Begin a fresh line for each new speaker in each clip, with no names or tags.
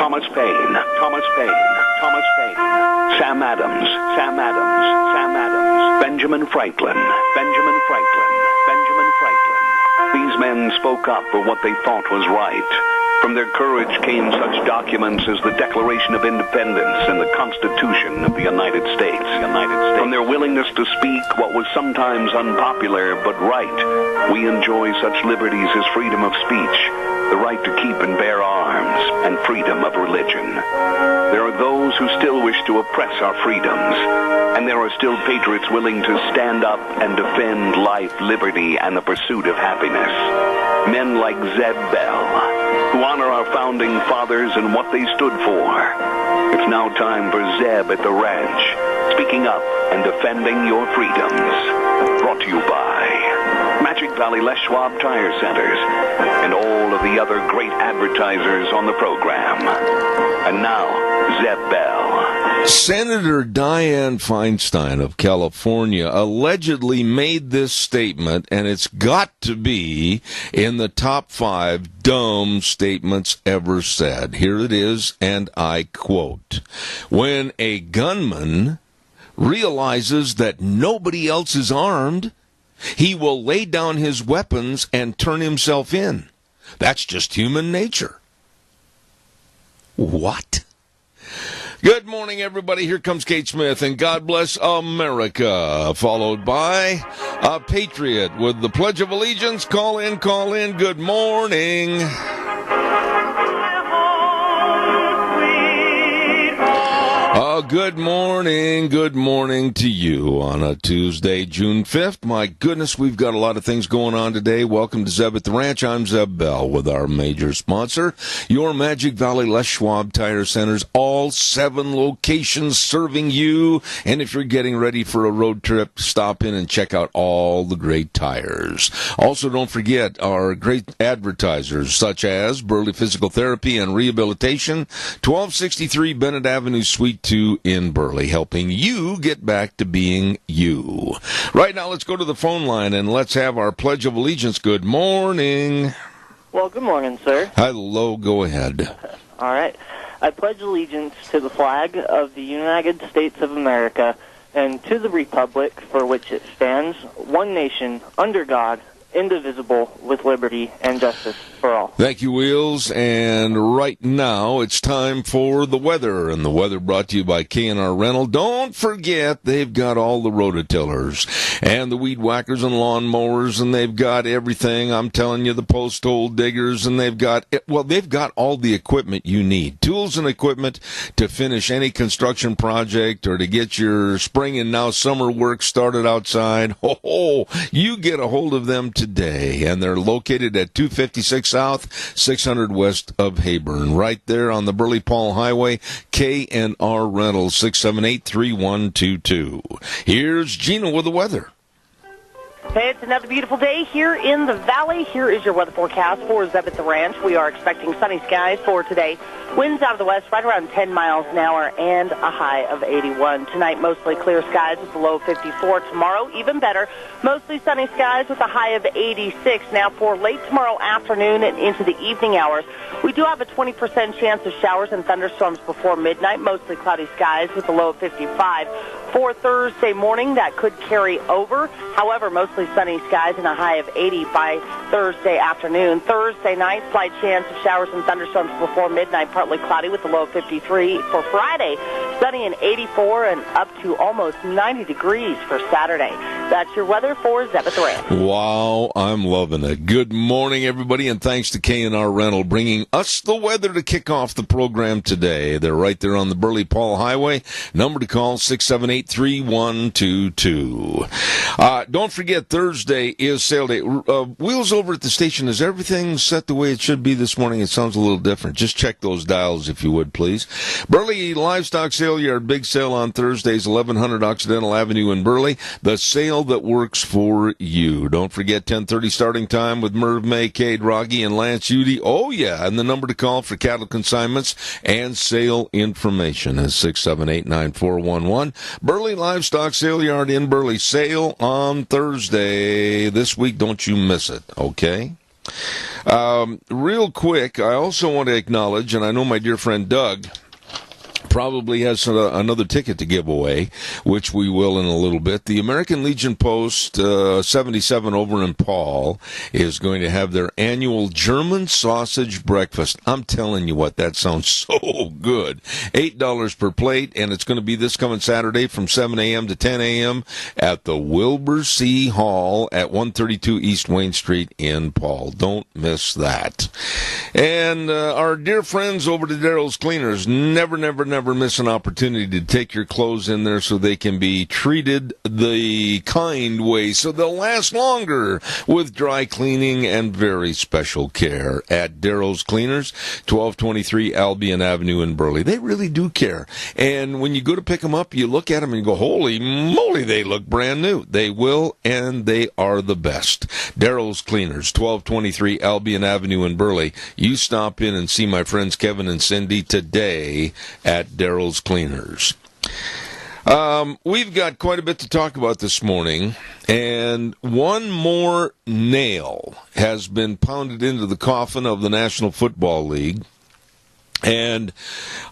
Thomas Paine, Thomas Paine, Thomas Paine, Sam Adams, Sam Adams, Sam Adams, Benjamin Franklin, Benjamin Franklin, Benjamin Franklin. These men spoke up for what they thought was right. From their courage came such documents as the Declaration of Independence and the Constitution of the United States. From their willingness to speak what was sometimes unpopular but right, we enjoy such liberties as freedom of speech, the right to keep and bear arms, and freedom of religion. There are those who still wish to oppress our freedoms, and there are still patriots willing to stand up and defend life, liberty, and the pursuit of happiness. Men like Zeb Bell, who honor our founding fathers and what they stood for. It's now time for Zeb at the Ranch, speaking up and defending your freedoms. Brought to you by Magic Valley Les Schwab Tire Centers and all of the other great advertisers on the program. And now, Zeb Bell.
Senator Dianne Feinstein of California allegedly made this statement, and it's got to be in the top 5 dumb statements ever said. Here it is, and I quote, "When a gunman realizes that nobody else is armed, he will lay down his weapons and turn himself in. That's just human nature." What? Good morning, everybody. Here comes Kate Smith, and God bless America, followed by a patriot with the Pledge of Allegiance. Call in, call in. Good morning. Good morning to you on a Tuesday, June 5th. My goodness, we've got a lot of things going on today. Welcome to Zeb at the Ranch. I'm Zeb Bell with our major sponsor, your Magic Valley Les Schwab Tire Centers, all 7 locations serving you. And if you're getting ready for a road trip, stop in and check out all the great tires. Also, don't forget our great advertisers, such as Burley Physical Therapy and Rehabilitation, 1263 Bennett Avenue, Suite 2 in Burley, helping you get back to being you. Right now, let's go to the phone line and let's have our Pledge of Allegiance. Good morning.
Well, good morning, sir.
Hello, go ahead.
All right. I pledge allegiance to the flag of the United States of America and to the republic for which it stands, one nation, under God, indivisible, with liberty and justice for all.
Thank you, Wheels. And right now, it's time for the weather. And the weather brought to you by K&R Rental. Don't forget, they've got all the rototillers and the weed whackers and lawn mowers, and they've got everything. I'm telling you, the post hole diggers, and they've got all the equipment you need. Tools and equipment to finish any construction project or to get your spring and now summer work started outside. You get a hold of them today, and they're located at 256 South, 600 west of Heyburn, right there on the Burley-Paul Highway. K&R Rental, 678-3122. Here's Gina with the weather.
Hey, it's another beautiful day here in the valley. Here is your weather forecast for Zeb at the Ranch. We are expecting sunny skies for today. Winds out of the west right around 10 miles an hour and a high of 81. Tonight, mostly clear skies with a low of 54. Tomorrow, even better, mostly sunny skies with a high of 86. Now, for late tomorrow afternoon and into the evening hours, we do have a 20% chance of showers and thunderstorms before midnight, mostly cloudy skies with a low of 55. For Thursday morning, that could carry over. However, mostly sunny skies and a high of 80 by Thursday afternoon. Thursday night, slight chance of showers and thunderstorms before midnight, partly cloudy with a low of 53. For Friday, sunny and 84 and up to almost 90 degrees for Saturday. That's your weather for Zeb at the Ranch.
Wow, I'm loving it. Good morning, everybody, and thanks to K&R Rental bringing us the weather to kick off the program today. They're right there on the Burley-Paul Highway. Number to call, 678-3122. Don't forget, Thursday is sale day. Wheels over at the station, is everything set the way it should be this morning? It sounds a little different. Just check those dials, if you would, please. Burley Livestock Sale Yard, big sale on Thursdays, 1100 Occidental Avenue in Burley. The sale that works for you. Don't forget, 10:30 starting time with Merv May, Cade Rogge, and Lance Udy. Oh, yeah, and the number to call for cattle consignments and sale information is 678-9411. Burley Livestock Sale Yard in Burley. Sale on Thursday this week. Don't you miss it, okay? Real quick, I also want to acknowledge, and I know my dear friend Doug probably has another ticket to give away, which we will in a little bit. The American Legion Post 77 over in Paul is going to have their annual German sausage breakfast. I'm telling you what, that sounds so good. $8 per plate, and it's going to be this coming Saturday from 7 a.m. to 10 a.m. at the Wilbur C. Hall at 132 East Wayne Street in Paul. Don't miss that. And our dear friends over to Daryl's Cleaners, never miss an opportunity to take your clothes in there so they can be treated the kind way, so they'll last longer with dry cleaning and very special care at Daryl's Cleaners, 1223 Albion Avenue in Burley. They really do care. And when you go to pick them up, you look at them and you go, holy moly, they look brand new. They will, and they are the best. Daryl's Cleaners, 1223 Albion Avenue in Burley. You stop in and see my friends Kevin and Cindy today at Daryl's Cleaners. We've got quite a bit to talk about this morning, and one more nail has been pounded into the coffin of the National Football League. And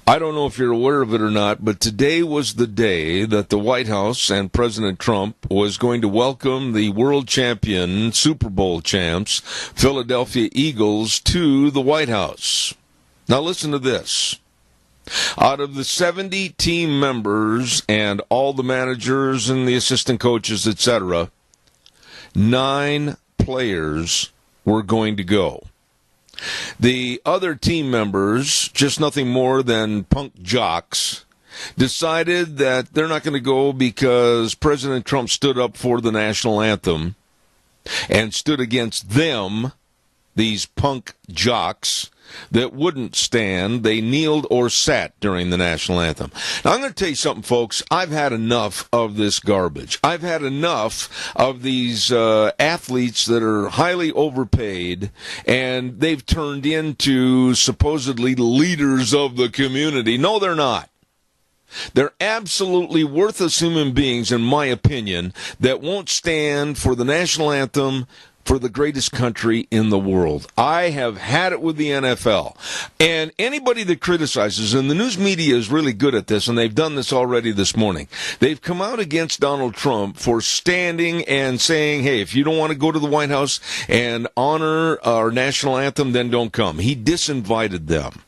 I don't know if you're aware of it or not, but today was the day that the White House and President Trump was going to welcome the world champion, Super Bowl champs, Philadelphia Eagles, to the White House. Now listen to this. Out of the 70 team members and all the managers and the assistant coaches, etc., 9 players were going to go. The other team members, just nothing more than punk jocks, decided that they're not going to go because President Trump stood up for the national anthem and stood against them, these punk jocks, that wouldn't stand. They kneeled or sat during the national anthem. Now, I'm going to tell you something, folks. I've had enough of this garbage. I've had enough of these athletes that are highly overpaid, and they've turned into supposedly leaders of the community. No, they're not. They're absolutely worthless human beings, in my opinion, that won't stand for the national anthem for the greatest country in the world. I have had it with the NFL. And anybody that criticizes, and the news media is really good at this, and they've done this already this morning, they've come out against Donald Trump for standing and saying, hey, if you don't want to go to the White House and honor our national anthem, then don't come. He disinvited them.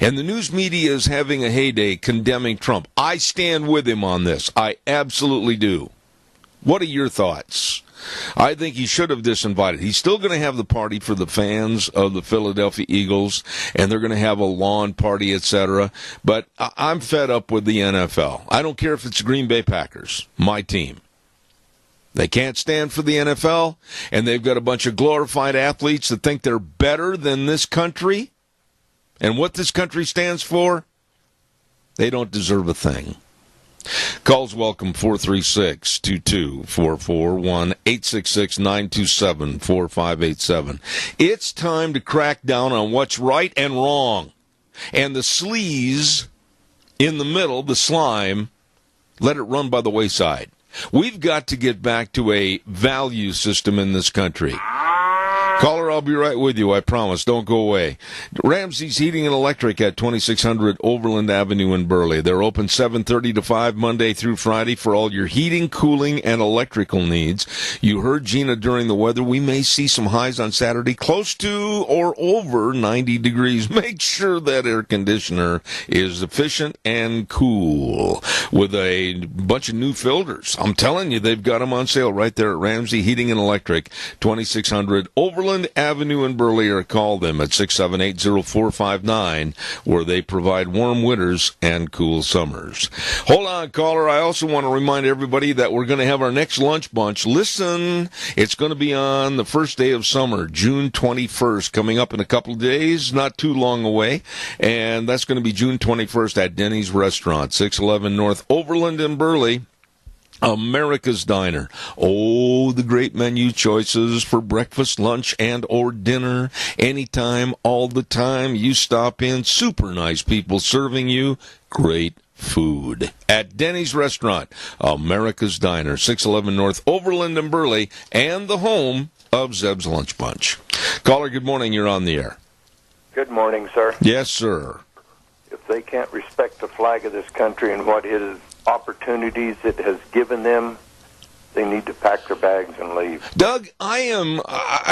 And the news media is having a heyday condemning Trump. I stand with him on this. I absolutely do. What are your thoughts? I think he should have disinvited. He's still going to have the party for the fans of the Philadelphia Eagles, and they're going to have a lawn party, etc. But I'm fed up with the NFL. I don't care if it's Green Bay Packers, my team. They can't stand for the NFL, and they've got a bunch of glorified athletes that think they're better than this country and what this country stands for. They don't deserve a thing. Calls welcome, 436-2244, 1-866-927-4587. It's time to crack down on what's right and wrong. And the sleaze in the middle, the slime, let it run by the wayside. We've got to get back to a value system in this country. Caller, I'll be right with you, I promise. Don't go away. Ramsey's Heating and Electric at 2600 Overland Avenue in Burley. They're open 7:30 to 5 Monday through Friday for all your heating, cooling, and electrical needs. You heard Gina during the weather. We may see some highs on Saturday close to or over 90 degrees. Make sure that air conditioner is efficient and cool with a bunch of new filters. I'm telling you, they've got them on sale right there at Ramsey Heating and Electric, 2600 Overland Avenue in Burley, or call them at 678-0459, where they provide warm winters and cool summers. Hold on, caller. I also want to remind everybody that we're going to have our next lunch bunch. Listen, it's going to be on the first day of summer, June 21st, coming up in a couple of days, not too long away, and that's going to be June 21st at Denny's Restaurant, 611 North Overland in Burley. America's Diner. Oh, the great menu choices for breakfast, lunch, and or dinner. Anytime, all the time. You stop in. Super nice people serving you great food. At Denny's Restaurant, America's Diner, 611 North Overland and Burley, and the home of Zeb's Lunch Bunch. Caller, good morning. You're on the air.
Good morning, sir.
Yes, sir.
If they can't respect the flag of this country and what opportunities it has given them, they need to pack their bags and leave.
Doug, I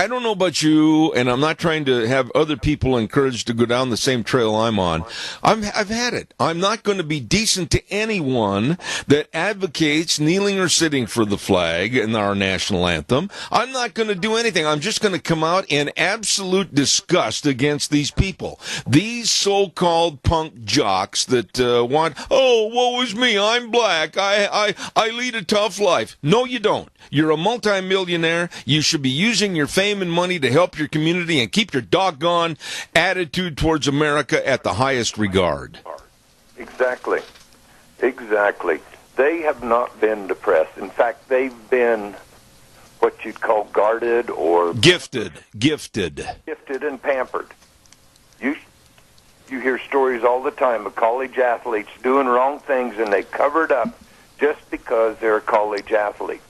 don't know about you, and I'm not trying to have other people encouraged to go down the same trail I'm on. I've had it. I'm not going to be decent to anyone that advocates kneeling or sitting for the flag and our national anthem. I'm not going to do anything. I'm just going to come out in absolute disgust against these people. These so-called punk jocks that want, oh, woe is me, I'm black, I lead a tough life. No, you don't. You're a multimillionaire. You should be using your fame and money to help your community and keep your doggone attitude towards America at the highest regard.
Exactly. They have not been depressed. In fact, they've been what you'd call guarded or
Gifted
and pampered. You hear stories all the time of college athletes doing wrong things, and they cover it up just because they're a college athlete.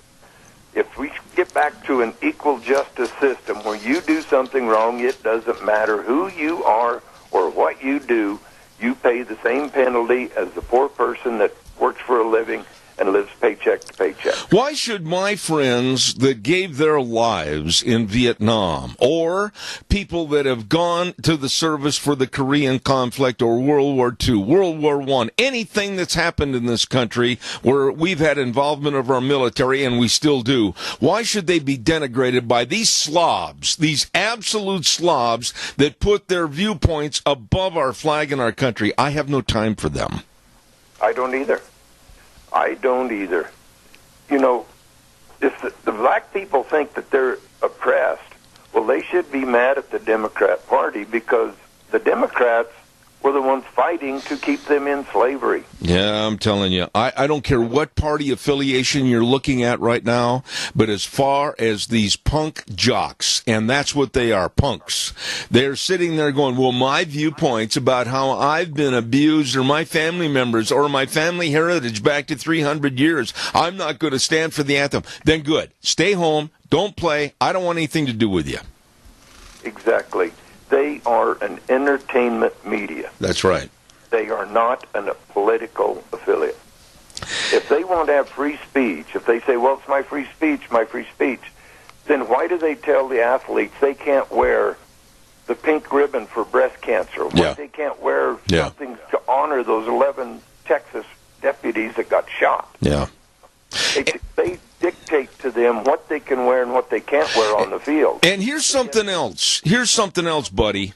If we get back to an equal justice system where you do something wrong, it doesn't matter who you are or what you do, you pay the same penalty as the poor person that works for a living and lives paycheck to paycheck.
Why should my friends that gave their lives in Vietnam, or people that have gone to the service for the Korean conflict or World War II, World War I, anything that's happened in this country where we've had involvement of our military, and we still do, why should they be denigrated by these slobs, these absolute slobs that put their viewpoints above our flag and our country? I have no time for them.
I don't either. You know, if the black people think that they're oppressed, well, they should be mad at the Democrat Party because the Democrats were the ones fighting to keep them in slavery.
Yeah, I'm telling you, I don't care what party affiliation you're looking at right now, but as far as these punk jocks, and that's what they are, punks, they're sitting there going, well, my viewpoints about how I've been abused or my family members or my family heritage back to 300 years, I'm not going to stand for the anthem. Then good. Stay home. Don't play. I don't want anything to do with you.
Exactly. They are an entertainment media.
That's right.
They are not a political affiliate. If they want to have free speech, if they say, well, it's my free speech, then why do they tell the athletes they can't wear the pink ribbon for breast cancer? Why they can't wear something to honor those 11 Texas deputies that got shot?
Yeah.
They dictate to them what they can wear and what they can't wear on the field.
And here's something else. Buddy.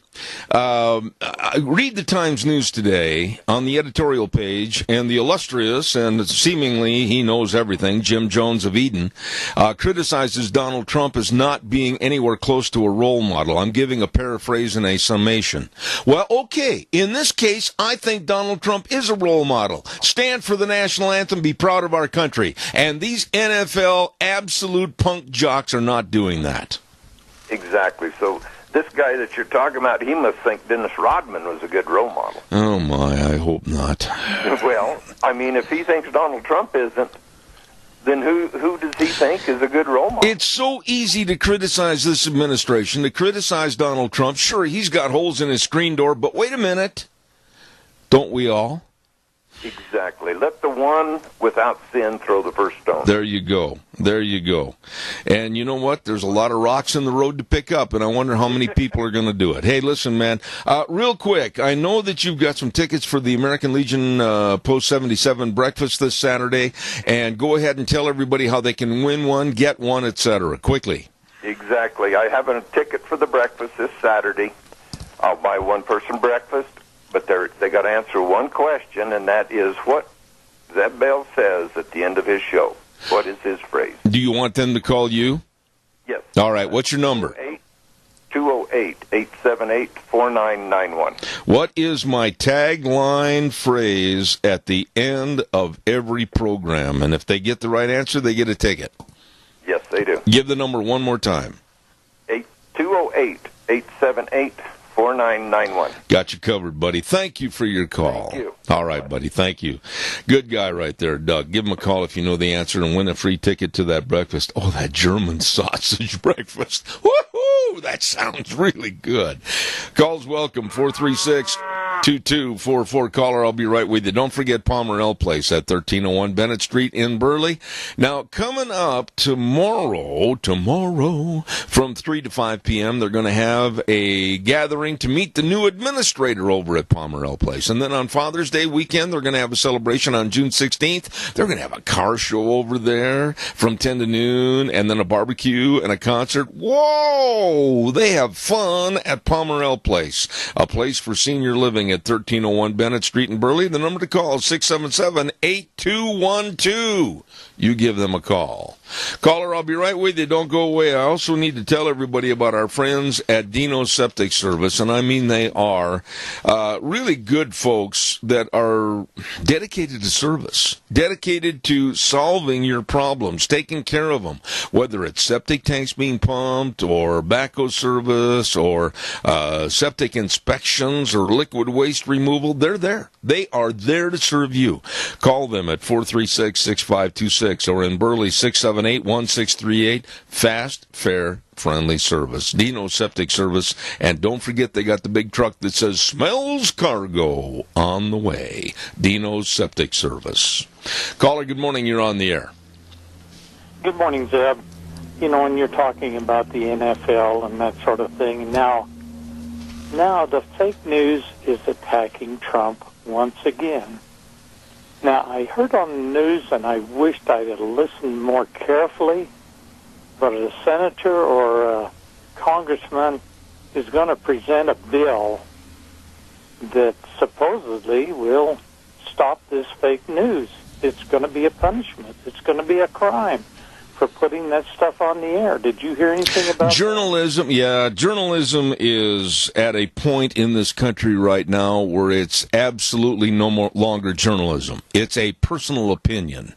Read the Times News today on the editorial page, and the illustrious, and seemingly he knows everything, Jim Jones of Eden, criticizes Donald Trump as not being anywhere close to a role model. I'm giving a paraphrase and a summation. Well, okay, in this case, I think Donald Trump is a role model. Stand for the national anthem, be proud of our country. And these NFL absolute punk jocks are not doing that.
Exactly. So this guy that you're talking about, he must think Dennis Rodman was a good role model.
Oh, my, I hope not.
Well, I mean, if he thinks Donald Trump isn't, then who does he think is a good role model?
It's so easy to criticize this administration, to criticize Donald Trump. Sure, he's got holes in his screen door, but wait a minute. Don't we all?
Exactly. Let the one without sin throw the first stone.
There you go. And you know what? There's a lot of rocks in the road to pick up, and I wonder how many people are going to do it. Hey, listen, man, real quick, I know that you've got some tickets for the American Legion Post 77 breakfast this Saturday, and go ahead and tell everybody how they can win one, get one, etc. Quickly.
Exactly. I have a ticket for the breakfast this Saturday. I'll buy one-person breakfast. But they got to answer one question, and that is what Zeb Bell says at the end of his show. What is his phrase?
Do you want them to call you?
Yes.
All right. What's your number?
208-878-4991.
What is my tagline phrase at the end of every program? And if they get the right answer, they get a ticket.
Yes, they do.
Give the number one more time.
208-878-4991. 4991.
Got you covered, buddy. Thank you for your call.
Thank you.
All right, buddy. Thank you. Good guy right there, Doug. Give him a call if you know the answer and win a free ticket to that breakfast. Oh, that German sausage breakfast. Woohoo! That sounds really good. Calls welcome, 436-2244. Caller, I'll be right with you. Don't forget Palmer L Place at 1301 Bennett Street in Burley. Now, coming up tomorrow, from 3 to 5 p.m., they're going to have a gathering to meet the new administrator over at Palmer L Place. And then on Father's Day weekend, they're going to have a celebration on June 16th. They're going to have a car show over there from 10 to noon, and then a barbecue and a concert. Whoa! They have fun at Palmer L Place, a place for senior living at 1301 Bennett Street in Burley. The number to call is 677-8212. You give them a call. Caller, I'll be right with you. Don't go away. I also need to tell everybody about our friends at Dino's Septic Service, and I mean they are really good folks that are dedicated to service, dedicated to solving your problems, taking care of them, whether it's septic tanks being pumped or backhoe service or septic inspections or liquid waste removal. They're there. They are there to serve you. Call them at 436-6526 or in Burley 678-1638. Fast, fair, friendly service. Dino Septic Service. And don't forget they got the big truck that says Smells Cargo on the way. Dino's Septic Service. Caller, good morning. You're on the air.
Good morning, Zeb. You know, when you're talking about the NFL and that sort of thing, now the fake news is attacking Trump once again. Now, I heard on the news, and I wished I had listened more carefully, but a senator or a congressman is going to present a bill that supposedly will stop this fake news. It's going to be a punishment. It's going to be a crime for putting that stuff on the air. Did you hear anything about
journalism? Yeah, journalism is at a point in this country right now where it's absolutely no longer journalism. It's a personal opinion.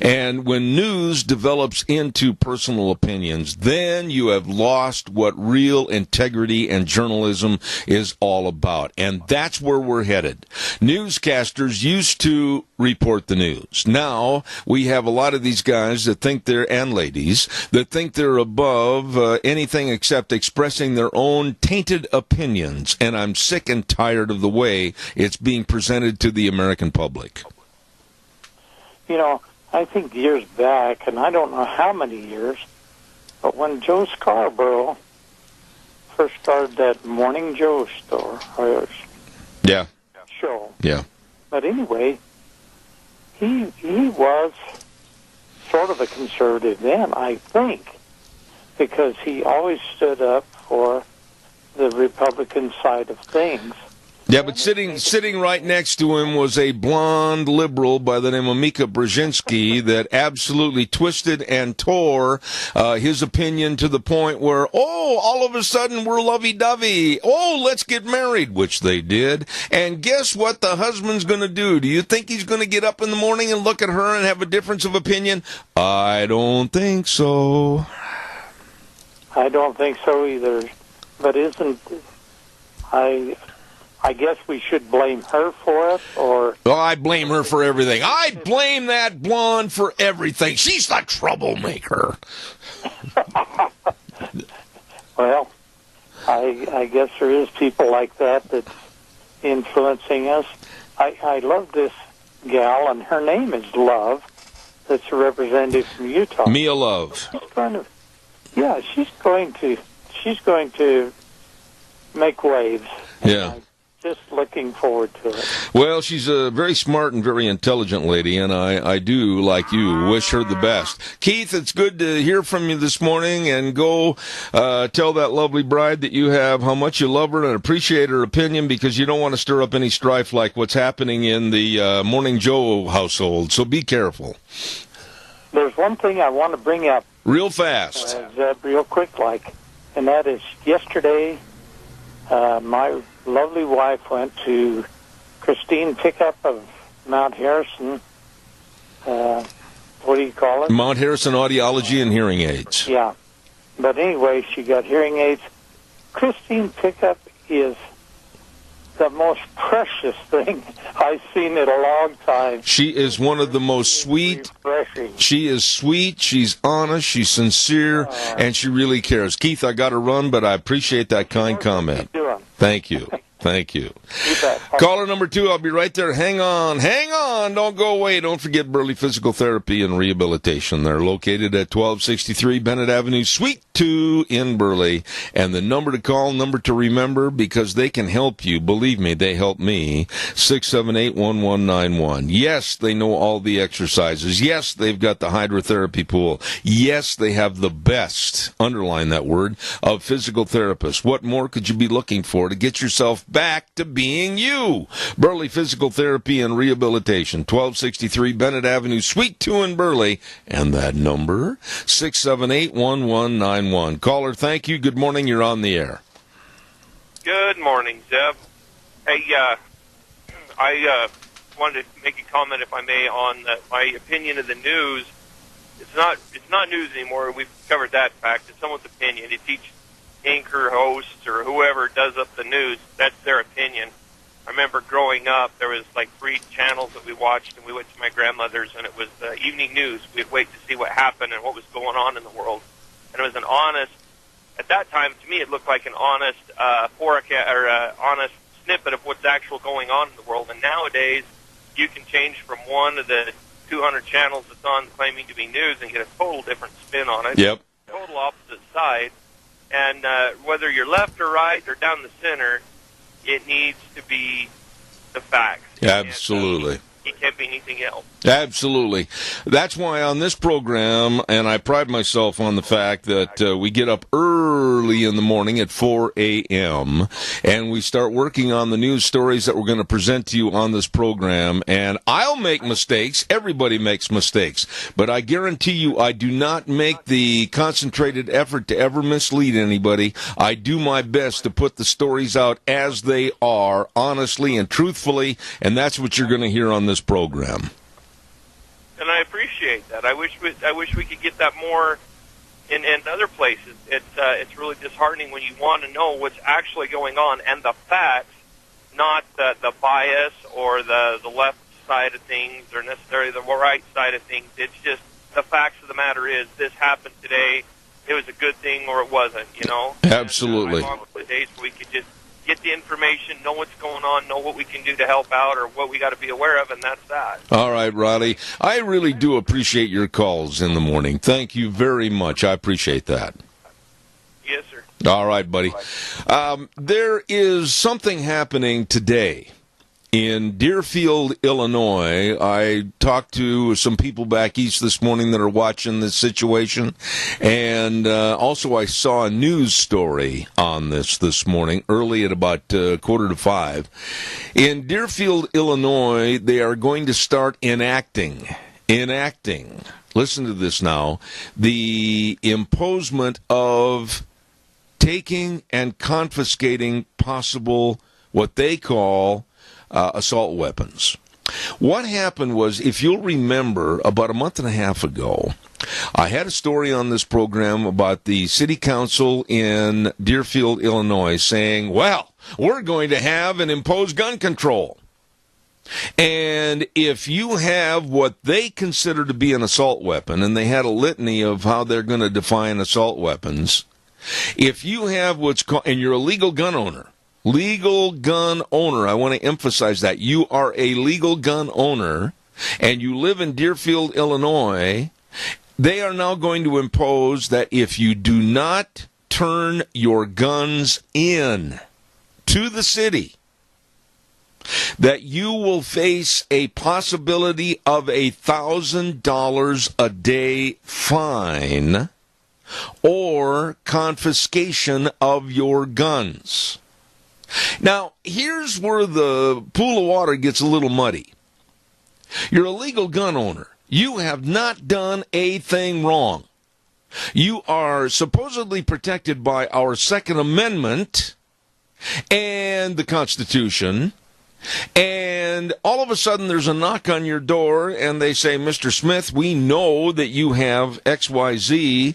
And when news develops into personal opinions, then you have lost what real integrity and journalism is all about. And that's where we're headed. Newscasters used to report the news. Now we have a lot of these guys that think and ladies that think they're above anything except expressing their own tainted opinions. And I'm sick and tired of the way it's being presented to the American public.
You know, I think years back, and I don't know how many years, but when Joe Scarborough first started that Morning Joe show.
Yeah.
But anyway, he was sort of a conservative then, I think, because he always stood up for the Republican side of things.
Yeah, but sitting right next to him was a blonde liberal by the name of Mika Brzezinski that absolutely twisted and tore his opinion to the point where, all of a sudden we're lovey-dovey. Let's get married, which they did. And guess what the husband's going to do? Do you think he's going to get up in the morning and look at her and have a difference of opinion? I don't think so.
I don't think so either. But I guess we should blame her for it, or...
I blame her for everything. I blame that blonde for everything. She's the troublemaker.
Well, I guess there is people like that that's influencing us. I love this gal, and her name is Love. That's a representative from Utah.
Mia Love.
She's going to make waves.
Yeah.
Just looking forward to it.
Well, she's a very smart and very intelligent lady, and I do, like you, wish her the best. Keith, it's good to hear from you this morning, and go tell that lovely bride that you have how much you love her and appreciate her opinion, because you don't want to stir up any strife like what's happening in the Morning Joe household, so be careful.
There's one thing I want to bring up.
Real fast.
Real quick, and that is yesterday, my lovely wife went to Christine Pickup of Mount Harrison. What do you call it?
Mount Harrison Audiology and Hearing Aids.
Yeah. But anyway, she got hearing aids. Christine Pickup is the most precious thing I've seen in a long time.
She is one of the most sweet.
Refreshing.
She is sweet, she's honest, she's sincere, and she really cares. Keith, I got to run, but I appreciate that kind comment. Thank you. Thank you. Caller number 2, I'll be right there. Hang on, don't go away. Don't forget Burley Physical Therapy and Rehabilitation. They're located at 1263 Bennett Avenue, Suite 2 in Burley. And the number to call, number to remember, because they can help you. Believe me, they help me. 678-1191. Yes, they know all the exercises. Yes, they've got the hydrotherapy pool. Yes, they have the best, underline that word, of physical therapists. What more could you be looking for to get yourself back to being you? Burley Physical Therapy and Rehabilitation, 1263 Bennett Avenue, Suite 2 in Burley. And that number, 678-1191. Caller, thank you. Good morning. You're on the air.
Good morning, Zeb. Hey, I wanted to make a comment, if I may, on my opinion of the news. It's not news anymore. We've covered that fact. It's someone's opinion. It's each anchor, host, or whoever does up the news. That's their opinion. I remember growing up, there was like 3 channels that we watched, and we went to my grandmother's, and it was evening news. We'd wait to see what happened and what was going on in the world. And it was an honest, at that time, to me, it looked like an honest honest snippet of what's actually going on in the world. And nowadays, you can change from one of the 200 channels that's on claiming to be news and get a total different spin on it.
Yep.
Total opposite side. And whether you're left or right or down the center, it needs to be the facts.
Absolutely.
It can't be anything else.
Absolutely. That's why on this program, and I pride myself on the fact that we get up early in the morning at 4 a.m., and we start working on the news stories that we're going to present to you on this program. And I'll make mistakes. Everybody makes mistakes. But I guarantee you I do not make the concentrated effort to ever mislead anybody. I do my best to put the stories out as they are, honestly and truthfully, and that's what you're going to hear on this program.
And I appreciate that. I wish we could get that more in other places. It's really disheartening when you want to know what's actually going on and the facts, not the bias or the left side of things or necessarily the right side of things. It's just the facts of the matter is this happened today. It was a good thing or it wasn't.
Absolutely.
And, I long for the days where we could just get the information, know what's going on, know what we can do to help out or what we got to be aware of, and that's that. All
right, Roddy. I really do appreciate your calls in the morning. Thank you very much. I appreciate that.
Yes, sir.
All right, buddy. There is something happening today in Deerfield, Illinois. I talked to some people back east this morning that are watching this situation, and also I saw a news story on this morning, early at about 4:45. In Deerfield, Illinois, they are going to start enacting, listen to this now, the imposement of taking and confiscating possible, what they call, assault weapons. What happened was, if you'll remember, about a month and a half ago, I had a story on this program about the city council in Deerfield, Illinois, saying, well, we're going to have and impose gun control. And if you have what they consider to be an assault weapon, and they had a litany of how they're going to define assault weapons, if you have what's called, and you're a legal gun owner, I want to emphasize that. You are a legal gun owner, and you live in Deerfield, Illinois. They are now going to impose that if you do not turn your guns in to the city, that you will face a possibility of $1,000 a day fine or confiscation of your guns. Now, here's where the pool of water gets a little muddy. You're a legal gun owner. You have not done a thing wrong. You are supposedly protected by our Second Amendment and the Constitution, And all of a sudden there's a knock on your door and they say, Mr. Smith, we know that you have XYZ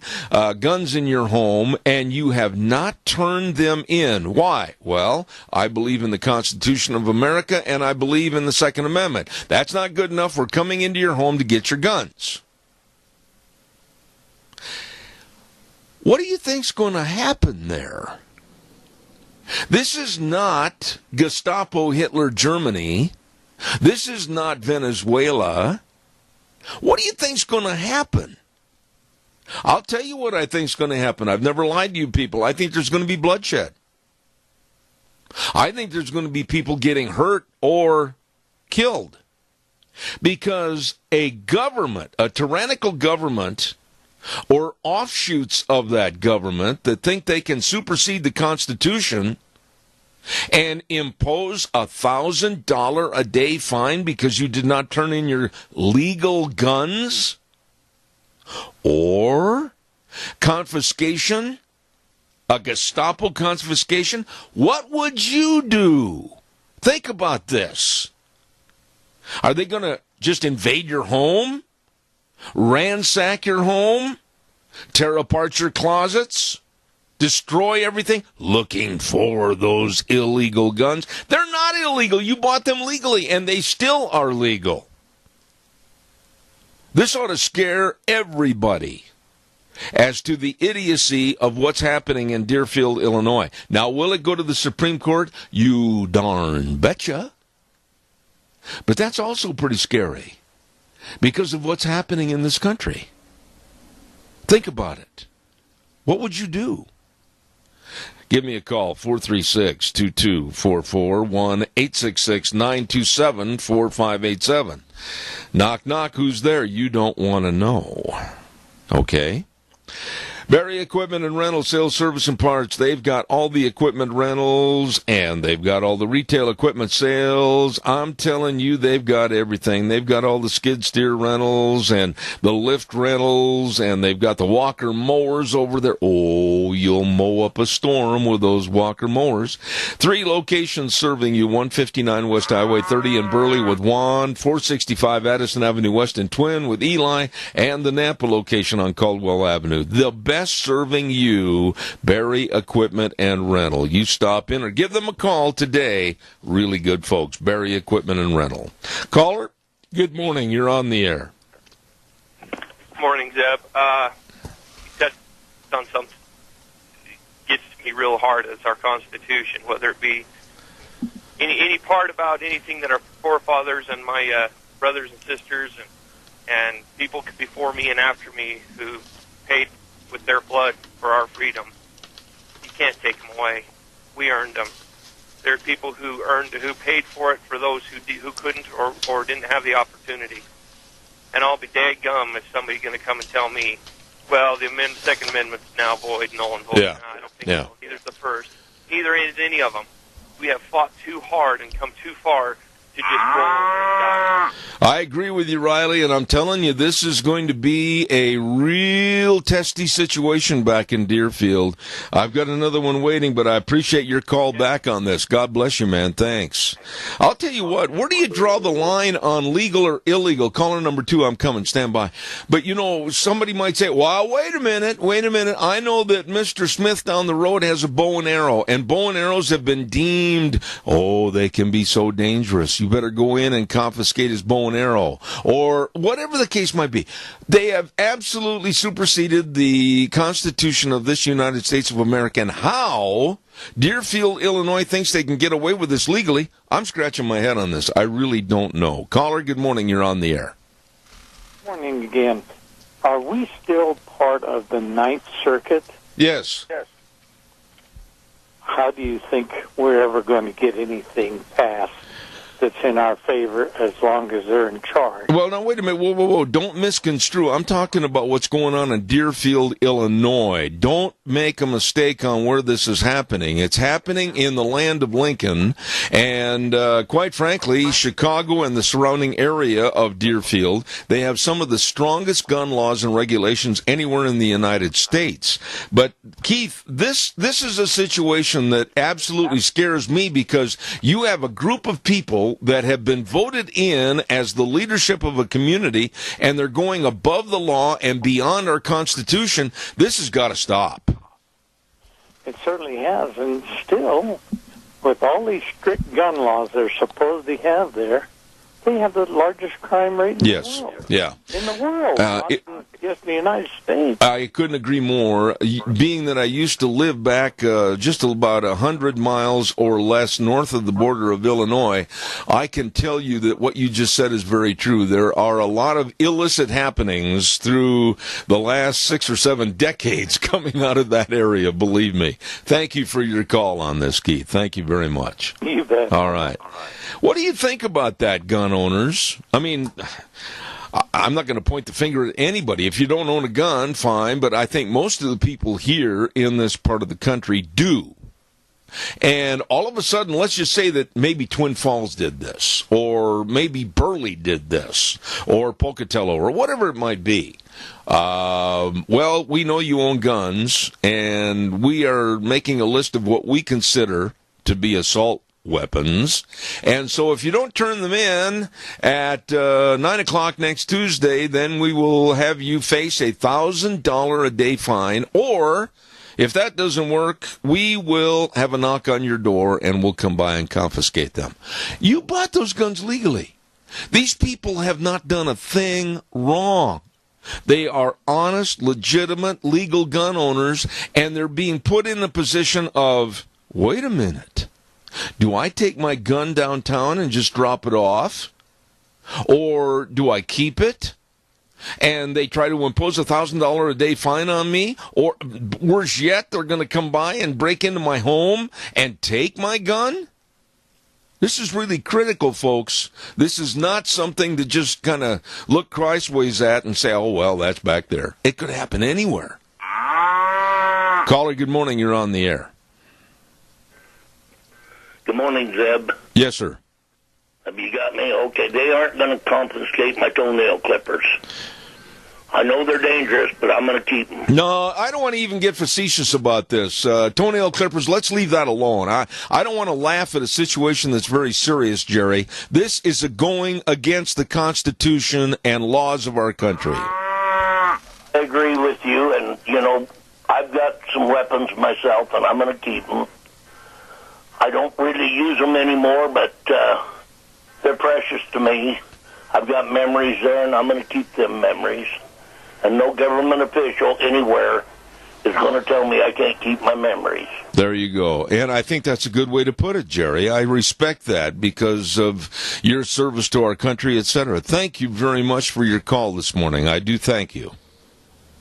guns in your home and you have not turned them in. Why? Well, I believe in the Constitution of America and I believe in the Second Amendment. That's not good enough. We're coming into your home to get your guns. What do you think's going to happen there? This is not Gestapo Hitler Germany. This is not Venezuela. What do you think's going to happen? I'll tell you what I think's going to happen. I've never lied to you people. I think there's going to be bloodshed. I think there's going to be people getting hurt or killed. Because a government, a tyrannical government, or offshoots of that government that think they can supersede the Constitution and impose $1,000 a day fine because you did not turn in your legal guns, or confiscation, a Gestapo confiscation, what would you do? Think about this. Are they going to just invade your home? Ransack your home, tear apart your closets, destroy everything, looking for those illegal guns? They're not illegal. You bought them legally, and they still are legal. This ought to scare everybody as to the idiocy of what's happening in Deerfield, Illinois. Now, will it go to the Supreme Court? You darn betcha. But that's also pretty scary, because of what's happening in this country. Think about it. What would you do? Give me a call, 436-2244, 1-866-927-4587. Knock, knock, who's there? You don't want to know. Okay? Barry Equipment and Rental, Sales, Service, and Parts. They've got all the equipment rentals, and they've got all the retail equipment sales. I'm telling you, they've got everything. They've got all the skid steer rentals and the lift rentals, and they've got the Walker mowers over there. Oh, you'll mow up a storm with those Walker mowers. 3 locations serving you, 159 West Highway 30 in Burley with Juan, 465 Addison Avenue West in Twin with Eli, and the Napa location on Caldwell Avenue. The best serving you, Barry Equipment and Rental. You stop in or give them a call today. Really good folks, Barry Equipment and Rental. Caller, good morning. You're on the air.
Morning, Zeb. You touched on something that gets me real hard. It's our Constitution, whether it be any part about anything that our forefathers and my brothers and sisters and people before me and after me who paid with their blood for our freedom. You can't take them away. We earned them. There are people who paid for it for those who couldn't or didn't have the opportunity. And I'll be daggum if somebody's going to come and tell me, well, the Second Amendment's now void, null and void.
Yeah.
No, I don't think so. Neither's the first. Neither is any of them. We have fought too hard and come too far to just roll over and die.
I agree with you, Riley, and I'm telling you, this is going to be a real testy situation back in Deerfield. I've got another one waiting, but I appreciate your call back on this. God bless you, man. Thanks. I'll tell you what, where do you draw the line on legal or illegal? Caller number 2, I'm coming. Stand by. But, you know, somebody might say, well, wait a minute. I know that Mr. Smith down the road has a bow and arrow, and bow and arrows have been deemed, they can be so dangerous. You better go in and confiscate his bow and arrow, or whatever the case might be. They have absolutely superseded the Constitution of this United States of America. And how Deerfield, Illinois thinks they can get away with this legally, I'm scratching my head on this. I really don't know. Caller, good morning. You're on the air.
Morning again. Are we still part of the Ninth Circuit?
Yes.
How do you think we're ever going to get anything passed that's in our favor as long as they're in charge.
Well, now, wait a minute. Whoa. Don't misconstrue. I'm talking about what's going on in Deerfield, Illinois. Don't make a mistake on where this is happening. It's happening in the land of Lincoln, and quite frankly, Chicago and the surrounding area of Deerfield, they have some of the strongest gun laws and regulations anywhere in the United States. But, Keith, this is a situation that absolutely scares me, because you have a group of people that have been voted in as the leadership of a community, and they're going above the law and beyond our Constitution. This has got to stop.
It certainly has, and still, with all these strict gun laws they're supposed to have there, they have the largest crime rate in the world.
Yeah.
In the world, not just in the United States.
I couldn't agree more. Being that I used to live back just about 100 miles or less north of the border of Illinois, I can tell you that what you just said is very true. There are a lot of illicit happenings through the last 6 or 7 decades coming out of that area, believe me. Thank you for your call on this, Keith. Thank you very much.
You bet.
All right. What do you think about that, gun owners? I mean, I'm not going to point the finger at anybody. If you don't own a gun, fine, but I think most of the people here in this part of the country do. And all of a sudden, let's just say that maybe Twin Falls did this, or maybe Burley did this, or Pocatello, or whatever it might be. Well, we know you own guns, and we are making a list of what we consider to be assault weapons. And so if you don't turn them in at 9 o'clock next Tuesday, then we will have you face a $1,000 a day fine, or if that doesn't work, we will have a knock on your door and we'll come by and confiscate them. You bought those guns legally. These people have not done a thing wrong. They are honest, legitimate, legal gun owners, and they're being put in a position of, wait a minute, do I take my gun downtown and just drop it off? Or do I keep it? And they try to impose a $1,000 a day fine on me? Or worse yet, they're going to come by and break into my home and take my gun? This is really critical, folks. This is not something to just kind of look crossways at and say, oh, well, that's back there. It could happen anywhere. Caller, good morning. You're on the air.
Good morning, Zeb.
Yes, sir.
Have you got me? Okay, they aren't going to confiscate my toenail clippers. I know they're dangerous, but I'm going to keep them.
No, I don't want to even get facetious about this. Toenail clippers, let's leave that alone. I don't want to laugh at a situation that's very serious, Jerry. This is going against the Constitution and laws of our country.
I agree with you, and, you know, I've got some weapons myself, and I'm going to keep them. I don't really use them anymore, but they're precious to me. I've got memories there, and I'm going to keep them memories. And no government official anywhere is going to tell me I can't keep my memories.
There you go. And I think that's a good way to put it, Jerry. I respect that because of your service to our country, etc. Thank you very much for your call this morning. I do thank you.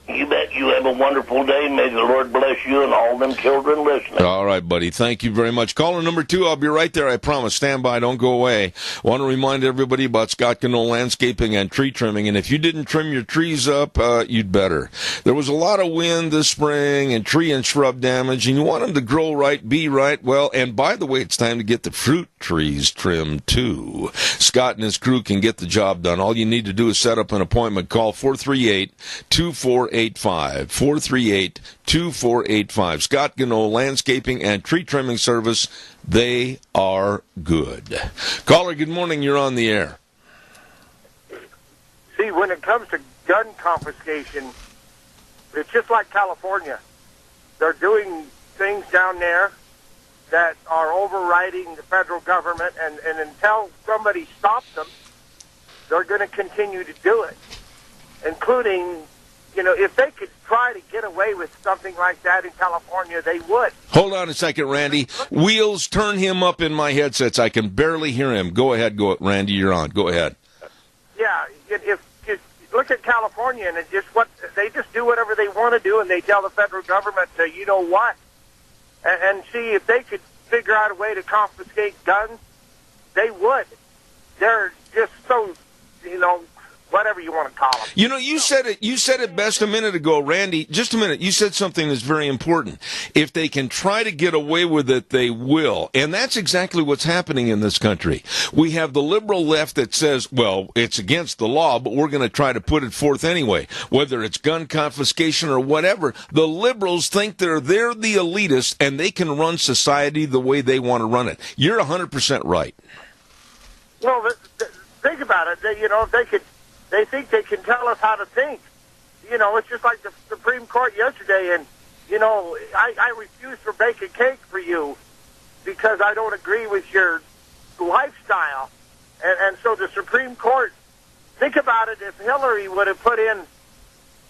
You bet. You have a wonderful day. May the Lord bless you and all them children listening.
All right, buddy. Thank you very much. Caller number 2, I'll be right there, I promise. Stand by. Don't go away. I want to remind everybody about Scott Gano Landscaping and Tree Trimming. And if you didn't trim your trees up, you'd better. There was a lot of wind this spring and tree and shrub damage, and you want them to grow right, be right. Well, and by the way, it's time to get the fruit trees trimmed, too. Scott and his crew can get the job done. All you need to do is set up an appointment. Call 438-2485. 438-2485. Scott Gano Landscaping and Tree Trimming Service. They are good. Caller, good morning. You're on the air.
See, when it comes to gun confiscation, it's just like California. They're doing things down there that are overriding the federal government, and until somebody stops them, they're going to continue to do it, including, you know, if they could try to get away with something like that in California, they would.
Hold on a second, Randy. Wheels, turn him up in my headsets. I can barely hear him. Go ahead, Randy, you're on. Go ahead.
Yeah, if look at California, and they just do whatever they want to do, and they tell the federal government to, you know what, and see if they could figure out a way to confiscate guns, they would. they're just so, whatever you want to call them.
You said it best a minute ago, Randy. Just a minute. You said something that's very important. If they can try to get away with it, they will. And that's exactly what's happening in this country. We have the liberal left that says, well, it's against the law, but we're going to try to put it forth anyway. Whether it's gun confiscation or whatever, the liberals think they're the elitists and they can run society the way they want to run it. You're 100% right.
Well, think about it. If they could, they think they can tell us how to think. It's just like the Supreme Court yesterday, and, I refuse to bake a cake for you because I don't agree with your lifestyle. And so the Supreme Court, think about it, if Hillary would have put in,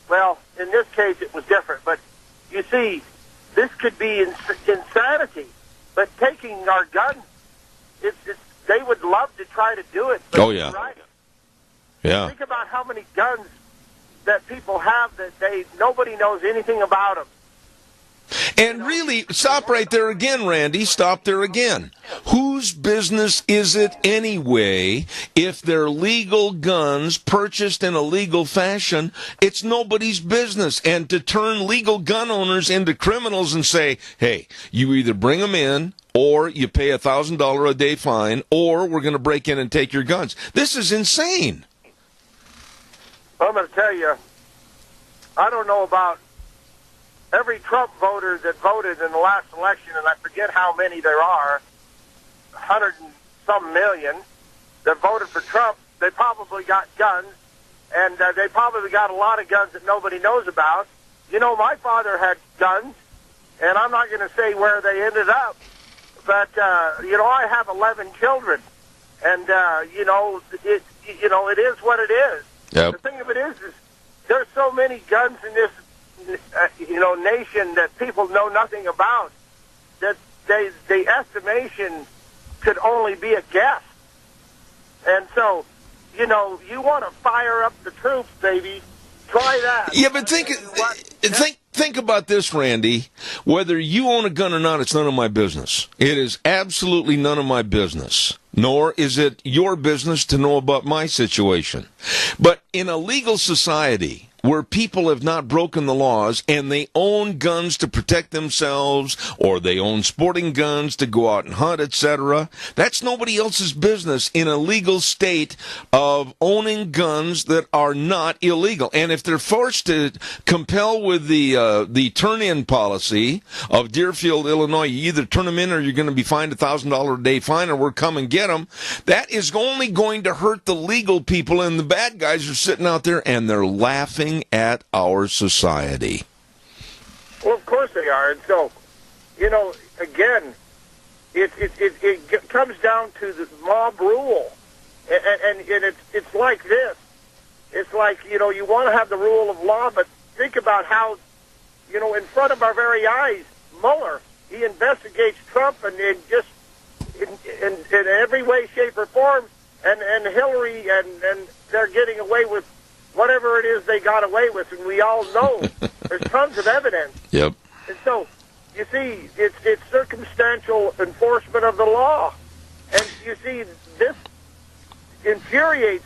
well, in this case it was different, but you see, this could be insanity. But taking our guns, they would love to try to do it. But
oh, yeah.
Right.
Yeah.
Think about how many guns that people have that nobody knows anything about them.
And really, stop right there again, Randy. Stop there again. Whose business is it anyway if they're legal guns purchased in a legal fashion? It's nobody's business. And to turn legal gun owners into criminals and say, hey, you either bring them in or you pay $1,000 a day fine or we're going to break in and take your guns. This is insane.
I'm going to tell you, I don't know about every Trump voter that voted in the last election, and I forget how many there are, 100 and some million, that voted for Trump. They probably got guns, and they probably got a lot of guns that nobody knows about. My father had guns, and I'm not going to say where they ended up, but, I have 11 children, and, it is what it is.
Yep.
The thing of it is there's so many guns in this, nation that people know nothing about, that the estimation could only be a guess. And so, you want to fire up the troops, baby. Try that.
Yeah, but think about this, Randy. Whether you own a gun or not, it's none of my business. It is absolutely none of my business. Nor is it your business to know about my situation. But in a legal society where people have not broken the laws and they own guns to protect themselves or they own sporting guns to go out and hunt, etc., that's nobody else's business in a legal state of owning guns that are not illegal. And if they're forced to compel with the turn-in policy of Deerfield, Illinois, you either turn them in or you're going to be fined $1,000 a day fine or we're come and get them, that is only going to hurt the legal people, and the bad guys are sitting out there and they're laughing at our society.
Well, of course they are. And so, again, it comes down to the mob rule. And it's like this. It's like, you want to have the rule of law, but think about how, in front of our very eyes, Mueller, he investigates Trump and just in every way, shape, or form, and Hillary, and they're getting away with whatever it is they got away with, and we all know there's tons of evidence.
Yep.
And so, you see, it's circumstantial enforcement of the law. And you see, this infuriates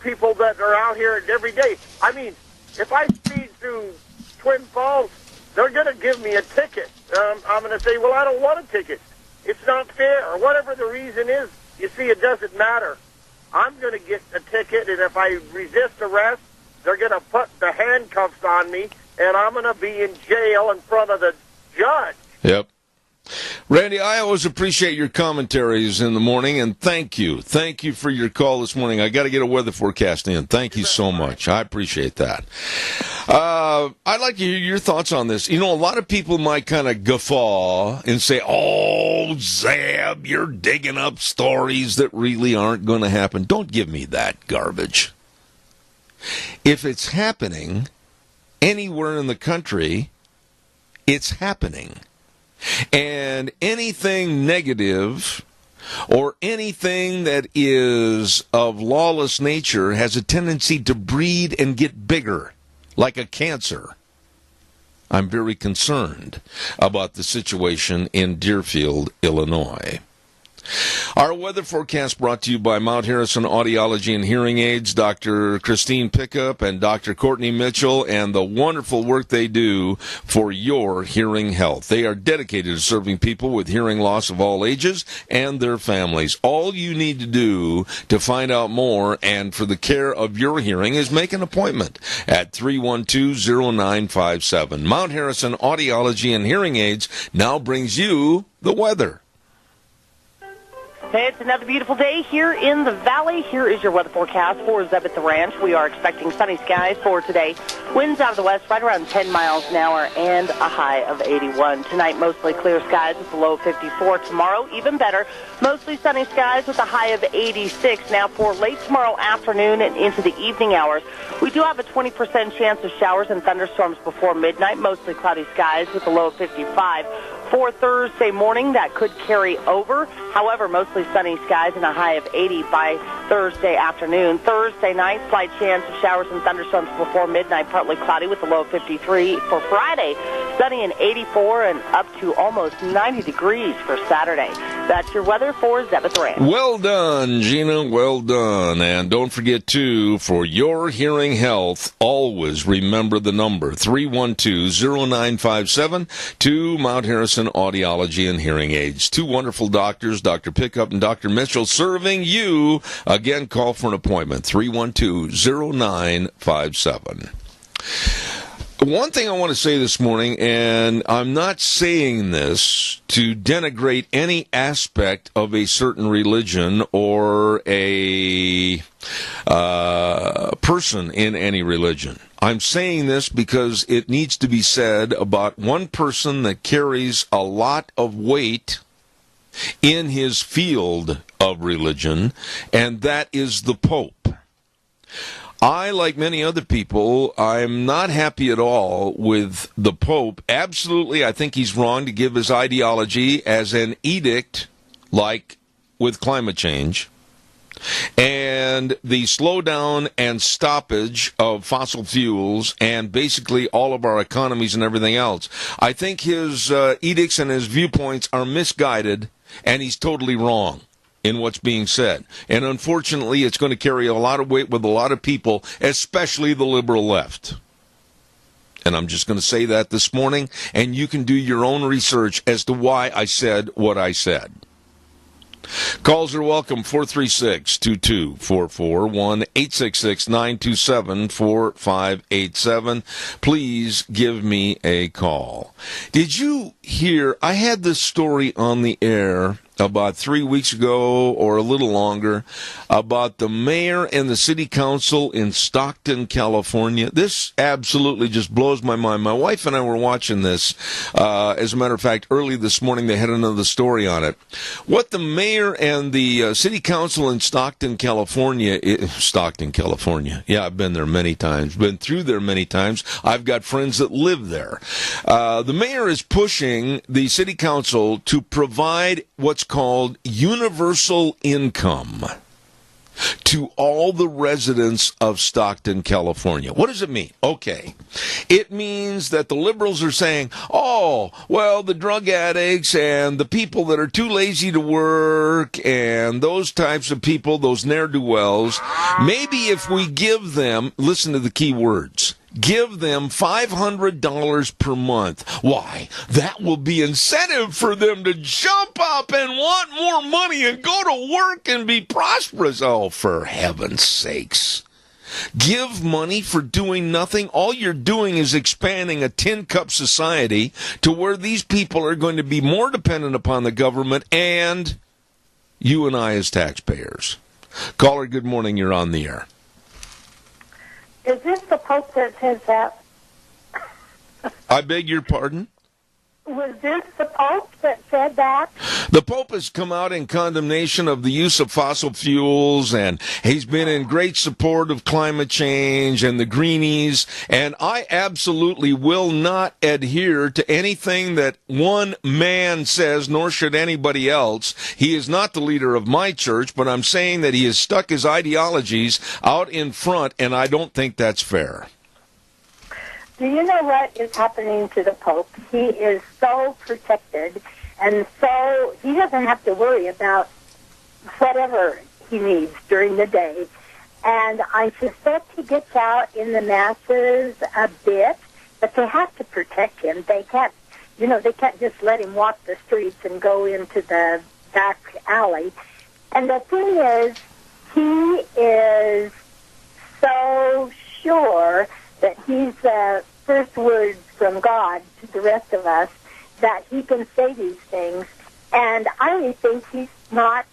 people that are out here every day. I mean, if I speed through Twin Falls, they're going to give me a ticket. I'm going to say, well, I don't want a ticket. It's not fair, or whatever the reason is. You see, it doesn't matter. I'm going to get a ticket, and if I resist arrest, they're going to put the handcuffs on me, and I'm going to be in jail in front of the judge.
Yep. Randy, I always appreciate your commentaries in the morning, and thank you. Thank you for your call this morning. I got to get a weather forecast in. Thank you so much. I appreciate that. I'd like to hear your thoughts on this. A lot of people might kind of guffaw and say, oh, Zeb, you're digging up stories that really aren't going to happen. Don't give me that garbage. If it's happening anywhere in the country, it's happening. And anything negative or anything that is of lawless nature has a tendency to breed and get bigger, like a cancer. I'm very concerned about the situation in Deerfield, Illinois. Our weather forecast brought to you by Mount Harrison Audiology and Hearing Aids, Dr. Christine Pickup and Dr. Courtney Mitchell, and the wonderful work they do for your hearing health. They are dedicated to serving people with hearing loss of all ages and their families. All you need to do to find out more and for the care of your hearing is make an appointment at 312-0957. Mount Harrison Audiology and Hearing Aids now brings you the weather.
Hey, it's another beautiful day here in the valley. Here is your weather forecast for Zeb at the Ranch. We are expecting sunny skies for today. Winds out of the west right around 10 miles an hour and a high of 81. Tonight, mostly clear skies with a low of 54. Tomorrow, even better, mostly sunny skies with a high of 86. Now, for late tomorrow afternoon and into the evening hours, we do have a 20% chance of showers and thunderstorms before midnight, mostly cloudy skies with a low of 55. For Thursday morning, that could carry over. However, mostly sunny skies and a high of 80 by Thursday afternoon. Thursday night, slight chance of showers and thunderstorms before midnight, partly cloudy with a low of 53. For Friday, sunny and 84 and up to almost 90 degrees for Saturday. That's your weather for Zeb at the Ranch.
Well done, Gina. Well done. And don't forget, too, for your hearing health, always remember the number 312-0957 to Mount Harrison Audiology and Hearing Aids. Two wonderful doctors, Dr. Pickup and Dr. Mitchell, serving you. Again, call for an appointment, 312-0957. One thing I want to say this morning, and I'm not saying this to denigrate any aspect of a certain religion or a person in any religion. I'm saying this because it needs to be said about one person that carries a lot of weight in his field of religion, and that is the Pope. I, like many other people, I'm not happy at all with the Pope. Absolutely, I think he's wrong to give his ideology as an edict, like with climate change, and the slowdown and stoppage of fossil fuels and basically all of our economies and everything else. I think his edicts and his viewpoints are misguided, and he's totally wrong in what's being said. And unfortunately, it's going to carry a lot of weight with a lot of people, especially the liberal left. And I'm just going to say that this morning, and you can do your own research as to why I said what I said. Calls are welcome, 436-2244, 1-866-927-4587. Please give me a call. Did you hear, I had this story on the air about 3 weeks ago or a little longer about the mayor and the city council in Stockton, California. This absolutely just blows my mind. My wife and I were watching this. As a matter of fact, early this morning they had another story on it. What the mayor and the city council in Stockton, California, yeah, I've been there many times, been through there many times. I've got friends that live there. The mayor is pushing the city council to provide what's called universal income to all the residents of Stockton, California. What does it mean? Okay. It means that the liberals are saying, oh, well, the drug addicts and the people that are too lazy to work and those types of people, those ne'er-do-wells, maybe if we give them, listen to the key words, give them $500 per month. Why? That will be incentive for them to jump up and want more money and go to work and be prosperous. Oh, for heaven's sakes. Give money for doing nothing. All you're doing is expanding a tin cup society to where these people are going to be more dependent upon the government and you and I as taxpayers. Caller, good morning. You're on the air.
Is this the Pope that says that?
I beg your pardon?
Was this the Pope that said that?
The Pope has come out in condemnation of the use of fossil fuels, and he's been in great support of climate change and the greenies, and I absolutely will not adhere to anything that one man says, nor should anybody else. He is not the leader of my church, but I'm saying that he has stuck his ideologies out in front, and I don't think that's fair.
Do you know what is happening to the Pope? He is so protected, And so he doesn't have to worry about whatever he needs during the day. And I suspect he gets out in the masses a bit, but they have to protect him. They can't just let him walk the streets and go into the back alley. And the thing is, he is so sure that he's the first word from God to the rest of us, that he can say these things. And I really think he's not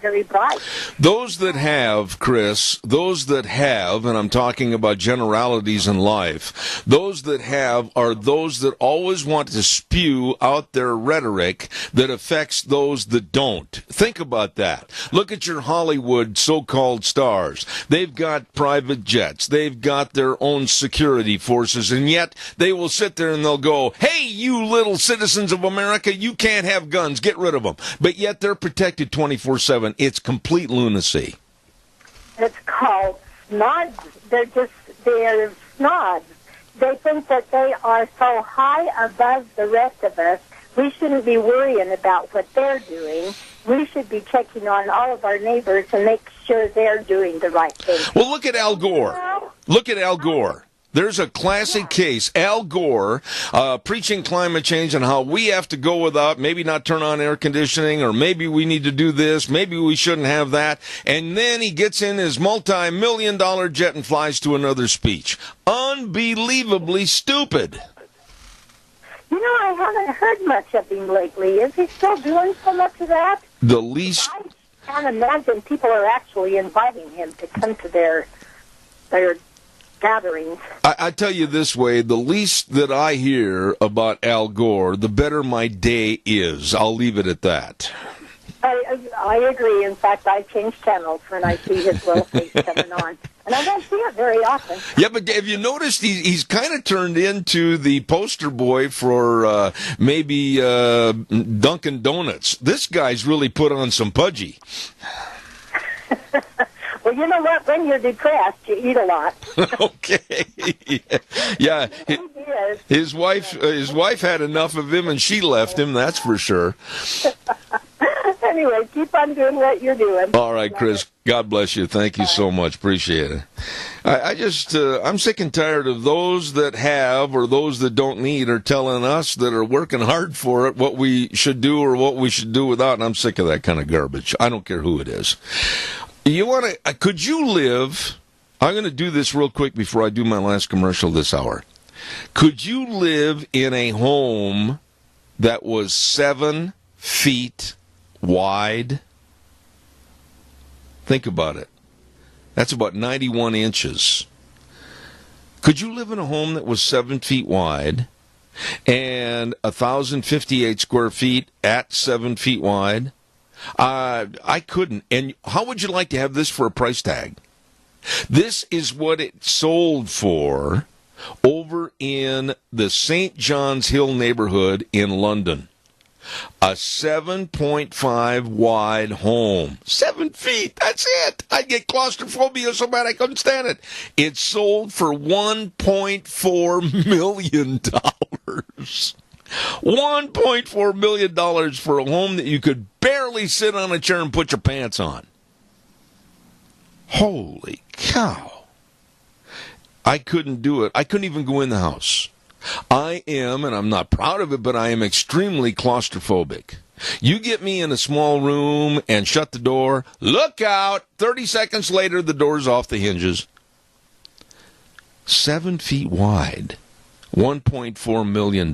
very bright.
Those that have, Chris, and I'm talking about generalities in life, those that have are those that always want to spew out their rhetoric that affects those that don't. Think about that. Look at your Hollywood so-called stars. They've got private jets. They've got their own security forces, and yet they will sit there and they'll go, hey, you little citizens of America, you can't have guns. Get rid of them. But yet they're protected 24/7. It's complete lunacy.
It's called snods. They're snobs. They think that they are so high above the rest of us, we shouldn't be worrying about what they're doing. We should be checking on all of our neighbors and make sure they're doing the right thing.
Well, look at Al Gore. Look at Al Gore. There's a classic case, Al Gore, preaching climate change and how we have to go without, maybe not turn on air conditioning, or maybe we need to do this, maybe we shouldn't have that. And then he gets in his multi-million-dollar jet and flies to another speech. Unbelievably stupid.
You know, I haven't heard much of him lately. Is he still doing so much of that? I can't imagine people are actually inviting him to come to their gatherings.
I tell you this way, the least that I hear about Al Gore, the better my day is. I'll leave it at that.
I agree. In fact, I change channels when I see his little face coming on. And I don't see it very often.
Yeah, but have you noticed he's kind of turned into the poster boy for maybe Dunkin' Donuts? This guy's really put on some pudgy.
Well, you know what? When you're depressed, you eat a lot.
Okay. Yeah. His wife had enough of him, and she left him. That's for sure.
Anyway, keep on doing what you're doing.
All right, Chris. God bless you. Thank you so much. Appreciate it. I'm sick and tired of those that have or those that don't need are telling us that are working hard for it what we should do or what we should do without, and I'm sick of that kind of garbage. I don't care who it is. Could you live, I'm going to do this real quick before I do my last commercial this hour. Could you live in a home that was 7 feet wide? Think about it. That's about 91 inches. Could you live in a home that was 7 feet wide and 1,058 square feet at 7 feet wide? I couldn't. And how would you like to have this for a price tag? This is what it sold for over in the St. John's Hill neighborhood in London. A 7.5 wide home. 7 feet. That's it. I'd get claustrophobia so bad I couldn't stand it. It sold for $1.4 million. $1.4 million for a home that you could barely sit on a chair and put your pants on. Holy cow. I couldn't do it. I couldn't even go in the house. I am, and I'm not proud of it, but I am extremely claustrophobic. You get me in a small room and shut the door, look out, 30 seconds later the door's off the hinges. 7 feet wide, $1.4 million.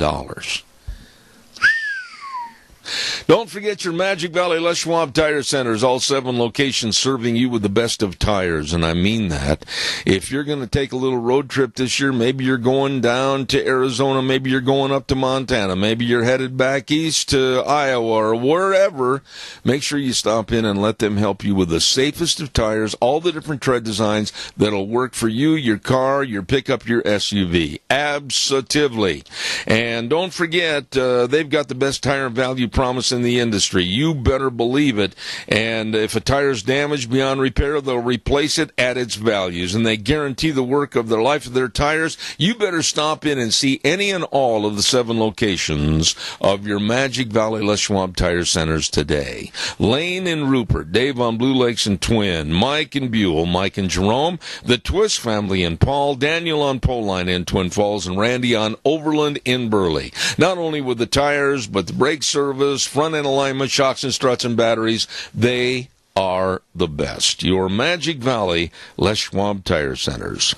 Don't forget your Magic Valley Les Schwab Tire Centers, all 7 locations serving you with the best of tires, and I mean that. If you're going to take a little road trip this year, maybe you're going down to Arizona, maybe you're going up to Montana, maybe you're headed back east to Iowa or wherever, make sure you stop in and let them help you with the safest of tires, all the different tread designs that'll work for you, your car, your pickup, your SUV. Absolutely. And don't forget, they've got the best tire value promise in the industry. You better believe it. And if a tire's damaged beyond repair, they'll replace it at its values, and they guarantee the work of the life of their tires. You better stop in and see any and all of the 7 locations of your Magic Valley Les Schwab Tire Centers today. Lane in Rupert, Dave on Blue Lakes and Twin, Mike in Buell, Mike and Jerome, the Twist family in Paul, Daniel on Poline in Twin Falls, and Randy on Overland in Burley. Not only with the tires, but the brake service, front end alignment, shocks and struts and batteries, they are the best. Your Magic Valley Les Schwab Tire Centers.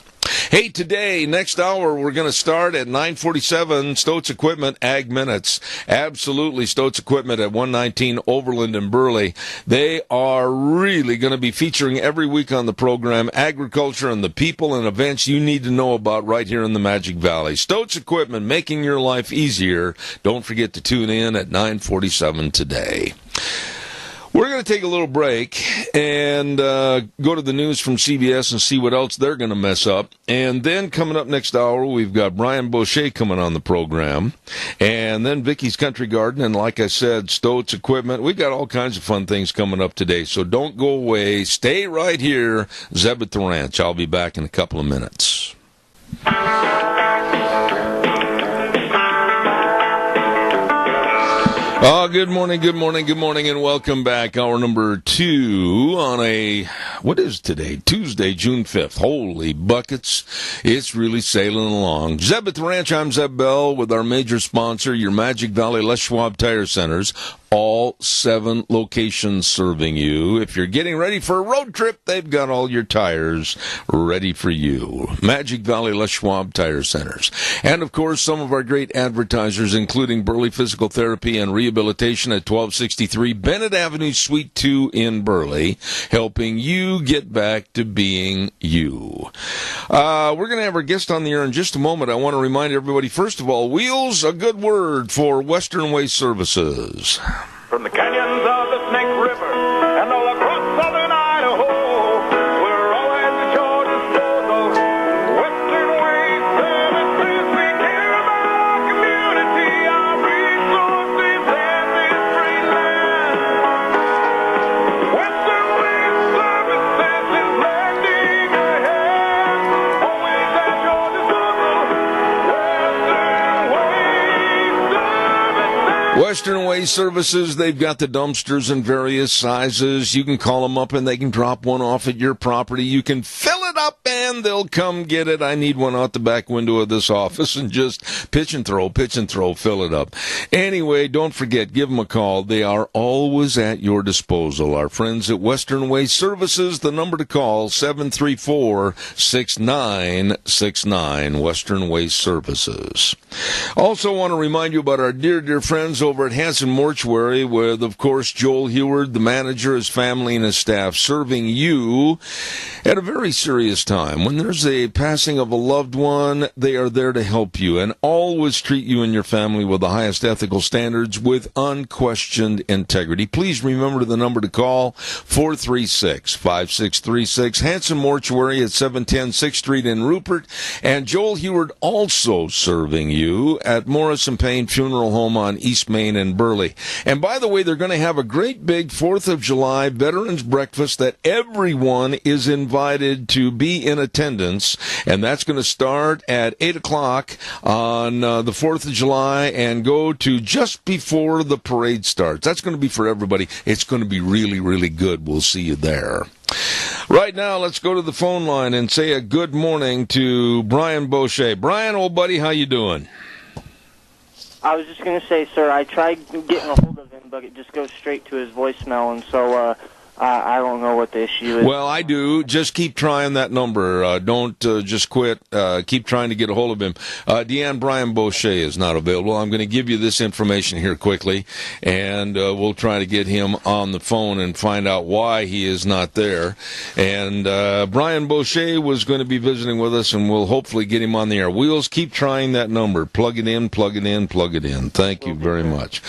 Hey, today, next hour, we're going to start at 9:47, Stoats Equipment Ag Minutes. Absolutely, Stoats Equipment at 119 Overland and Burley. They are really going to be featuring every week on the program agriculture and the people and events you need to know about right here in the Magic Valley. Stoats Equipment, making your life easier. Don't forget to tune in at 9:47 today. We're going to take a little break and go to the news from CBS and see what else they're going to mess up. And then coming up next hour, we've got Brian Boucher coming on the program. And then Vicky's Country Garden. And like I said, Stoats Equipment. We've got all kinds of fun things coming up today. So don't go away. Stay right here. Zeb at the Ranch. I'll be back in a couple of minutes. Good morning, and welcome back. Hour number 2 on what is today? Tuesday, June 5th. Holy buckets. It's really sailing along. Zeb at the Ranch, I'm Zeb Bell with our major sponsor, your Magic Valley Les Schwab Tire Centers. All 7 locations serving you. If you're getting ready for a road trip, they've got all your tires ready for you. Magic Valley Les Schwab Tire Centers. And, of course, some of our great advertisers, including Burley Physical Therapy and Rehabilitation at 1263 Bennett Avenue, Suite 2 in Burley, helping you get back to being you. We're going to have our guest on the air in just a moment. I want to remind everybody, first of all, Wheels, a good word for Western Waste Services.
From the canyons of the Snake River and all across southern Idaho, we're always at your disposal. Western Waste Services, we care about our community, our resources, and this great land. Western Waste Services is lending a hand, always at your disposal.
Western Waste Services, they've got the dumpsters in various sizes. You can call them up and they can drop one off at your property. You can fill it up and they'll come get it. I need one out the back window of this office and just pitch and throw, fill it up. Anyway, don't forget, give them a call. They are always at your disposal. Our friends at Western Waste Services, the number to call, 734-6969, Western Waste Services. Also want to remind you about our dear friends over at Hanson Mortuary with, of course, Joel Heward, the manager, his family, and his staff, serving you at a very serious time. When there's a passing of a loved one, they are there to help you and always treat you and your family with the highest ethical standards with unquestioned integrity. Please remember the number to call, 436-5636, Hanson Mortuary at 710 6th Street in Rupert, and Joel Heward also serving you at Morris and Payne Funeral Home on East Main in Burley. And by the way, they're going to have a great big 4th of July Veterans Breakfast that everyone is invited to be in attendance, and that's going to start at 8 o'clock on the 4th of July and go to just before the parade starts. That's going to be for everybody. It's going to be really, really good. We'll see you there. Right now, let's go to the phone line and say a good morning to Brian Boucher. Brian, old buddy, how you doing?
I was just going to say, sir, I tried getting a hold of him, but it just goes straight to his voicemail, and so I don't know what the issue is.
Well, I do. Just keep trying that number. Don't just quit. Keep trying to get a hold of him. Deanne, Brian Boucher is not available. I'm going to give you this information here quickly, and we'll try to get him on the phone and find out why he is not there. And Brian Boucher was going to be visiting with us, and we'll hopefully get him on the air. Wheels, keep trying that number. Plug it in, plug it in, plug it in. Thank you very much.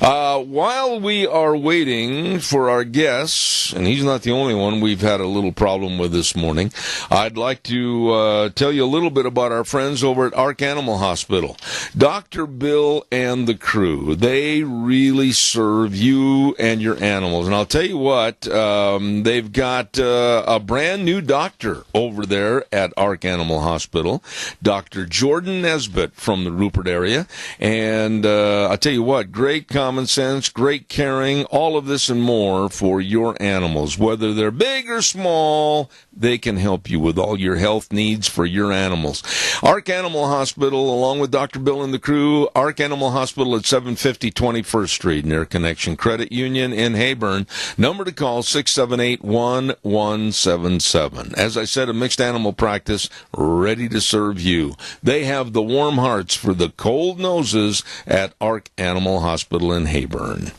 While we are waiting for our guests, folks, and he's not the only one we've had a little problem with this morning. I'd like to tell you a little bit about our friends over at Ark Animal Hospital. Dr. Bill and the crew, they really serve you and your animals. And I'll tell you what, they've got a brand new doctor over there at Ark Animal Hospital, Dr. Jordan Nesbitt from the Rupert area. And I'll tell you what, great common sense, great caring, all of this and more for your animals. Whether they're big or small, they can help you with all your health needs for your animals. Ark Animal Hospital, along with Dr. Bill and the crew, Ark Animal Hospital at 750 21st Street, near Connection Credit Union in Heyburn. Number to call, 678-1177. As I said, a mixed animal practice ready to serve you. They have the warm hearts for the cold noses at Ark Animal Hospital in Heyburn.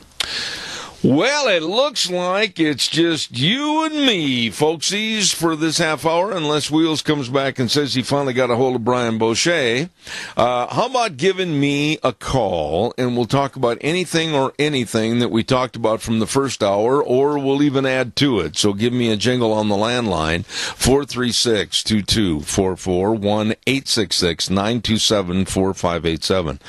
Well, it looks like it's just you and me, folksies, for this half hour, unless Wheels comes back and says he finally got a hold of Brian Boucher. How about giving me a call, and we'll talk about anything that we talked about from the first hour, or we'll even add to it. So give me a jingle on the landline, 436-2244, 1-866-927-4587.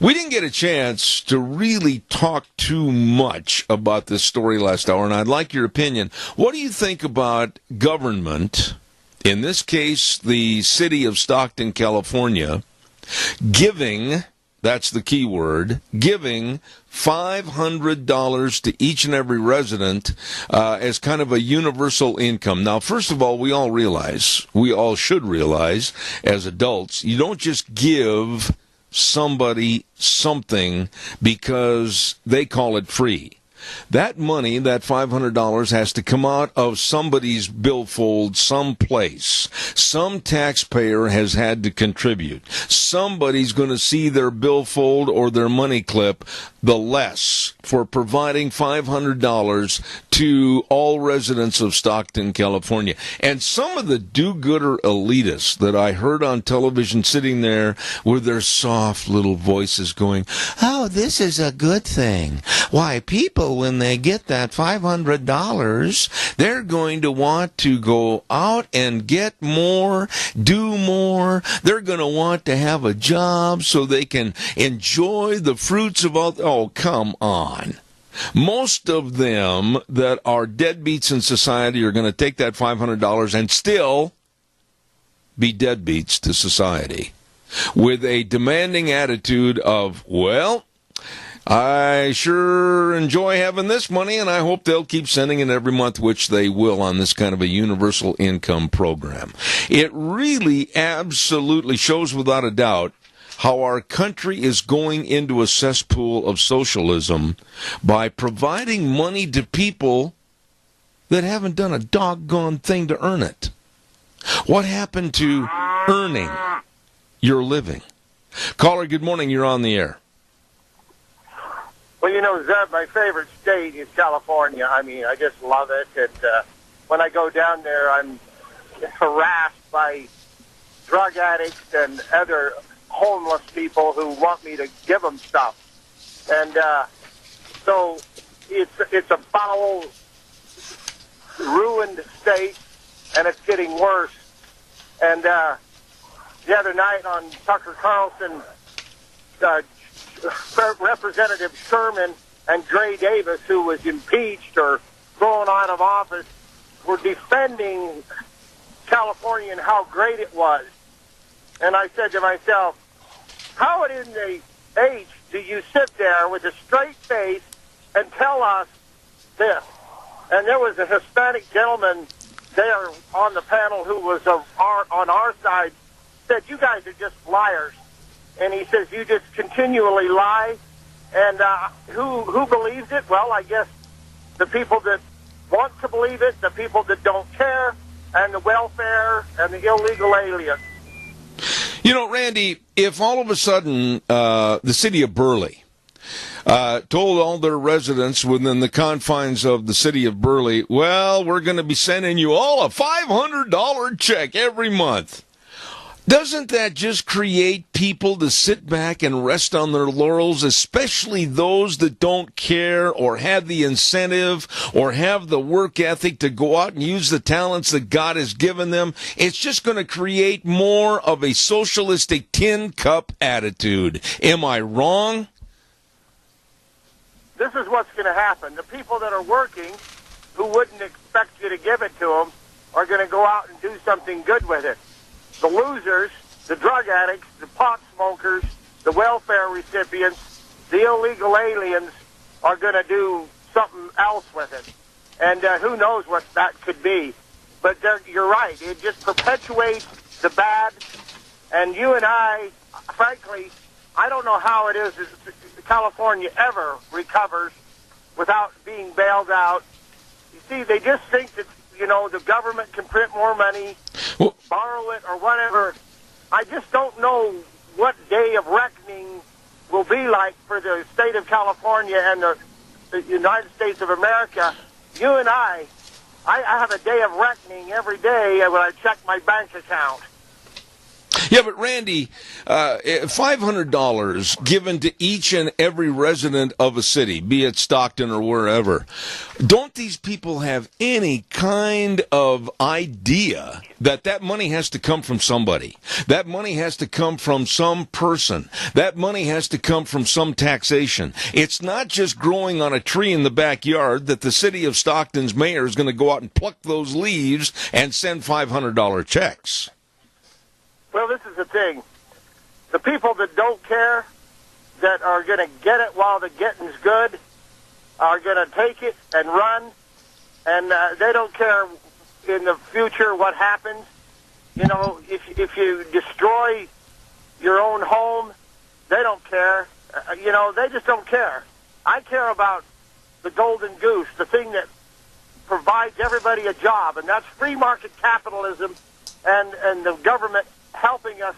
We didn't get a chance to really talk too much about this story last hour, and I'd like your opinion. What do you think about government, in this case the city of Stockton, California, giving, that's the key word, giving $500 to each and every resident as kind of a universal income? Now, first of all, we all should realize as adults, you don't just give somebody something because they call it free. That money, that $500, has to come out of somebody's billfold someplace. Some taxpayer has had to contribute. Somebody's going to see their billfold or their money clip the less for providing $500 to all residents of Stockton, California. And some of the do-gooder elitists that I heard on television sitting there with their soft little voices going, "Oh, this is a good thing. Why, people, when they get that $500, they're going to want to go out and get more, do more. They're going to want to have a job so they can enjoy the fruits of all..." Oh, come on. Most of them that are deadbeats in society are going to take that $500 and still be deadbeats to society with a demanding attitude of, well, I sure enjoy having this money, and I hope they'll keep sending it every month, which they will on this kind of a universal income program. It really absolutely shows without a doubt how our country is going into a cesspool of socialism by providing money to people that haven't done a doggone thing to earn it. What happened to earning your living? Caller, good morning. You're on the air.
Well, you know, Zeb, my favorite state is California. I mean, I just love it. And when I go down there, I'm harassed by drug addicts and other homeless people who want me to give them stuff. And so it's a foul, ruined state, and it's getting worse. And the other night on Tucker Carlson, Representative Sherman and Gray Davis, who was impeached or thrown out of office, were defending California and how great it was. And I said to myself, how in the H do you sit there with a straight face and tell us this? And there was a Hispanic gentleman there on the panel who was on our side, said, you guys are just liars. And he says, you just continually lie. And who believes it? Well, I guess the people that want to believe it, the people that don't care, and the welfare and the illegal aliens.
You know, Randy, if all of a sudden the city of Burley told all their residents within the confines of the city of Burley, well, we're going to be sending you all a $500 check every month. Doesn't that just create people to sit back and rest on their laurels, especially those that don't care or have the incentive or have the work ethic to go out and use the talents that God has given them? It's just going to create more of a socialistic tin cup attitude. Am I wrong?
This is what's going to happen. The people that are working, who wouldn't expect you to give it to them, are going to go out and do something good with it. The losers, the drug addicts, the pot smokers, the welfare recipients, the illegal aliens are going to do something else with it. And who knows what that could be. But you're right. It just perpetuates the bad. And you and I, frankly, I don't know how it is that California ever recovers without being bailed out. You see, they just think that, the government can print more money, borrow it, or whatever. I just don't know what day of reckoning will be like for the state of California and the United States of America. You and I have a day of reckoning every day when I check my bank account.
Yeah, but Randy, $500 given to each and every resident of a city, be it Stockton or wherever, don't these people have any kind of idea that money has to come from somebody? That money has to come from some person. That money has to come from some taxation. It's not just growing on a tree in the backyard that the city of Stockton's mayor is going to go out and pluck those leaves and send $500 checks.
Well, this is the thing. The people that don't care, that are going to get it while the getting's good, are going to take it and run, and they don't care in the future what happens. If you destroy your own home, they don't care. They just don't care. I care about the golden goose, the thing that provides everybody a job, and that's free market capitalism and the government helping us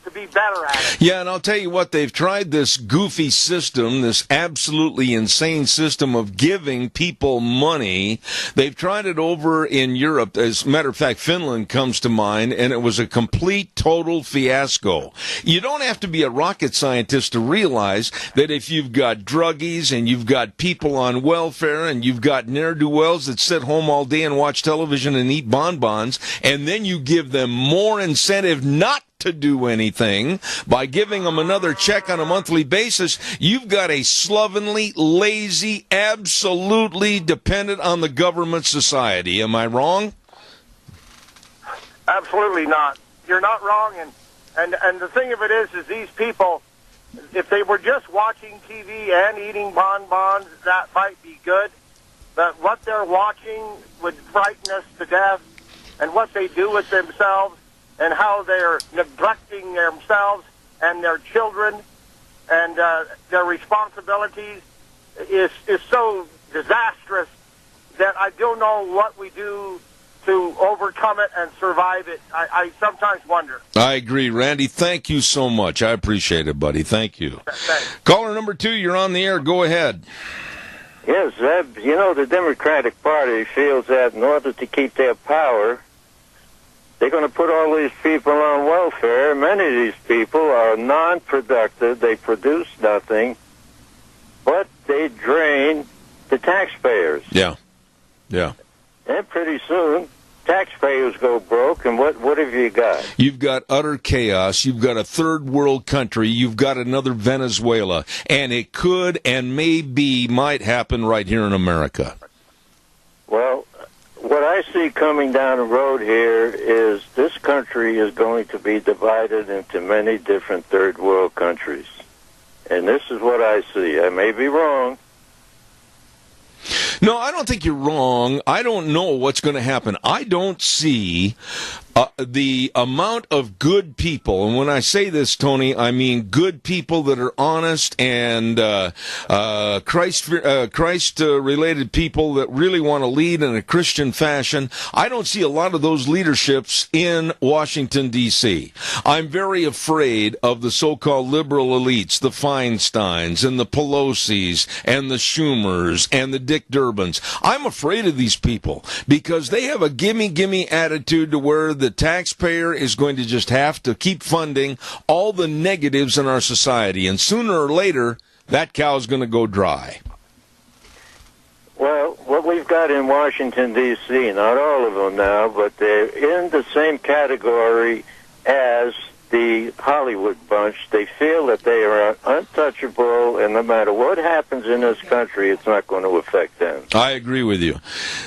to be better at it.
Yeah, and I'll tell you what, they've tried this goofy system, this absolutely insane system of giving people money. They've tried it over in Europe. As a matter of fact, Finland comes to mind, and it was a complete, total fiasco. You don't have to be a rocket scientist to realize that if you've got druggies and you've got people on welfare and you've got ne'er-do-wells that sit home all day and watch television and eat bonbons, and then you give them more incentive not to do anything by giving them another check on a monthly basis, you've got a slovenly, lazy, absolutely dependent on the government society. Am I wrong?
Absolutely not. You're not wrong. And the thing of it is these people, if they were just watching TV and eating bonbons, that might be good. But what they're watching would frighten us to death, and what they do with themselves, and how they're neglecting themselves and their children and their responsibilities is so disastrous that I don't know what we do to overcome it and survive it. I sometimes wonder.
I agree. Randy, thank you so much. I appreciate it, buddy. Thank you.
Thanks.
Caller number 2, you're on the air. Go ahead.
Yes, Zeb, the Democratic Party feels that in order to keep their power, they're going to put all these people on welfare. Many of these people are non-productive. They produce nothing, but they drain the taxpayers.
Yeah.
And pretty soon, taxpayers go broke, and what have you got?
You've got utter chaos. You've got a third world country. You've got another Venezuela. And it could and might happen right here in America.
Well, what I see coming down the road here is this country is going to be divided into many different third world countries. And this is what I see. I may be wrong.
No, I don't think you're wrong. I don't know what's going to happen. I don't see the amount of good people, and when I say this, Tony, I mean good people that are honest and Christ-related people that really want to lead in a Christian fashion. I don't see a lot of those leaderships in Washington, D.C. I'm very afraid of the so-called liberal elites, the Feinsteins and the Pelosi's and the Schumers and the Dick Durbins. I'm afraid of these people because they have a gimme attitude to where the the taxpayer is going to just have to keep funding all the negatives in our society, and sooner or later, that cow's going to go dry.
Well, what we've got in Washington, D.C., not all of them now, but they're in the same category as the Hollywood bunch. They feel that they are untouchable, and no matter what happens in this country, it's not going to affect them.
I agree with you.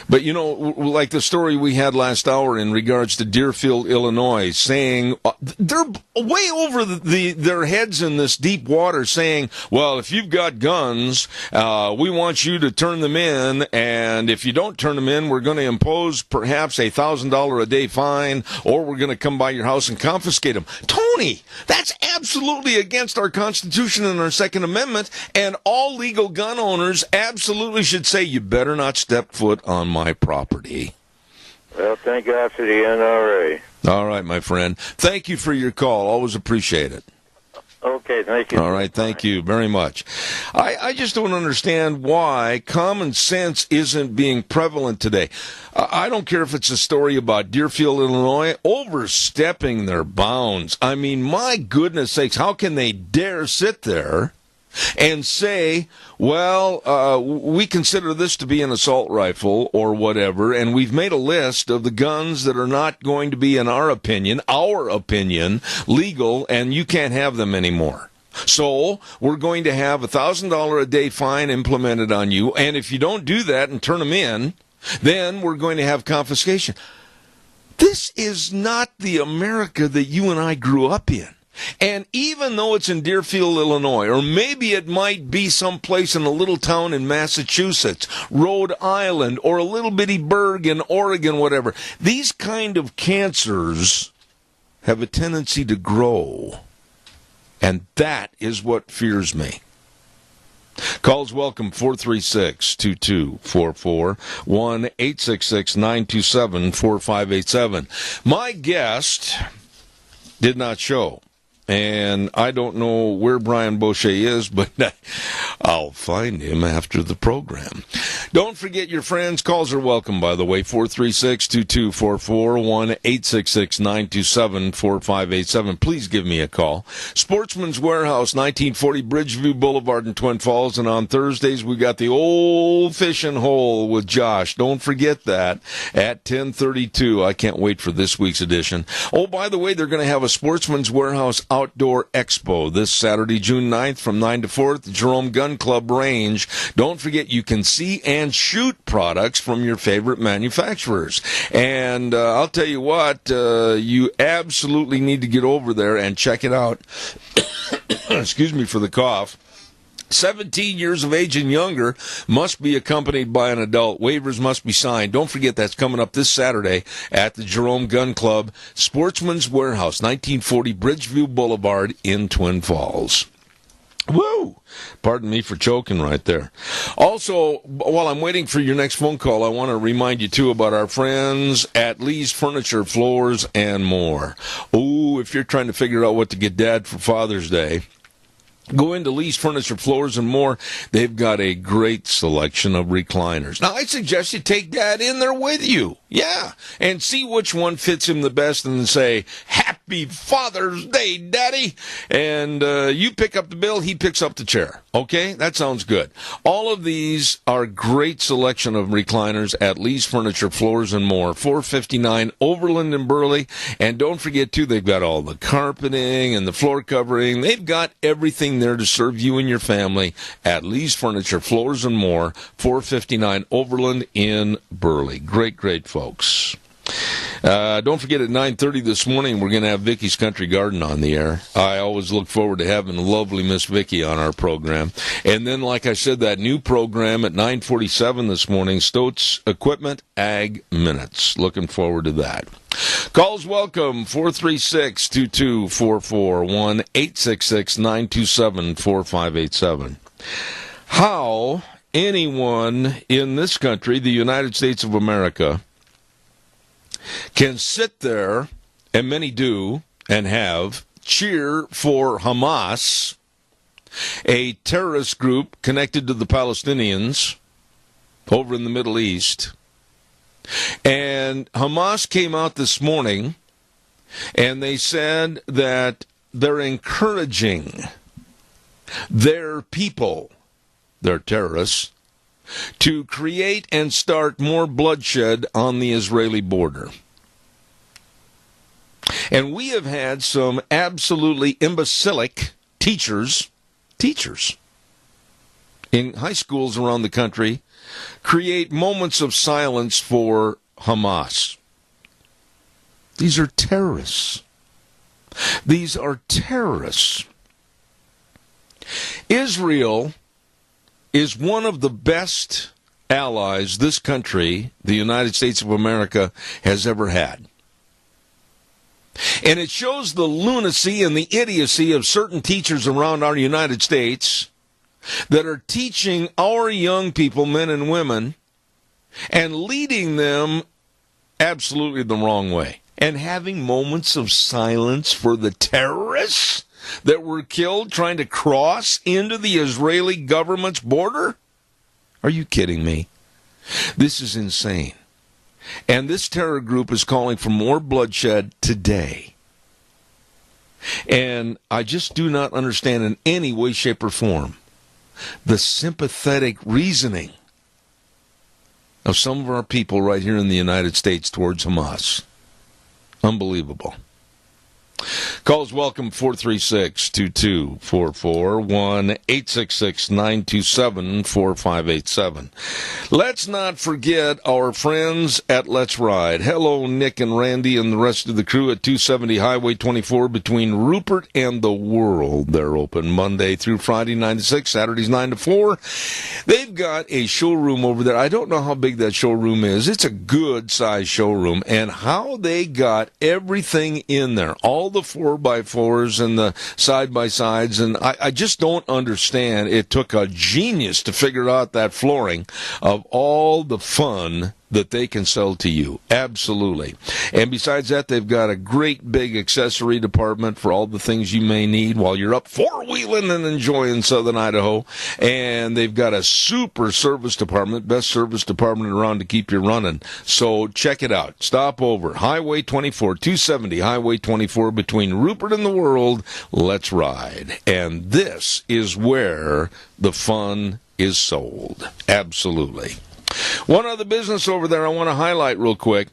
But, you know, like the story we had last hour in regards to Deerfield, Illinois, saying they're way over their heads in this deep water, saying, well, if you've got guns, we want you to turn them in, and if you don't turn them in, we're going to impose perhaps a $1,000 a day fine, or we're going to come by your house and confiscate them. Tony, that's absolutely against our Constitution and our Second Amendment, and all legal gun owners absolutely should say, you better not step foot on my property.
Well, thank God for the NRA.
All right, my friend. Thank you for your call. Always appreciate it.
Okay, thank you.
All right, thank you very much. I just don't understand why common sense isn't being prevalent today. I don't care if it's a story about Deerfield, Illinois, overstepping their bounds. I mean, my goodness sakes, how can they dare sit there and say, well, we consider this to be an assault rifle or whatever, and we've made a list of the guns that are not going to be, in our opinion, legal, and you can't have them anymore. So we're going to have a $1,000 a day fine implemented on you, and if you don't do that and turn them in, then we're going to have confiscation. This is not the America that you and I grew up in. And even though it's in Deerfield, Illinois, or maybe it might be someplace in a little town in Massachusetts, Rhode Island, or a little bitty burg in Oregon, whatever, these kind of cancers have a tendency to grow. And that is what fears me. Calls welcome, 436-2244, 1-866-927-4587. My guest did not show. And I don't know where Brian Boucher is, but I'll find him after the program. Don't forget your friends. Calls are welcome, by the way. 436-2244, 1-866-927-4587. Please give me a call. Sportsman's Warehouse, 1940 Bridgeview Boulevard in Twin Falls. And on Thursdays, we got the old fishing hole with Josh. Don't forget that at 10:32. I can't wait for this week's edition. Oh, by the way, they're going to have a Sportsman's Warehouse Outdoor Expo this Saturday, June 9th from 9 to 4 at the Jerome Gun Club Range. Don't forget, you can see and shoot products from your favorite manufacturers. And I'll tell you what, you absolutely need to get over there and check it out. Excuse me for the cough. 17 years of age and younger must be accompanied by an adult. Waivers must be signed. Don't forget, that's coming up this Saturday at the Jerome Gun Club, Sportsman's Warehouse, 1940 Bridgeview Boulevard in Twin Falls. Woo! Pardon me for choking right there. Also, while I'm waiting for your next phone call, I want to remind you, too, about our friends at Lee's Furniture, Floors, and More. Ooh, if you're trying to figure out what to get Dad for Father's Day, go into Lee's Furniture, Floors, and More. They've got a great selection of recliners. Now, I suggest you take Dad in there with you. Yeah. And see which one fits him the best and say, Happy Father's Day, Daddy. And you pick up the bill, he picks up the chair. Okay? That sounds good. All of these are great selection of recliners at Lee's Furniture, Floors, and More. 459 Overland in Burley. And don't forget, too, they've got all the carpeting and the floor covering. They've got everything there to serve you and your family at Lee's Furniture, Floors, and More, 459 Overland in Burley. Great, great folks. Don't forget, at 9:30 this morning, we're going to have Vicky's Country Garden on the air. I always look forward to having lovely Miss Vicky on our program. And then, like I said, that new program at 9:47 this morning, Stoats Equipment Ag Minutes. Looking forward to that. Calls welcome, 436-2244, 1-866-927-4587. How anyone in this country, the United States of America, can sit there, and many do and have, cheer for Hamas, a terrorist group connected to the Palestinians over in the Middle East. And Hamas came out this morning And they said that they're encouraging their people, their terrorists, to create and start more bloodshed on the Israeli border. And we have had some absolutely imbecilic teachers in high schools around the country create moments of silence for Hamas. These are terrorists. These are terrorists. Israel is one of the best allies this country, the United States of America, has ever had. And it shows the lunacy and the idiocy of certain teachers around our United States that are teaching our young people, men and women, and leading them absolutely the wrong way. And having moments of silence for the terrorists that were killed trying to cross into the Israeli government's border? Are you kidding me? This is insane. And this terror group is calling for more bloodshed today. And I just do not understand in any way, shape, or form the sympathetic reasoning of some of our people right here in the United States towards Hamas. Unbelievable. Calls welcome 436-2244, 1-866-927-4587. Let's not forget our friends at Let's Ride. Hello, Nick and Randy and the rest of the crew at 270 Highway 24 between Rupert and the World. They're open Monday through Friday 9 to 6, Saturdays 9 to 4. They've got a showroom over there. I don't know how big that showroom is. It's a good-sized showroom, and how they got everything in there, all the 4x4s and the side-by-sides, and I just don't understand. It took a genius to figure out that flooring of all the fun that they can sell to you. Absolutely. And besides that, they've got a great big accessory department for all the things you may need while you're up four-wheeling and enjoying Southern Idaho. And they've got a super service department, best service department around to keep you running. So check it out. Stop over. Highway 24, 270 Highway 24 between Rupert and the World. Let's Ride. And this is where the fun is sold. Absolutely. One other business over there I want to highlight real quick,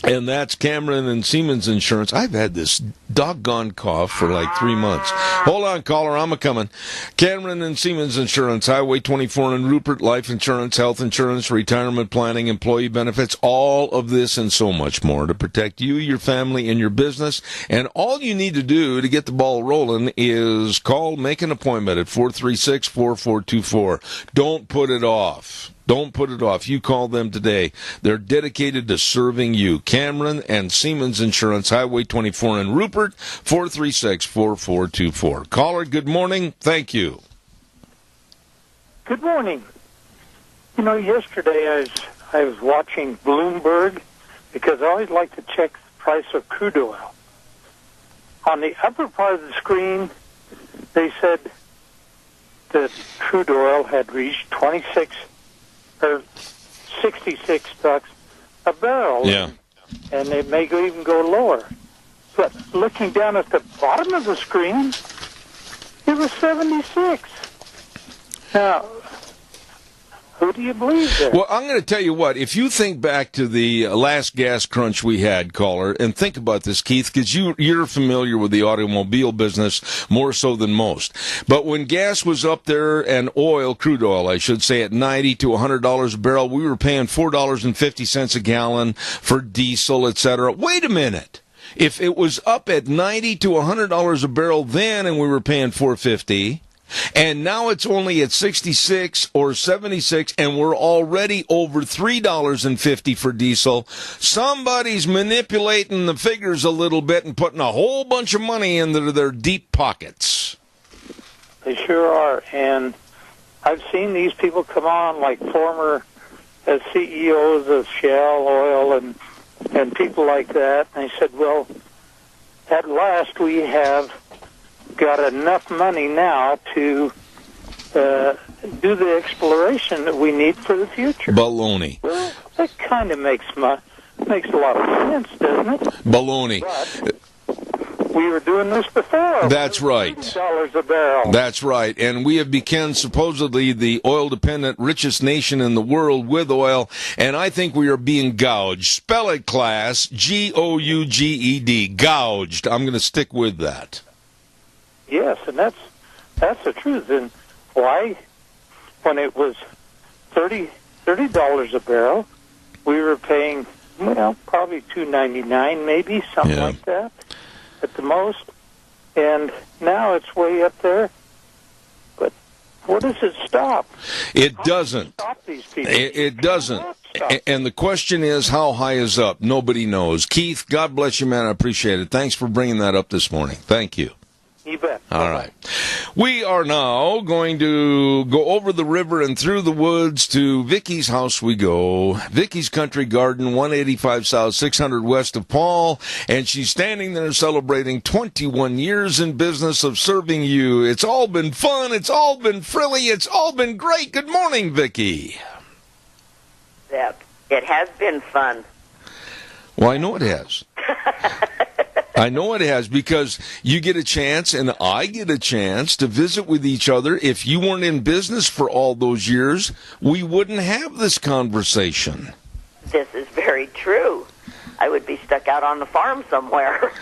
and that's Cameron and Siemens Insurance. I've had this doggone cough for like 3 months. Hold on, caller, I'm a-coming. Cameron and Siemens Insurance, Highway 24 in Rupert, life insurance, health insurance, retirement planning, employee benefits, all of this and so much more to protect you, your family, and your business. And all you need to do to get the ball rolling is call, make an appointment at 436-4424. Don't put it off. Don't put it off. You call them today. They're dedicated to serving you. Cameron and Siemens Insurance, Highway 24 in Rupert, 436-4424. Caller, good morning. Thank you.
Good morning. You know, yesterday I was watching Bloomberg because I always like to check the price of crude oil. On the upper part of the screen, they said that crude oil had reached 66 bucks a barrel.
Yeah.
And it may even go lower. But looking down at the bottom of the screen, it was 76. Now, who do you believe there?
Well, I'm going to tell you what. If you think back to the last gas crunch we had, caller, and think about this, Keith, because you're familiar with the automobile business more so than most. But when gas was up there, and oil, crude oil, I should say, at $90 to $100 a barrel, we were paying $4.50 a gallon for diesel, etc. Wait a minute. If it was up at $90 to $100 a barrel then, and we were paying $4.50. And now it's only at 66 or 76, and we're already over $3.50 for diesel. Somebody's manipulating the figures a little bit and putting a whole bunch of money into their deep pockets.
They sure are. And I've seen these people come on, like former CEOs of Shell Oil and people like that. And they said, well, at last we have got enough money now to do the exploration that we need for the future.
Baloney.
Well, that kind of makes Makes a lot of sense, doesn't it?
Baloney.
But we were doing this before.
That's right.
$30 a barrel.
That's right. And we have become supposedly the oil-dependent richest nation in the world with oil, and I think we are being gouged. Spell it, class. Gouged. Gouged. I'm going to stick with that.
Yes, and that's the truth. And why, when it was $30 a barrel, we were paying, well, probably $2.99, maybe something like that, at the most. And now it's way up there. But where does it stop?
It doesn't.
Stop these people.
It doesn't. And the question is, how high is up? Nobody knows. Keith, God bless you, man. I appreciate it. Thanks for bringing that up this morning. Thank you.
You bet.
All right. We are now going to go over the river and through the woods to Vicky's house we go. Vicky's Country Garden, 185 South, 600 west of Paul. And she's standing there celebrating 21 years in business of serving you. It's all been fun. It's all been frilly. It's all been great. Good morning, Vicky.
It has been fun.
Well, I know it has. I know it has, because you get a chance and I get a chance to visit with each other. If you weren't in business for all those years, we wouldn't have this conversation.
This is very true. I would be stuck out on the farm somewhere.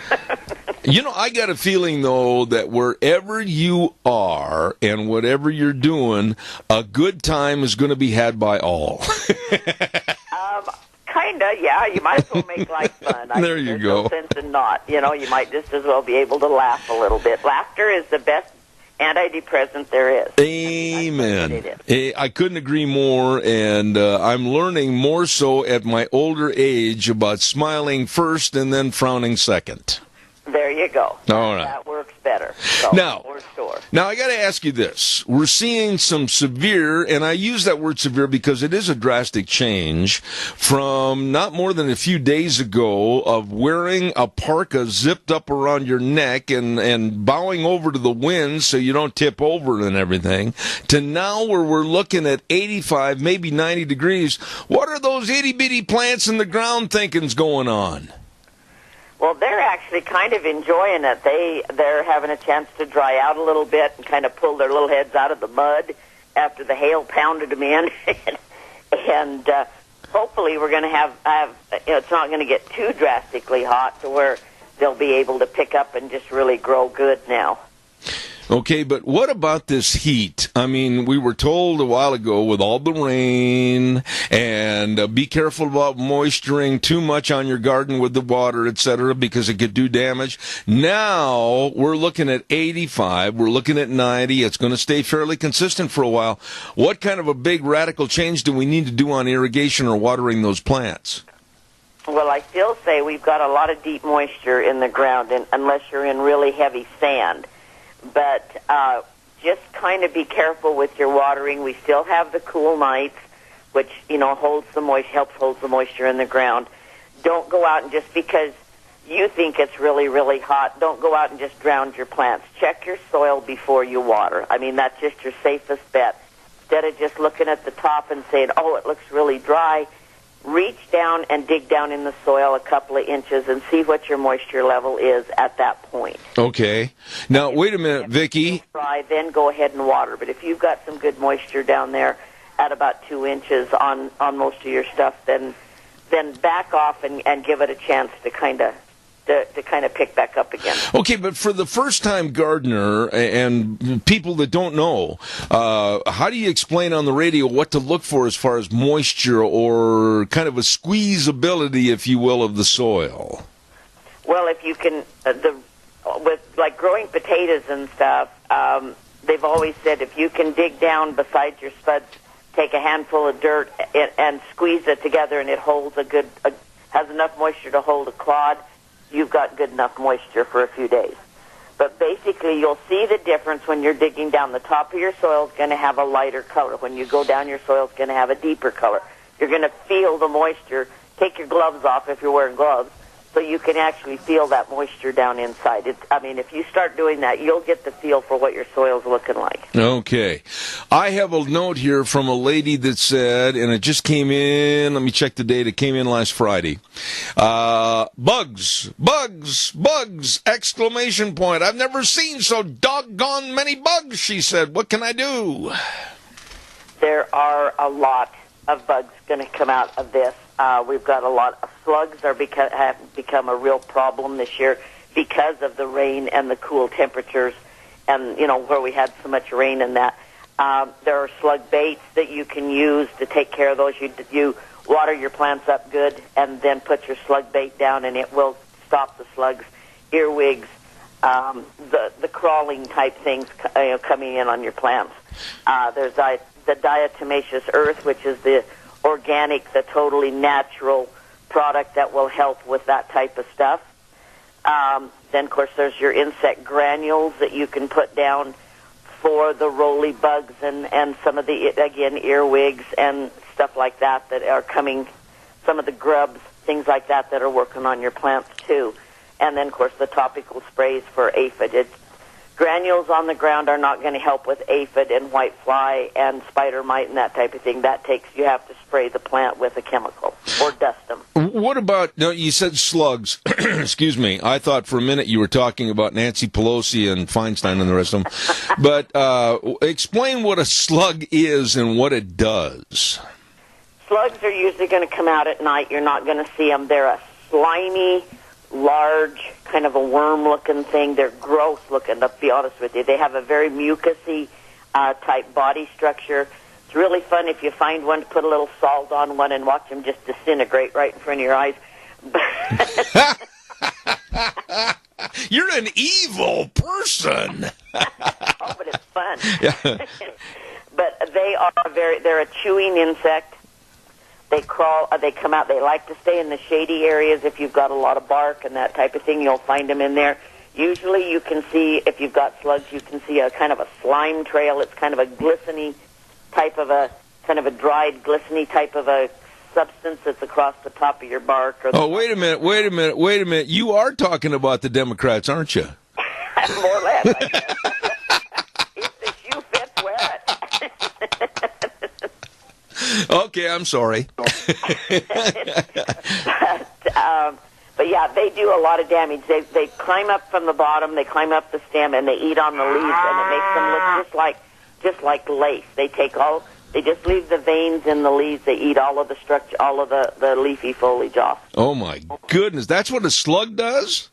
You know, I got a feeling, though, that wherever you are and whatever you're doing, a good time is going to be had by all.
Kinda, yeah. You might as well make life fun.
There you go.
No sense in not. You know, you might just as well be able to laugh a little bit. Laughter is the best antidepressant there is.
Amen. I couldn't agree more, and I'm learning more so at my older age about smiling first and then frowning second.
There you go.
All right.
That works better. So,
Now,
for sure.
Now, I got to ask you this. We're seeing some severe, and I use that word severe because it is a drastic change from not more than a few days ago of wearing a parka zipped up around your neck and bowing over to the wind so you don't tip over and everything, to now where we're looking at 85, maybe 90 degrees. What are those itty-bitty plants in the ground thinking's going on?
Well, they're actually kind of enjoying it. They're having a chance to dry out a little bit and kind of pull their little heads out of the mud after the hail pounded them in. And hopefully we're going to have it's not going to get too drastically hot to where they'll be able to pick up and just really grow good now.
Okay, but what about this heat? I mean, we were told a while ago with all the rain and be careful about moisturing too much on your garden with the water, etc., because it could do damage. Now we're looking at 85. We're looking at 90. It's going to stay fairly consistent for a while. What kind of a big radical change do we need to do on irrigation or watering those plants?
Well, I still say we've got a lot of deep moisture in the ground, unless you're in really heavy sand. But just kind of be careful with your watering. We still have the cool nights, which, holds the helps hold the moisture in the ground. Don't go out and just because you think it's really, really hot, don't go out and just drown your plants. Check your soil before you water. I mean, that's just your safest bet. Instead of just looking at the top and saying, oh, it looks really dry, reach down and dig down in the soil a couple of inches and see what your moisture level is at that point.
Okay. Now, wait a minute, Vicki.
Dry, then go ahead and water. But if you've got some good moisture down there at about 2 inches on most of your stuff, then back off and give it a chance to kind of pick back up again.
Okay, but for the first-time gardener and people that don't know, how do you explain on the radio what to look for as far as moisture or kind of a squeezability, if you will, of the soil?
Well, if you can, with like growing potatoes and stuff, they've always said if you can dig down beside your spuds, take a handful of dirt and squeeze it together, and it holds has enough moisture to hold a clod, you've got good enough moisture for a few days. But basically, you'll see the difference when you're digging down. The top of your soil is going to have a lighter color. When you go down, your soil is going to have a deeper color. You're going to feel the moisture. Take your gloves off if you're wearing gloves. so you can actually feel that moisture down inside. If you start doing that, you'll get the feel for what your soil's looking like.
Okay. I have a note here from a lady that said, and it just came in, let me check the date, it came in last Friday. Bugs, exclamation point. I've never seen so doggone many bugs, she said. What can I do?
There are a lot of bugs going to come out of this. We've got a lot of slugs have become a real problem this year because of the rain and the cool temperatures, and where we had so much rain and that. There are slug baits that you can use to take care of those. You water your plants up good, and then put your slug bait down, and it will stop the slugs, earwigs, the crawling type things coming in on your plants. There's the diatomaceous earth, which is the organic, the totally natural product that will help with that type of stuff. Then, of course, there's your insect granules that you can put down for the roly bugs and some of the, again, earwigs and stuff like that are coming, some of the grubs, things like that are working on your plants, too. And then, of course, the topical sprays for aphid. Granules on the ground are not going to help with aphid and whitefly and spider mite and that type of thing. You have to spray the plant with a chemical or dust them.
What about, you said slugs. Excuse me. I thought for a minute you were talking about Nancy Pelosi and Feinstein and the rest of them. But explain what a slug is and what it does.
Slugs are usually going to come out at night. You're not going to see them. They're a slimy, large, kind of a worm-looking thing. They're gross-looking, to be honest with you. They have a very mucousy type body structure. It's really fun if you find one to put a little salt on one and watch them just disintegrate right in front of your eyes.
You're an evil person.
Oh, but it's fun.
Yeah.
But they're a chewing insect. They crawl, they come out, they like to stay in the shady areas. If you've got a lot of bark and that type of thing, you'll find them in there. Usually you can see, if you've got slugs, you can see a kind of a slime trail. It's kind of a glistening type of kind of a dried, glistening type of a substance that's across the top of your bark.
Wait a minute. You are talking about the Democrats, aren't you?
More or less, I guess. If the shoe fits, wear it.
Okay, I'm sorry.
But yeah, they do a lot of damage. They climb up from the bottom, they climb up the stem, and they eat on the leaves, and it makes them look just like lace. They just leave the veins in the leaves. They eat all of the structure, all of the leafy foliage off.
Oh my goodness, that's what a slug does?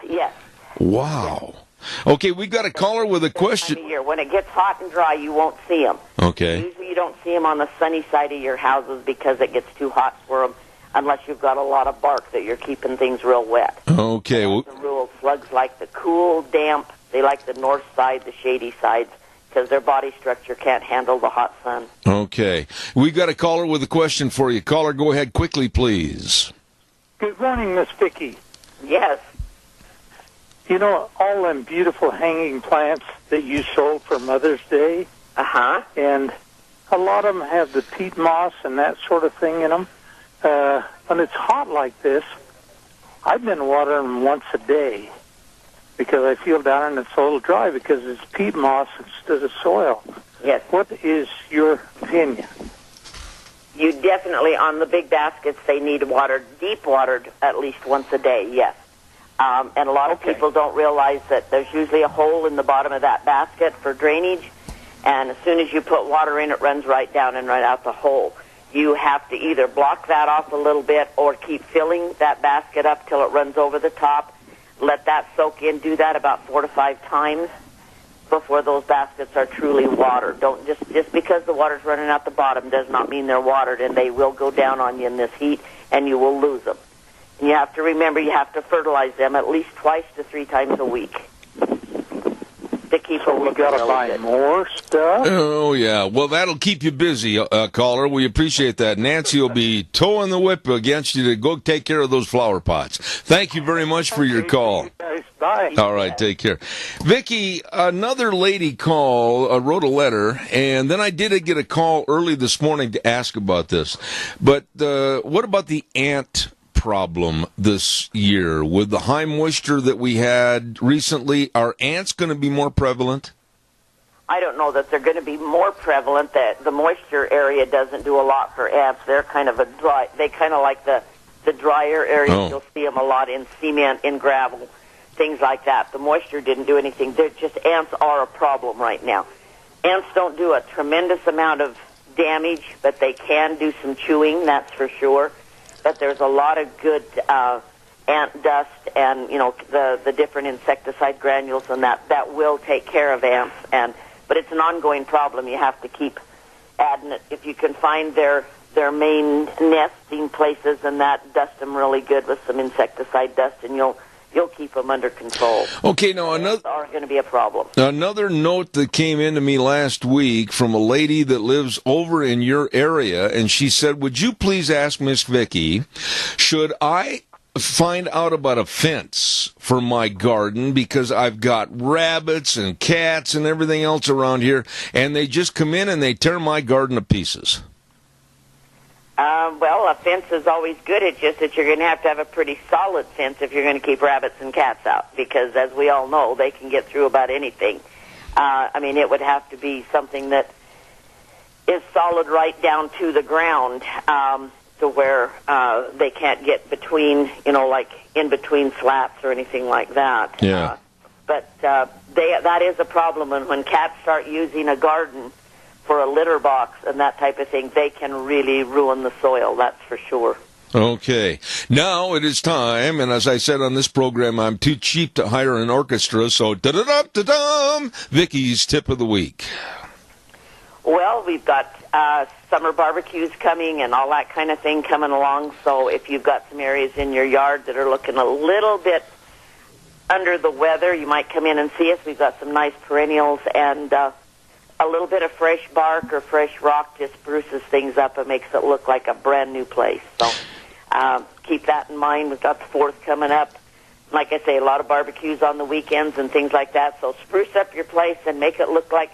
Yes.
Wow. Yes. Okay, we got a caller with a question.
When it gets hot and dry, you won't see them.
Okay.
Usually you don't see them on the sunny side of your houses because it gets too hot for them, unless you've got a lot of bark that you're keeping things real wet.
Okay.
That's the rule. Slugs like the cool, damp. They like the north side, the shady sides, because their body structure can't handle the hot sun.
Okay. We got a caller with a question for you. Caller, go ahead quickly, please.
Good morning, Miss Vicki.
Yes.
All them beautiful hanging plants that you sold for Mother's Day?
Uh-huh.
And a lot of them have the peat moss and that sort of thing in them. When it's hot like this, I've been watering them once a day because I feel down and it's a little dry because it's peat moss instead of soil.
Yes.
What is your opinion?
You definitely, on the big baskets, they need watered, deep watered at least once a day, yes. And a lot of people don't realize that there's usually a hole in the bottom of that basket for drainage, and as soon as you put water in, it runs right down and right out the hole. You have to either block that off a little bit or keep filling that basket up till it runs over the top. Let that soak in. Do that about 4 to 5 times before those baskets are truly watered. Don't just because the water's running out the bottom does not mean they're watered, and they will go down on you in this heat, and you will lose them. And you have to remember you have to fertilize them at least 2 to 3 times a week to keep them.
So we got to buy more stuff?
Oh, yeah. Well, that'll keep you busy, caller. We appreciate that. Nancy will be towing the whip against you to go take care of those flower pots. Thank you very much for your call.
Bye.
All right, take care. Vicki, another lady wrote a letter, and then I did get a call early this morning to ask about this. But what about the ant problem this year? With the high moisture that we had recently, are ants going to be more prevalent?
I don't know that they're going to be more prevalent. That the moisture area doesn't do a lot for ants. They're kind of they kind of like the drier areas.
Oh.
You'll see them a lot in cement, in gravel, things like that. The moisture didn't do anything. They're just, ants are a problem right now. Ants don't do a tremendous amount of damage, but they can do some chewing, that's for sure. But there's a lot of good ant dust and, the different insecticide granules and that will take care of ants. But it's an ongoing problem. You have to keep adding it. If you can find their main nesting places and that, dust them really good with some insecticide dust, and you'll keep them under control.
Okay, now
Ants are going to be a problem.
Another note that came into me last week from a lady that lives over in your area, and she said, would you please ask Miss Vicki, should I find out about a fence for my garden, because I've got rabbits and cats and everything else around here, and they just come in and they tear my garden to pieces?
Well, a fence is always good. It's just that you're going to have a pretty solid fence if you're going to keep rabbits and cats out, because as we all know, they can get through about anything. It would have to be something that is solid right down to the ground, to where they can't get between, like in between slats or anything like that.
Yeah.
That is a problem, and when cats start using a garden for a litter box and that type of thing, they can really ruin the soil, that's for sure.
Okay. Now it is time, and as I said on this program, I'm too cheap to hire an orchestra, so da-da-da-da-dum, Vicki's Tip of the Week.
Well, we've got summer barbecues coming and all that kind of thing coming along, so if you've got some areas in your yard that are looking a little bit under the weather, you might come in and see us. We've got some nice perennials, and a little bit of fresh bark or fresh rock just spruces things up and makes it look like a brand new place. So keep that in mind. We've got the 4th coming up. Like I say, a lot of barbecues on the weekends and things like that. So spruce up your place and make it look like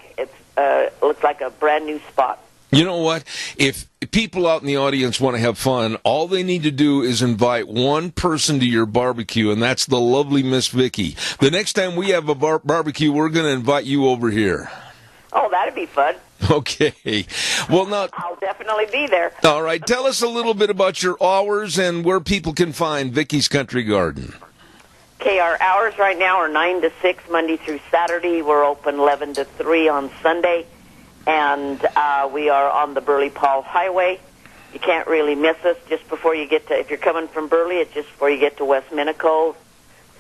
looks like a brand new spot.
You know what? If people out in the audience want to have fun, all they need to do is invite one person to your barbecue, and that's the lovely Miss Vicki. The next time we have a barbecue, we're going to invite you over here.
Oh, that'd be fun.
Okay. Well, now,
I'll definitely be there.
All right. Tell us a little bit about your hours and where people can find Vicki's Country Garden.
Okay, our hours right now are 9 to 6, Monday through Saturday. We're open 11 to 3 on Sunday. And we are on the Burley-Paul Highway. You can't really miss us just before you get to, if you're coming from Burley, it's just before you get to West Minico.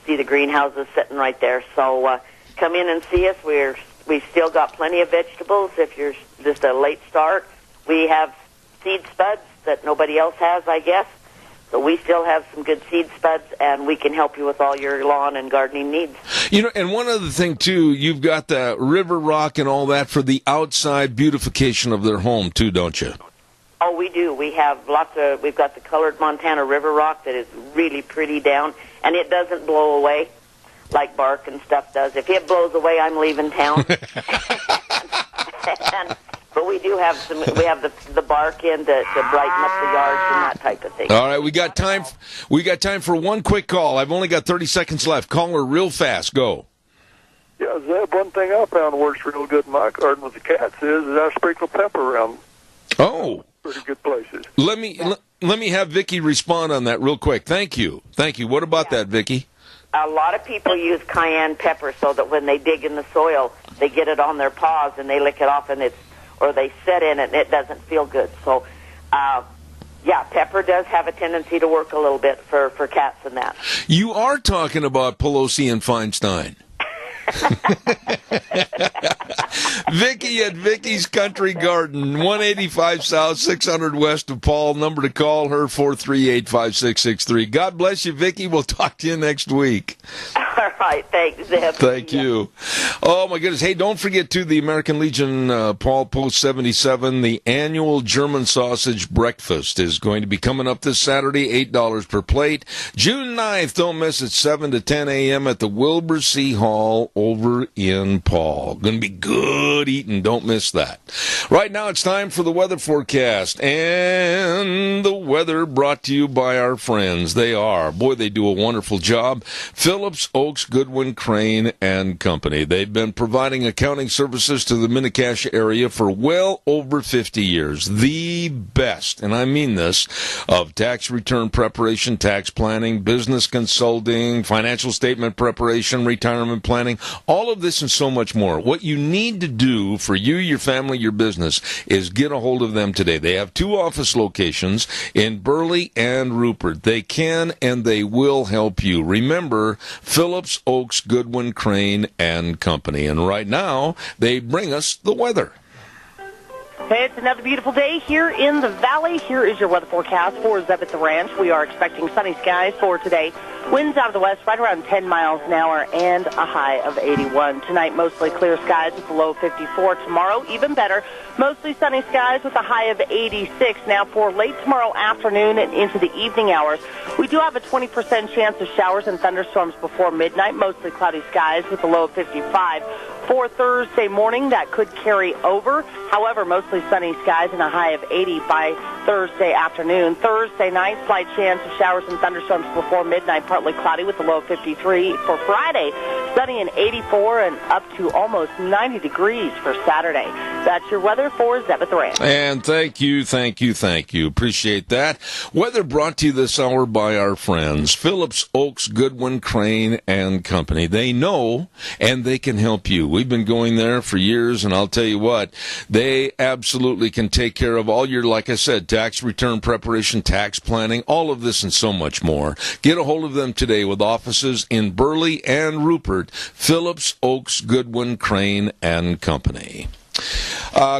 See the greenhouses sitting right there. So come in and see us. We've still got plenty of vegetables if you're just a late start. We have seed spuds that nobody else has, I guess. So we still have some good seed spuds, and we can help you with all your lawn and gardening needs.
And one other thing, too, you've got the river rock and all that for the outside beautification of their home, too, don't you?
Oh, we do. We have we've got the colored Montana river rock that is really pretty down, and it doesn't blow away like bark and stuff does. If it blows away, I'm leaving town. But we do have we have the bark in to brighten up the yards and that type of thing.
All right, we got time for one quick call. I've only got 30 seconds left. Call her real fast. Go.
Yeah, Zeb, one thing I found works real good in my garden with the cats is I sprinkle pepper around.
Oh.
Pretty good places.
Let me have Vicki respond on that real quick. Thank you. What about that, Vicki?
A lot of people use cayenne pepper so that when they dig in the soil, they get it on their paws and they lick it off, and or they sit in it and it doesn't feel good. So, pepper does have a tendency to work a little bit for cats and that.
You are talking about Pelosi and Feinstein. Vicki at Vicki's Country Garden, 185 South, 600 West of Paul. Number to call her, 438-5663. God bless you, Vicki. We'll talk to you next week.
All right, thanks, Zeb.
Thank you. Oh, my goodness. Hey, don't forget, too, the American Legion Paul Post 77, the annual German sausage breakfast is going to be coming up this Saturday, $8 per plate. June 9th, don't miss it, 7 to 10 a.m. at the Wilbur C. Hall over in Paul. Going to be good eating. Don't miss that. Right now, it's time for the weather forecast. And the weather brought to you by our friends. They do a wonderful job. Phillips, Oaks, Goodwin, Crane, and Company. They've been providing accounting services to the Mini-Cache area for well over 50 years. The best, and I mean this, of tax return preparation, tax planning, business consulting, financial statement preparation, retirement planning, all of this and so much more. What you need to do for you, your family, your business is get a hold of them today. They have 2 office locations in Burley and Rupert. They can and they will help you. Remember, Phillips, Oaks, Goodwin, Crane, and Company. And right now, they bring us the weather.
Hey, it's another beautiful day here in the valley. Here is your weather forecast for Zeb at the Ranch. We are expecting sunny skies for today. Winds out of the west right around 10 miles an hour and a high of 81. Tonight, mostly clear skies with a low 54. Tomorrow, even better, mostly sunny skies with a high of 86. Now, for late tomorrow afternoon and into the evening hours, we do have a 20% chance of showers and thunderstorms before midnight, mostly cloudy skies with a low of 55. For Thursday morning, that could carry over. However, mostly sunny skies and a high of 80 by Thursday afternoon. Thursday night, slight chance of showers and thunderstorms before midnight, partly cloudy with a low of 53. For Friday, sunny and 84 and up to almost 90 degrees for Saturday. That's your weather for Zeb at the Ranch.
And thank you. Appreciate that. Weather brought to you this hour by our friends, Phillips, Oaks, Goodwin, Crane, and Company. They know and they can help you. We've been going there for years, and I'll tell you what, they absolutely can take care of all your, like I said, tax return preparation, tax planning, all of this and so much more. Get a hold of them today with offices in Burley and Rupert, Phillips, Oaks, Goodwin, Crane, and Company.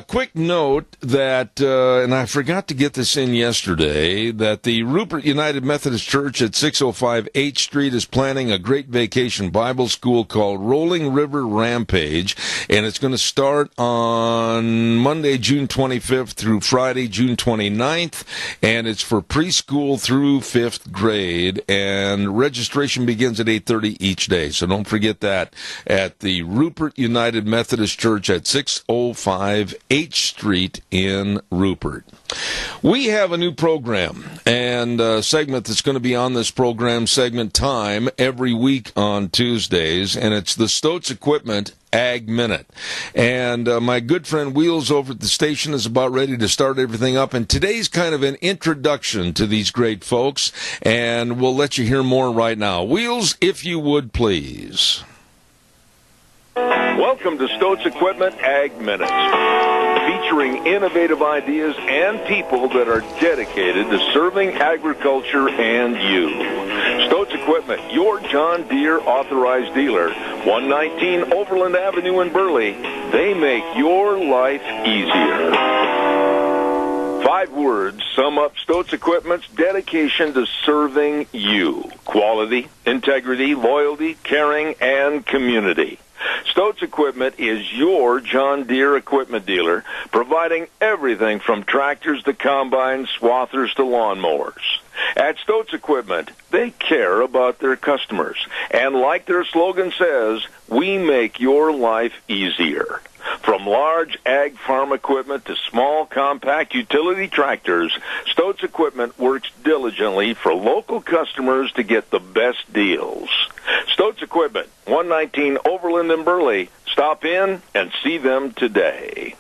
Quick note that, and I forgot to get this in yesterday, that the Rupert United Methodist Church at 605 H Street is planning a great vacation Bible school called Rolling River Rampage, and it's going to start on Monday, June 25th through Friday, June 29th, and it's for preschool through 5th grade, and registration begins at 8:30 each day, so don't forget that at the Rupert United Methodist Church at 605 H Street in Rupert. We have a new program and a segment that's going to be on this program, segment time, every week on Tuesdays, and it's the Stotz Equipment Ag Minute. And my good friend Wheels over at the station is about ready to start everything up, and today's kind of an introduction to these great folks, and we'll let you hear more right now. Wheels, if you would, please.
Welcome to Stotz Equipment Ag Minutes, featuring innovative ideas and people that are dedicated to serving agriculture and you. Stotz Equipment, your John Deere authorized dealer, 119 Overland Avenue in Burley. They make your life easier. 5 words sum up Stotz Equipment's dedication to serving you. Quality, integrity, loyalty, caring, and community. Stotz Equipment is your John Deere equipment dealer, providing everything from tractors to combines, swathers to lawnmowers. At Stotz Equipment, they care about their customers, and like their slogan says, we make your life easier. From large ag farm equipment to small compact utility tractors, Stotz Equipment works diligently for local customers to get the best deals. Stotz Equipment, 119 Overland in Burley. Stop in and see them today.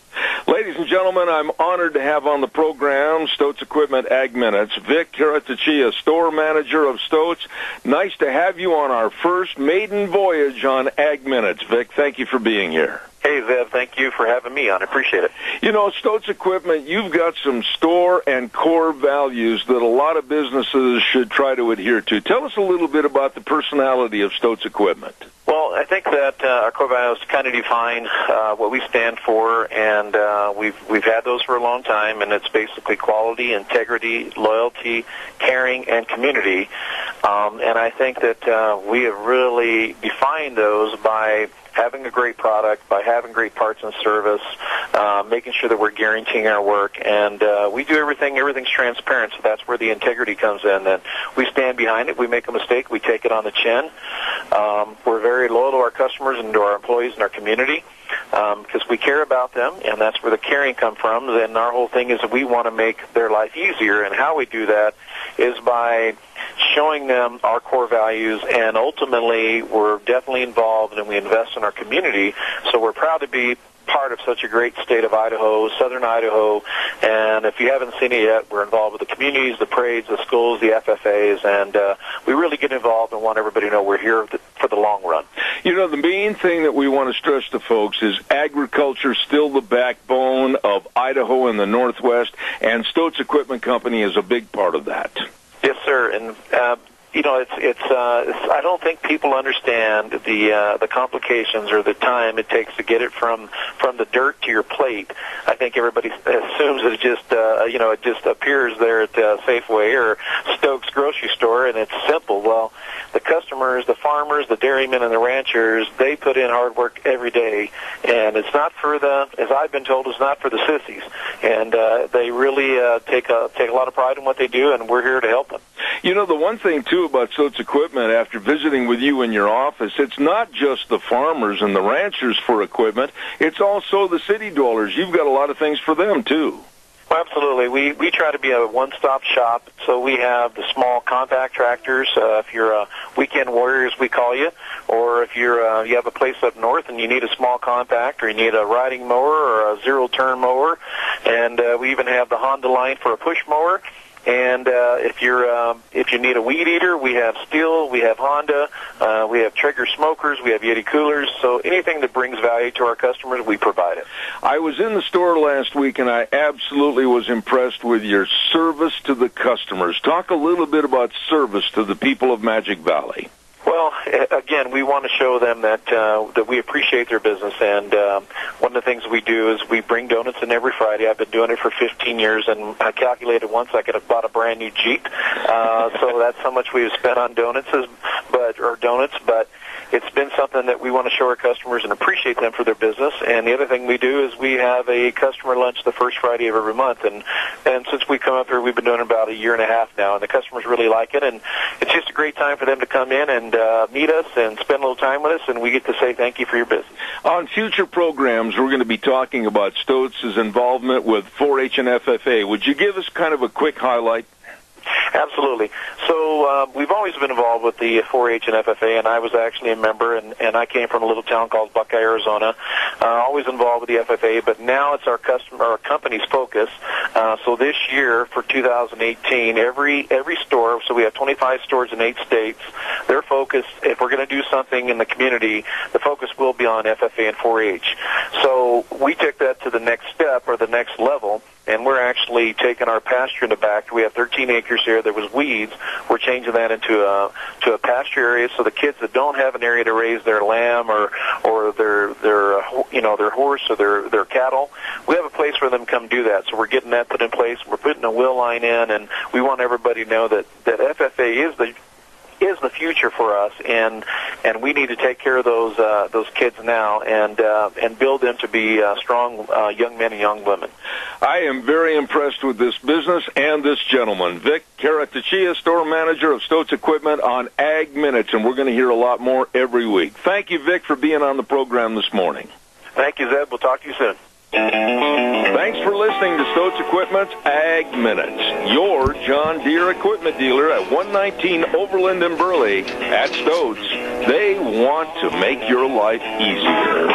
Ladies and gentlemen, I'm honored to have on the program Stotz Equipment Ag Minutes, Vic Carataccia, store manager of Stotz. Nice to have you on our first maiden voyage on Ag Minutes. Vic, thank you for being here.
Hey, Zev, thank you for having me on. I appreciate it.
You know, Stotz Equipment, you've got some store and core values that a lot of businesses should try to adhere to. Tell us a little bit about the personality of Stotz Equipment.
Well, Well, I think that our core values kind of define what we stand for, and we've had those for a long time, and it's basically quality, integrity, loyalty, caring, and community. And I think that we have really defined those by having a great product, by having great parts and service, making sure that we're guaranteeing our work, and we do everything's transparent, so that's where the integrity comes in. That we stand behind it. We make a mistake, we take it on the chin. We're very loyal to our customers and to our employees and our community, because we care about them, and that's where the caring comes from. Then our whole thing is that we want to make their life easier, and how we do that is by showing them our core values, and ultimately we're definitely involved and we invest in our community, so we're proud to be part of such a great state of Idaho, southern Idaho, and if you haven't seen it yet, we're involved with the communities, the parades, the schools, the FFAs, and we really get involved and want everybody to know we're here for the long run.
You know, the main thing that we want to stress to folks is agriculture is still the backbone of Idaho and the Northwest, and Stoats Equipment Company is a big part of that.
Yes, sir, and you know, it's I don't think people understand the complications or the time it takes to get it from the dirt to your plate. I think everybody assumes that it just appears there at Safeway or Stokes grocery store, and it's simple. Well, the customers, the farmers, the dairymen, and the ranchers, they put in hard work every day, and it's not for as I've been told, it's not for the sissies, and they really take a lot of pride in what they do, and we're here to help them.
You know, the one thing, too, about Stoats Equipment, after visiting with you in your office, it's not just the farmers and the ranchers for equipment, it's also the city dwellers. You've got a lot of things for them, too.
Well, absolutely. We try to be a one-stop shop, so we have the small compact tractors. If you're a weekend warrior, as we call you, or if you have a place up north and you need a small compact, or you need a riding mower or a zero-turn mower, and we even have the Honda line for a push mower. And if you need a weed eater, we have Stihl, we have Honda, we have Traeger smokers, we have Yeti coolers. So anything that brings value to our customers, we provide it.
I was in the store last week, and I absolutely was impressed with your service to the customers. Talk a little bit about service to the people of Magic Valley.
Well, again, we want to show them that we appreciate their business, and one of the things we do is we bring donuts in every Friday. I've been doing it for 15 years, and I calculated once I could have bought a brand new Jeep. So that's how much we've spent on donuts, but it's been something that we want to show our customers and appreciate them for their business. And the other thing we do is we have a customer lunch the first Friday of every month. And since we come up here, we've been doing it about a year and a half now, and the customers really like it. And it's just a great time for them to come in and meet us and spend a little time with us, and we get to say thank you for your business.
On future programs, we're going to be talking about Stoats' involvement with 4-H and FFA. Would you give us kind of a quick highlight?
Absolutely. So we've always been involved with the 4-H and FFA, and I was actually a member, and I came from a little town called Buckeye, Arizona. Always involved with the FFA, but now it's our company's focus. So this year, for 2018, every store, so we have 25 stores in 8 states, their focus, if we're going to do something in the community, the focus will be on FFA and 4-H. So we took that to the next step, or the next level, and we're actually taking our pasture in the back. We have 13 acres here. There was weeds. We're changing that into a pasture area, so the kids that don't have an area to raise their lamb or their horse or their cattle, we have a place for them to come do that. So we're getting that put in place. We're putting a wheel line in, and we want everybody to know that FFA is the future for us, and we need to take care of those kids now and build them to be strong young men and young women.
I am very impressed with this business and this gentleman, Vic Karatachia, store manager of Stoats Equipment, on Ag Minutes, and we're going to hear a lot more every week. Thank you, Vic, for being on the program this morning.
Thank you, Zeb. We'll talk to you soon.
Thanks for listening to Stoats Equipment's Ag Minutes, your John Deere equipment dealer at 119 Overland in Burley. At Stoats, they want to make your life easier.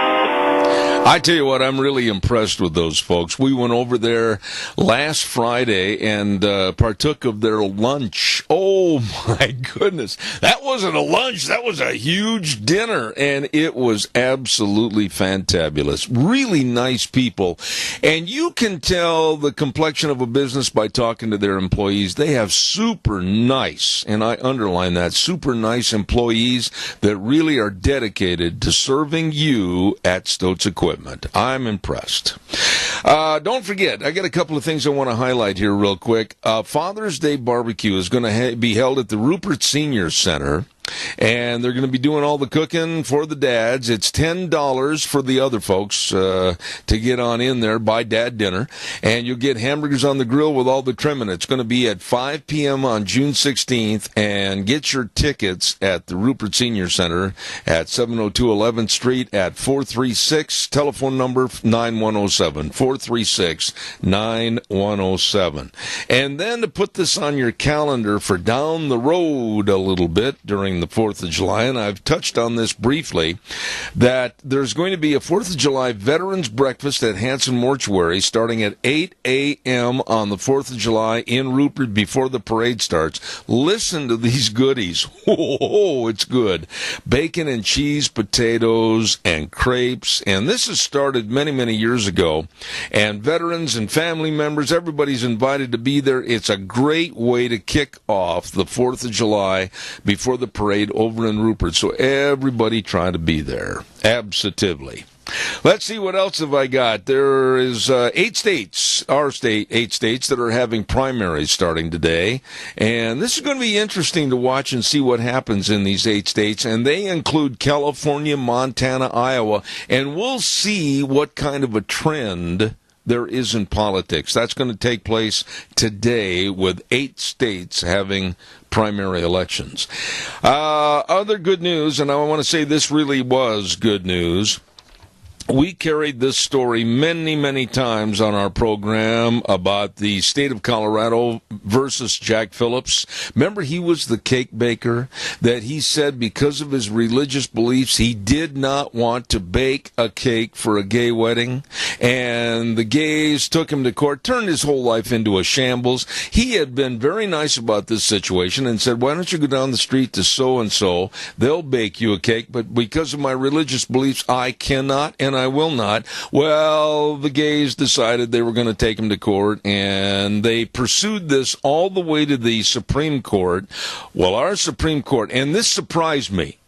I tell you what, I'm really impressed with those folks. We went over there last Friday and partook of their lunch. Oh, my goodness. That wasn't a lunch. That was a huge dinner, and it was absolutely fantabulous. Really nice people. And you can tell the complexion of a business by talking to their employees. They have super nice, and I underline that, super nice employees. that really are dedicated to serving you at Stotz Equipment. I'm impressed. Don't forget, I got a couple of things I want to highlight here real quick. Father's Day Barbecue is going to be held at the Rupert Senior Center. And they're going to be doing all the cooking for the dads. It's $10 for the other folks to get on in there, buy dad dinner. And you'll get hamburgers on the grill with all the trimming. It's going to be at 5 p.m. on June 16th. And get your tickets at the Rupert Senior Center at 702 11th Street at 436, telephone number 9107, 436-9107. And then to put this on your calendar for down the road a little bit during the 4th of July, and I've touched on this briefly, that there's going to be a 4th of July Veterans Breakfast at Hanson Mortuary starting at 8 a.m. on the 4th of July in Rupert before the parade starts. Listen to these goodies. Oh, it's good. Bacon and cheese, potatoes, and crepes. And this has started many, many years ago. And veterans and family members, everybody's invited to be there. It's a great way to kick off the 4th of July before the parade over in Rupert. So everybody try to be there. Absolutely. Let's see, what else have I got? There is 8 states, our state, 8 states that are having primaries starting today. And this is going to be interesting to watch and see what happens in these 8 states. And they include California, Montana, Iowa. And we'll see what kind of a trend there is in politics. That's going to take place today with 8 states having primary elections. Other good news, and I want to say this really was good news. We carried this story many, many times on our program about the state of Colorado versus Jack Phillips. Remember, he was the cake baker that he said because of his religious beliefs, he did not want to bake a cake for a gay wedding. And the gays took him to court, turned his whole life into a shambles. He had been very nice about this situation and said, why don't you go down the street to so-and-so? They'll bake you a cake, but because of my religious beliefs, I cannot and I will not. Well, the gays decided they were going to take him to court, and they pursued this all the way to the Supreme Court. Well, our Supreme Court, and this surprised me,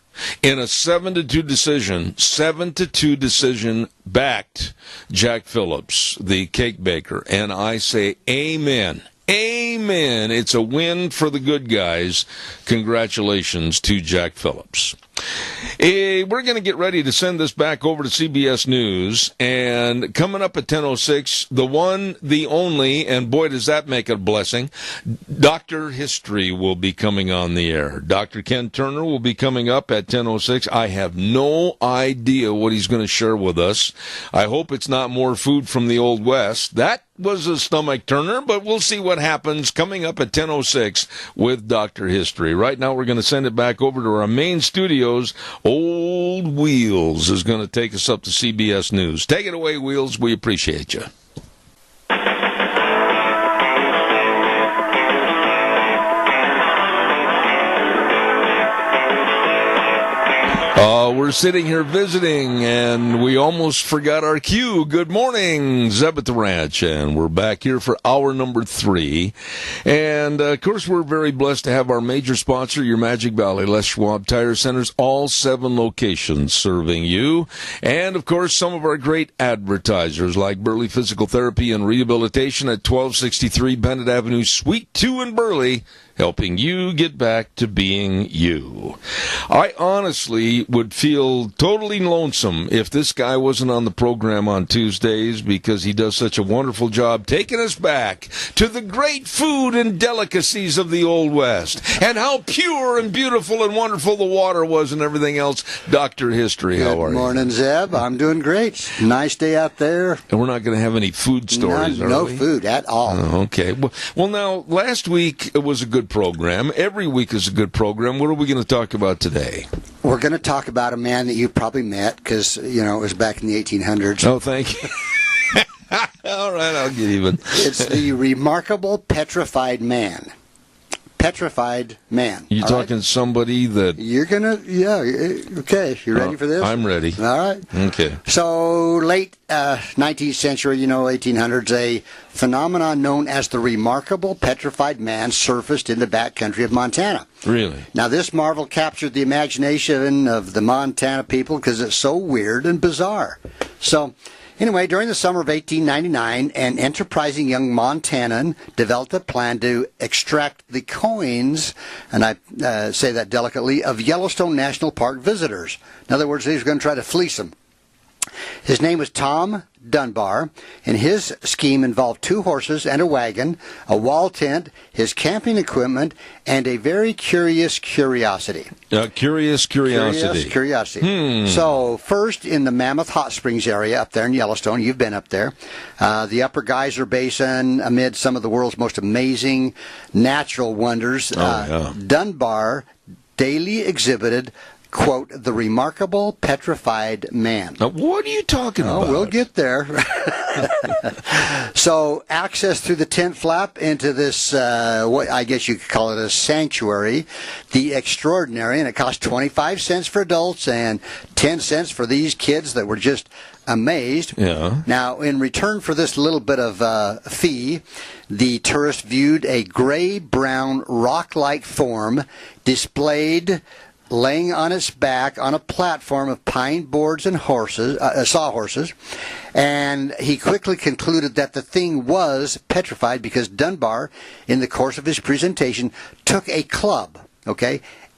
in a 7-2 decision, backed Jack Phillips, the cake baker. And I say amen. Amen. It's a win for the good guys. Congratulations to Jack Phillips. We're going to get ready to send this back over to CBS News, and coming up at 10:06, the one, the only, and boy does that make it a blessing, Dr. History will be coming on the air. Dr. Ken Turner will be coming up at 10:06. I have no idea what he's going to share with us. I hope it's not more food from the Old West. That was a stomach turner, but we'll see what happens coming up at 10:06 with Dr. History. Right now, we're going to send it back over to our main studios. Old Wheels is going to take us up to CBS News. Take it away, Wheels. We appreciate you. We're sitting here visiting, and we almost forgot our cue. Good morning, Zeb at the Ranch, and we're back here for hour number 3. And, of course, we're very blessed to have our major sponsor, your Magic Valley Les Schwab Tire Centers, all 7 locations serving you. And, of course, some of our great advertisers, like Burley Physical Therapy and Rehabilitation at 1263 Bennett Avenue, Suite 2 in Burley, helping you get back to being you. I honestly would feel totally lonesome if this guy wasn't on the program on Tuesdays, because he does such a wonderful job taking us back to the great food and delicacies of the Old West and how pure and beautiful and wonderful the water was and everything else. Dr. History, how are you?
Good morning, Zeb. I'm doing great. Nice day out there.
And we're not going to have any food stories, are we?
No food at all.
Oh, okay. Well, now, last week it was a good program. Every week is a good program. What are we going to talk about today?
We're going to talk about a man that you probably met because, it was back in the 1800s.
Oh, thank you. All right, I'll get even.
It's the remarkable petrified man. petrified man.
You
All
talking somebody that...
You're going to, okay. You ready for this?
I'm ready.
All right.
Okay.
So, late 19th century, 1800s, a phenomenon known as the remarkable petrified man surfaced in the backcountry of Montana.
Really?
Now, this marvel captured the imagination of the Montana people because it's so weird and bizarre. So, anyway, during the summer of 1899, an enterprising young Montanan developed a plan to extract the coins, and I say that delicately, of Yellowstone National Park visitors. In other words, he was going to try to fleece them. His name was Tom Dunbar, and his scheme involved 2 horses and a wagon, a wall tent, his camping equipment, and a very curious curiosity.
Curious curiosity.
So, first in the Mammoth Hot Springs area up there in Yellowstone, you've been up there, the Upper Geyser Basin, amid some of the world's most amazing natural wonders, Dunbar daily exhibited, quote, the remarkable petrified man.
Now, what are you talking about?
We'll get there. So, access through the tent flap into this, what I guess you could call it a sanctuary, the extraordinary, and it cost 25 cents for adults and 10 cents for these kids that were just amazed.
Yeah.
Now, in return for this little bit of fee, the tourist viewed a gray-brown rock-like form displayed laying on its back on a platform of pine boards and sawhorses, and he quickly concluded that the thing was petrified because Dunbar, in the course of his presentation, took a club,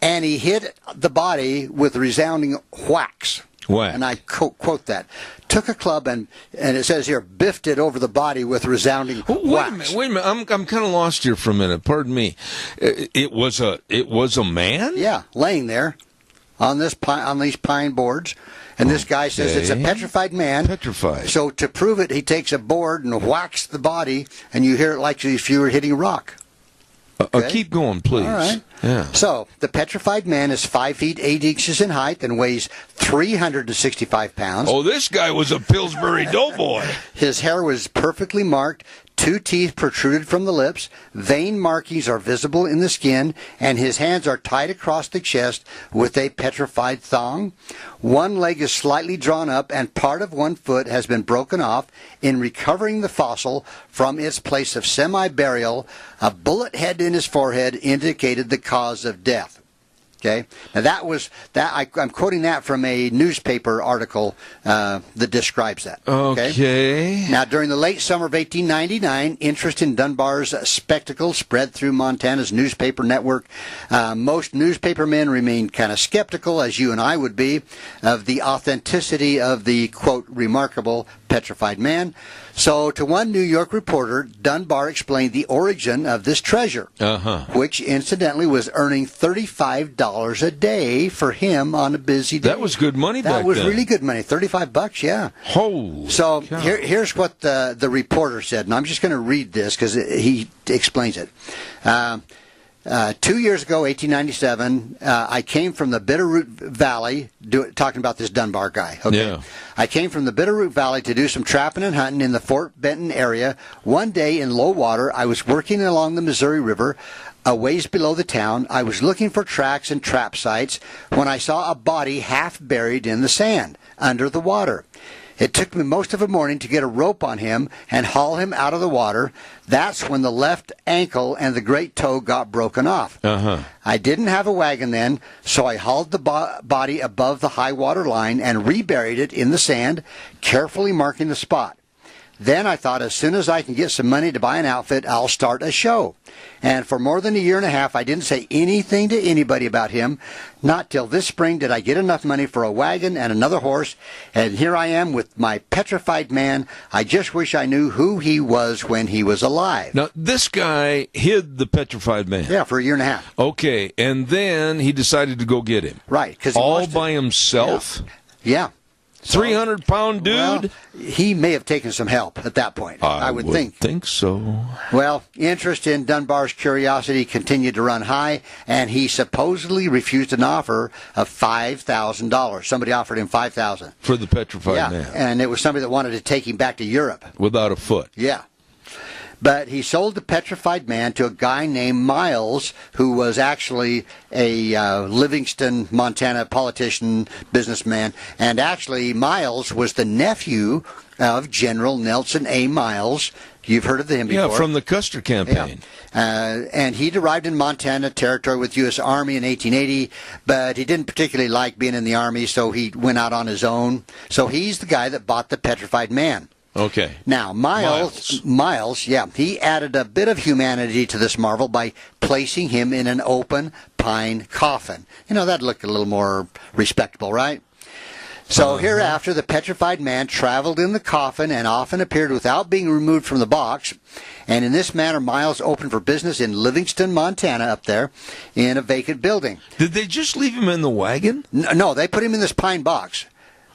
and he hit the body with resounding whacks.
Whack.
And I quote that. Took a club and it says here, biffed it over the body with resounding whacks.
Wait a minute. I'm kind of lost here for a minute. Pardon me. It was a man?
Yeah, laying there on these pine boards. And this guy says it's a petrified man.
Petrified.
So to prove it, he takes a board and whacks the body, and you hear it like if you were hitting a rock.
Keep going, please.
All right.
Yeah.
So, the petrified man is 5 feet 8 inches in height and weighs 365 pounds.
Oh, this guy was a Pillsbury Doughboy.
His hair was perfectly marked. 2 teeth protruded from the lips. Vein markings are visible in the skin, and his hands are tied across the chest with a petrified thong. One leg is slightly drawn up, and part of one foot has been broken off. In recovering the fossil from its place of semi-burial, a bullet head in his forehead indicated the cause of death. Okay. Now I'm quoting that from a newspaper article that describes that.
Okay.
Now, during the late summer of 1899, interest in Dunbar's spectacle spread through Montana's newspaper network. Most newspapermen remained kind of skeptical, as you and I would be, of the authenticity of the, quote, remarkable petrified man. So, to one New York reporter, Dunbar explained the origin of this treasure, which incidentally was earning $35 a day for him on a busy day.
That was good money back then.
That was really good money, $35, yeah.
Holy
So,
cow.
here's what the reporter said, and I'm just going to read this because he explains it. 2 years ago, 1897, I came from the Bitterroot Valley, talking about this Dunbar guy.
Yeah.
I came from the Bitterroot Valley to do some trapping and hunting in the Fort Benton area. One day in low water, I was working along the Missouri River, a ways below the town. I was looking for tracks and trap sites when I saw a body half buried in the sand under the water. It took me most of a morning to get a rope on him and haul him out of the water. That's when the left ankle and the great toe got broken off. I didn't have a wagon then, so I hauled the body above the high water line and reburied it in the sand, carefully marking the spot. Then I thought, as soon as I can get some money to buy an outfit, I'll start a show. And for more than a year and a half, I didn't say anything to anybody about him. Not till this spring did I get enough money for a wagon and another horse. And here I am with my petrified man. I just wish I knew who he was when he was alive.
Now, this guy hid the petrified man.
Yeah, for a year and a half.
Okay, and then he decided to go get him.
Right.
All by himself?
Yeah.
300-pound dude?
Well, he may have taken some help at that point, I would think
so.
Well, interest in Dunbar's curiosity continued to run high, and he supposedly refused an offer of $5,000. Somebody offered him $5,000
for the petrified man.
And it was somebody that wanted to take him back to Europe.
Without a foot.
Yeah. But he sold the petrified man to a guy named Miles, who was actually a Livingston, Montana politician, businessman. And actually, Miles was the nephew of General Nelson A. Miles. You've heard of him before.
Yeah, from the Custer campaign.
Yeah. And he'd arrived in Montana Territory with U.S. Army in 1880, but he didn't particularly like being in the Army, so he went out on his own. So he's the guy that bought the petrified man.
Okay.
Now, Miles, he added a bit of humanity to this marvel by placing him in an open pine coffin. You know, that looked a little more respectable, right? So hereafter, the petrified man traveled in the coffin and often appeared without being removed from the box. And in this manner, Miles opened for business in Livingston, Montana, up there, in a vacant building.
Did they just leave him in the wagon?
No, they put him in this pine box.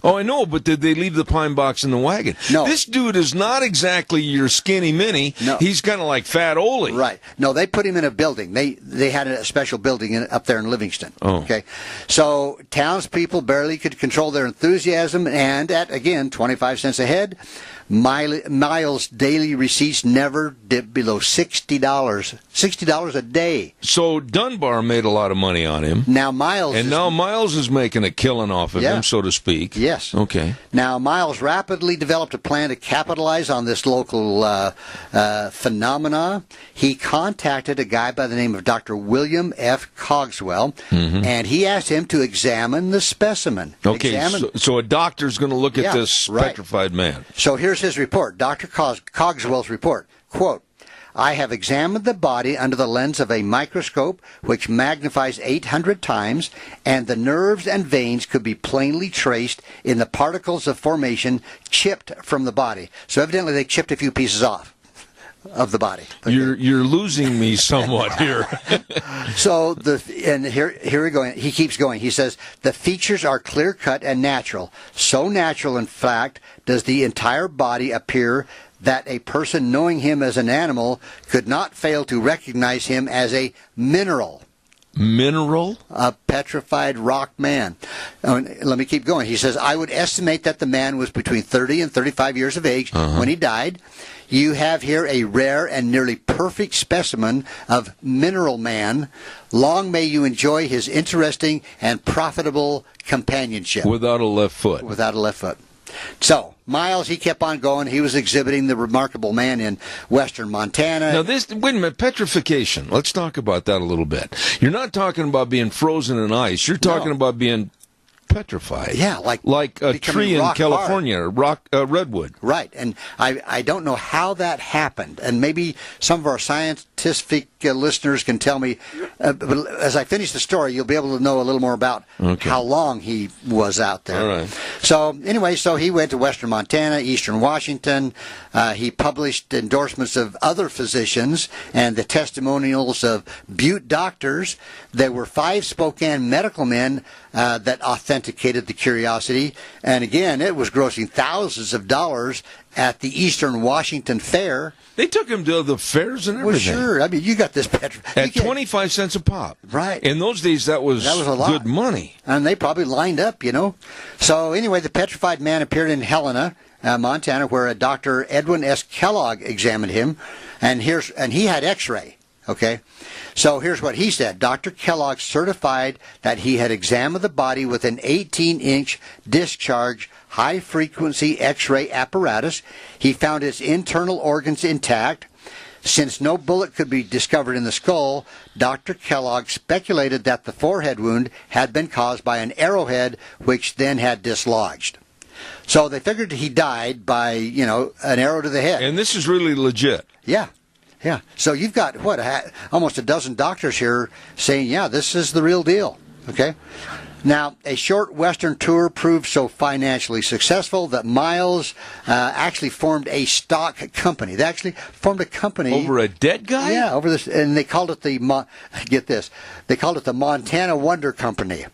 Oh, I know, but did they leave the pine box in the wagon?
No.
This dude is not exactly your skinny mini.
No.
He's kind of like Fat Ole.
Right. No, they put him in a building. They had a special building up there in Livingston.
Oh.
Okay. So townspeople barely could control their enthusiasm, and at, again, 25 cents a head, Miles' daily receipts never dipped below $60 a day.
So Dunbar made a lot of money on him.
Now Miles
is making a killing off of him, so to speak.
Yes.
Okay.
Now Miles rapidly developed a plan to capitalize on this local phenomena. He contacted a guy by the name of Dr. William F. Cogswell, and he asked him to examine the specimen.
Okay, so a doctor's going to look at this
right.
petrified man.
So here's his report, Dr. Cogswell's report. Quote, I have examined the body under the lens of a microscope which magnifies 800 times, and the nerves and veins could be plainly traced in the particles of formation chipped from the body. So evidently they chipped a few pieces off of the body. Okay.
You're losing me somewhat here.
So here we go. He keeps going. He says the features are clear cut and natural. So natural, in fact, does the entire body appear that a person knowing him as an animal could not fail to recognize him as a mineral.
Mineral?
A petrified rock man. Let me keep going. He says, I would estimate that the man was between 30 and 35 years of age when he died. You have here a rare and nearly perfect specimen of mineral man. Long may you enjoy his interesting and profitable companionship.
Without a left foot.
Without a left foot. So, Miles, he kept on going. He was exhibiting the remarkable man in western Montana.
Now, wait a minute, petrification. Let's talk about that a little bit. You're not talking about being frozen in ice. You're talking about being petrified.
Yeah,
like a tree in California, redwood.
Right, and I don't know how that happened, and maybe some of our scientific listeners can tell me. But as I finish the story, you'll be able to know a little more about how long he was out there.
All right.
So anyway, he went to western Montana, eastern Washington. He published endorsements of other physicians and the testimonials of Butte doctors. There were 5 Spokane medical men that authenticated the curiosity. And again, it was grossing thousands of dollars at the Eastern Washington Fair.
They took him to the fairs and everything.
Well, sure. I mean, you got this
at 25 cents a pop.
Right.
In those days, that was
a lot.
Good money.
And they probably lined up, you know. So anyway, the petrified man appeared in Helena, Montana, where Dr. Edwin S. Kellogg examined him, and he had X-ray. Okay. So here's what he said. Dr. Kellogg certified that he had examined the body with an 18-inch discharge high-frequency X-ray apparatus. He found its internal organs intact. Since no bullet could be discovered in the skull, Dr. Kellogg speculated that the forehead wound had been caused by an arrowhead, which then had dislodged. So they figured he died by, an arrow to the head.
And this is really legit.
Yeah. Yeah. So you've got, almost a dozen doctors here saying, yeah, this is the real deal. Okay. Now, a short Western tour proved so financially successful that Miles actually formed a stock company. They actually formed a company
over a dead guy.
Yeah, over this, and they called it they called it the Montana Wonder Company.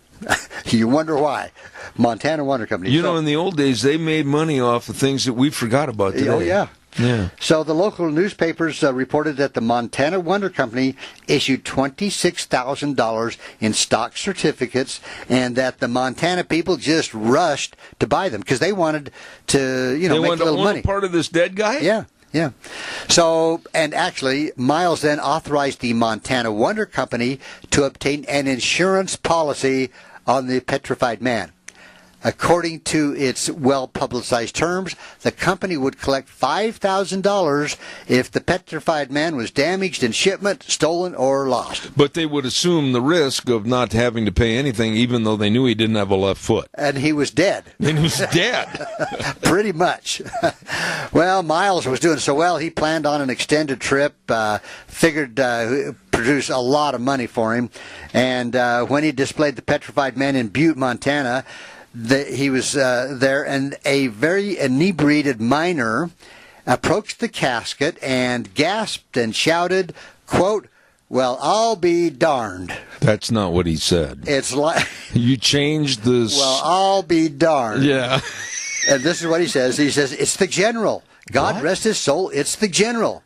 You wonder why? Montana Wonder Company.
In the old days, they made money off of things that we forgot about today.
Oh, yeah.
Yeah.
So the local newspapers reported that the Montana Wonder Company issued $26,000 in stock certificates, and that the Montana people just rushed to buy them because they wanted to, make a little money.
Part of this dead guy.
Yeah. Yeah. So, and actually, Miles then authorized the Montana Wonder Company to obtain an insurance policy on the petrified man. According to its well-publicized terms, the company would collect $5,000 if the petrified man was damaged in shipment, stolen, or lost.
But they would assume the risk of not having to pay anything, even though they knew he didn't have a left foot.
And he was dead.
And he was dead.
Pretty much. Well, Miles was doing so well, he planned on an extended trip, figured produce a lot of money for him. And when he displayed the petrified man in Butte, Montana, he was there, and a very inebriated miner approached the casket and gasped and shouted, quote, "Well, I'll be darned."
That's not what he said.
It's like...
You changed this...
Well, I'll be darned.
Yeah.
And this is what he says. He says, "It's the general. God
What?
rest his soul, it's the general."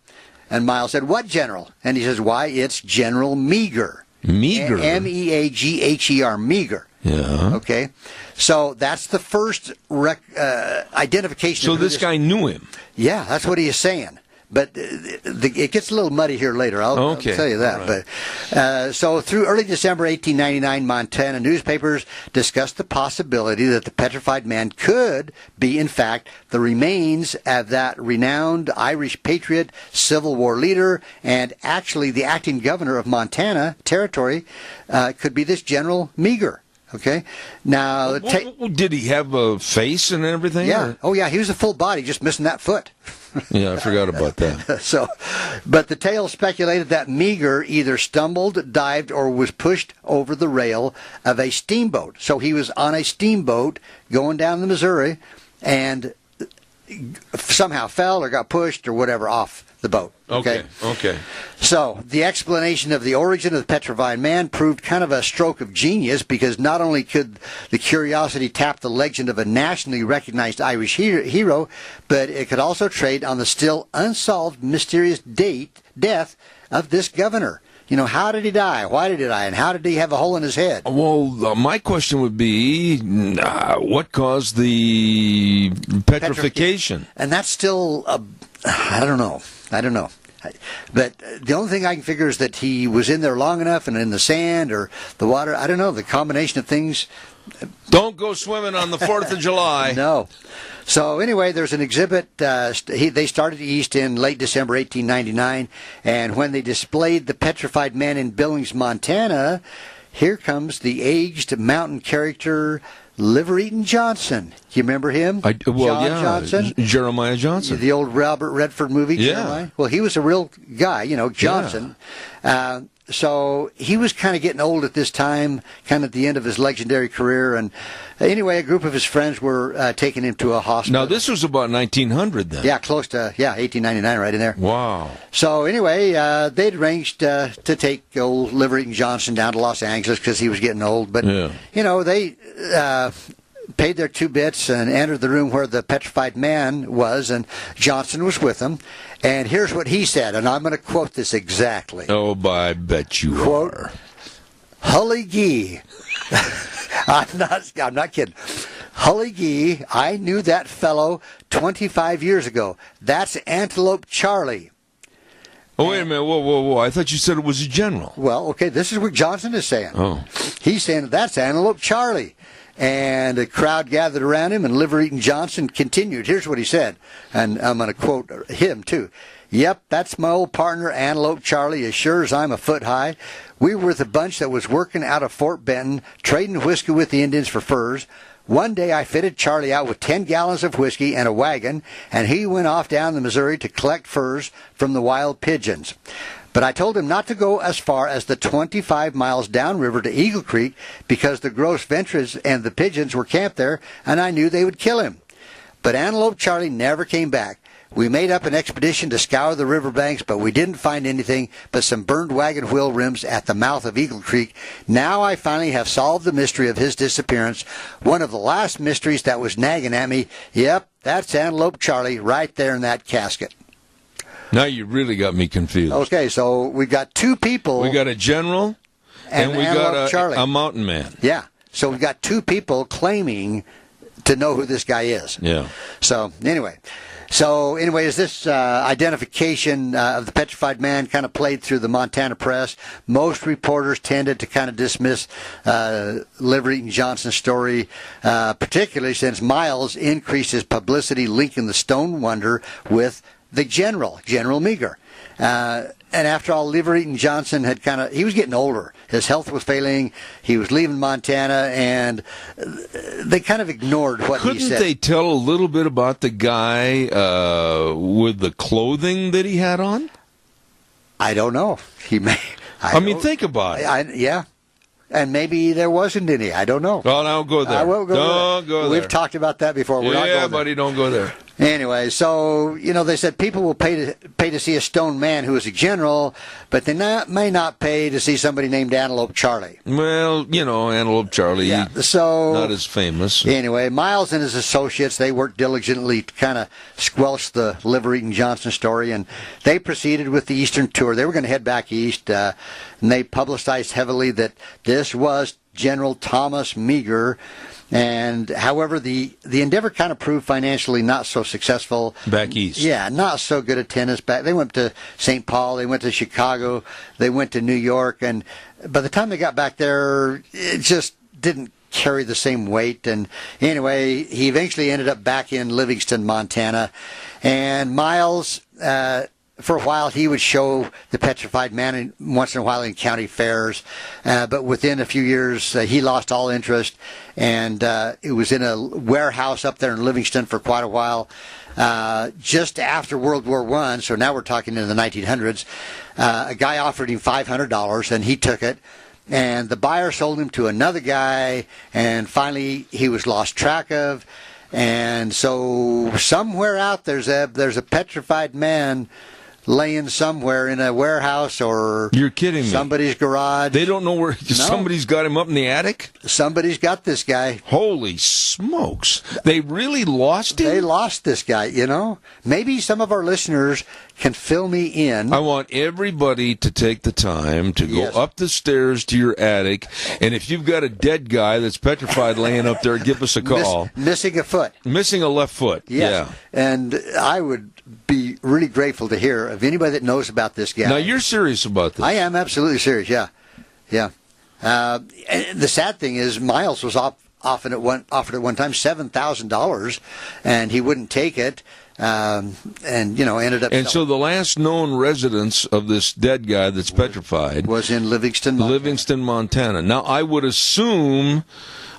And Miles said, "What general?" And he says, "Why, it's General Meagher."
Meagher?
Meagher. Meagher.
Yeah.
Okay. So that's the first identification.
So
of who
this guy knew him.
Yeah, that's what he is saying. But it gets a little muddy here later. I'll tell you that.
All right.
But so through early December 1899, Montana newspapers discussed the possibility that the petrified man could be, in fact, the remains of that renowned Irish patriot, Civil War leader, and actually the acting governor of Montana Territory could be this General Meagher. Okay. Now,
did he have a face and everything?
Yeah.
Or?
Oh, yeah. He was a full body, just missing that foot.
Yeah, I forgot about that.
But the tale speculated that Meagher either stumbled, dived, or was pushed over the rail of a steamboat. So he was on a steamboat going down the Missouri and somehow fell or got pushed or whatever off the boat.
Okay.
So the explanation of the origin of the petrified man proved kind of a stroke of genius, because not only could the curiosity tap the legend of a nationally recognized Irish hero, but it could also trade on the still unsolved mysterious death of this governor. You know, how did he die? Why did he die? And how did he have a hole in his head?
Well, my question would be, what caused the petrification?
And that's still, I don't know. But the only thing I can figure is that he was in there long enough and in the sand or the water. I don't know. The combination of things.
Don't go swimming on the 4th of July.
No. So anyway, there's an exhibit. They started east in late December 1899, and when they displayed the petrified man in Billings, Montana, here comes the aged mountain character Liver Eaton Johnson. Do you remember him? Johnson?
Jeremiah Johnson.
The old Robert Redford movie, Jeremiah? Well, he was a real guy, Johnson. Yeah. So he was kind of getting old at this time, kind of at the end of his legendary career. And anyway, a group of his friends were taking him to a hospital.
Now, this was about 1900 then.
Yeah, close to, 1899, right in there.
Wow.
So anyway, they'd arranged to take old Liver Eaton Johnson down to Los Angeles because he was getting old. But, they paid their 2 bits and entered the room where the petrified man was, and Johnson was with them. And here's what he said, and I'm going to quote this exactly.
Oh, I bet you are.
Hully Gee. I'm not kidding. Hully Gee, I knew that fellow 25 years ago. That's Antelope Charlie.
Oh, wait a minute. Whoa. I thought you said it was a general.
Well, okay, this is what Johnson is saying.
Oh.
He's saying that's Antelope Charlie. And a crowd gathered around him, and Liver Eaton Johnson continued. Here's what he said, and I'm going to quote him, too. "Yep, that's my old partner, Antelope Charlie, as sure as I'm a foot high. We were the bunch that was working out of Fort Benton, trading whiskey with the Indians for furs. One day I fitted Charlie out with 10 gallons of whiskey and a wagon, and he went off down the Missouri to collect furs from the wild pigeons. But I told him not to go as far as the 25 miles downriver to Eagle Creek because the Gros Ventres and the pigeons were camped there, and I knew they would kill him. But Antelope Charlie never came back. We made up an expedition to scour the riverbanks, but we didn't find anything but some burned wagon wheel rims at the mouth of Eagle Creek. Now I finally have solved the mystery of his disappearance, one of the last mysteries that was nagging at me. Yep, that's Antelope Charlie right there in that casket."
Now you really got me confused.
Okay, so we got 2 people.
We got a general, and we got a mountain man.
Yeah, so we got 2 people claiming to know who this guy is.
Yeah.
So anyway, as this identification of the petrified man kind of played through the Montana press, most reporters tended to kind of dismiss Liver Eaton Johnson's story, particularly since Miles increased his publicity linking the Stone Wonder with the General Meagher. And after all, Liver Eaton Johnson he was getting older. His health was failing. He was leaving Montana, and they kind of ignored what he said.
Couldn't they tell a little bit about the guy with the clothing that he had on?
I don't know. He may.
I mean, think about it.
Yeah. And maybe there wasn't any. I don't know.
Well, don't go there.
I won't go
don't
there.
go there.
We've talked about that before. We're not going there.
Buddy, don't go there.
Anyway, so, they said people will pay to see a stone man who is a general, but they may not pay to see somebody named Antelope Charlie.
Well, Antelope Charlie, not as famous.
Anyway, Miles and his associates, they worked diligently to kind of squelch the Liver Eaton Johnson story, and they proceeded with the Eastern tour. They were going to head back east, and they publicized heavily that this was General Thomas Meagher. And however, the endeavor kind of proved financially not so successful.
Back east.
Yeah, not so good attendance back. They went to St. Paul, they went to Chicago, they went to New York, and by the time they got back there, it just didn't carry the same weight. And anyway, he eventually ended up back in Livingston, Montana. And Miles, for a while, he would show the petrified man once in a while in county fairs, but within a few years, he lost all interest, and it was in a warehouse up there in Livingston for quite a while. Just after World War I, so now we're talking in the 1900s, a guy offered him $500, and he took it. And the buyer sold him to another guy, and finally he was lost track of. And so somewhere out there's a petrified man laying somewhere in a warehouse or
you're kidding me.
Somebody's garage.
They don't know where. Somebody's got him up in the attic?
Somebody's got this guy.
Holy smokes. They really lost him?
They lost this guy, Maybe some of our listeners can fill me in.
I want everybody to take the time to go up the stairs to your attic, and if you've got a dead guy that's petrified laying up there, give us a call.
Missing a foot.
Missing a left foot.
Yes.
Yeah.
And I would be really grateful to hear of anybody that knows about this guy.
Now, you're serious about this?
I am absolutely serious, yeah. And the sad thing is Miles was offered at one time $7,000, and he wouldn't take it. And ended up.
And so the last known residence of this dead guy that's petrified
was in Livingston,
Montana. Now, I would assume.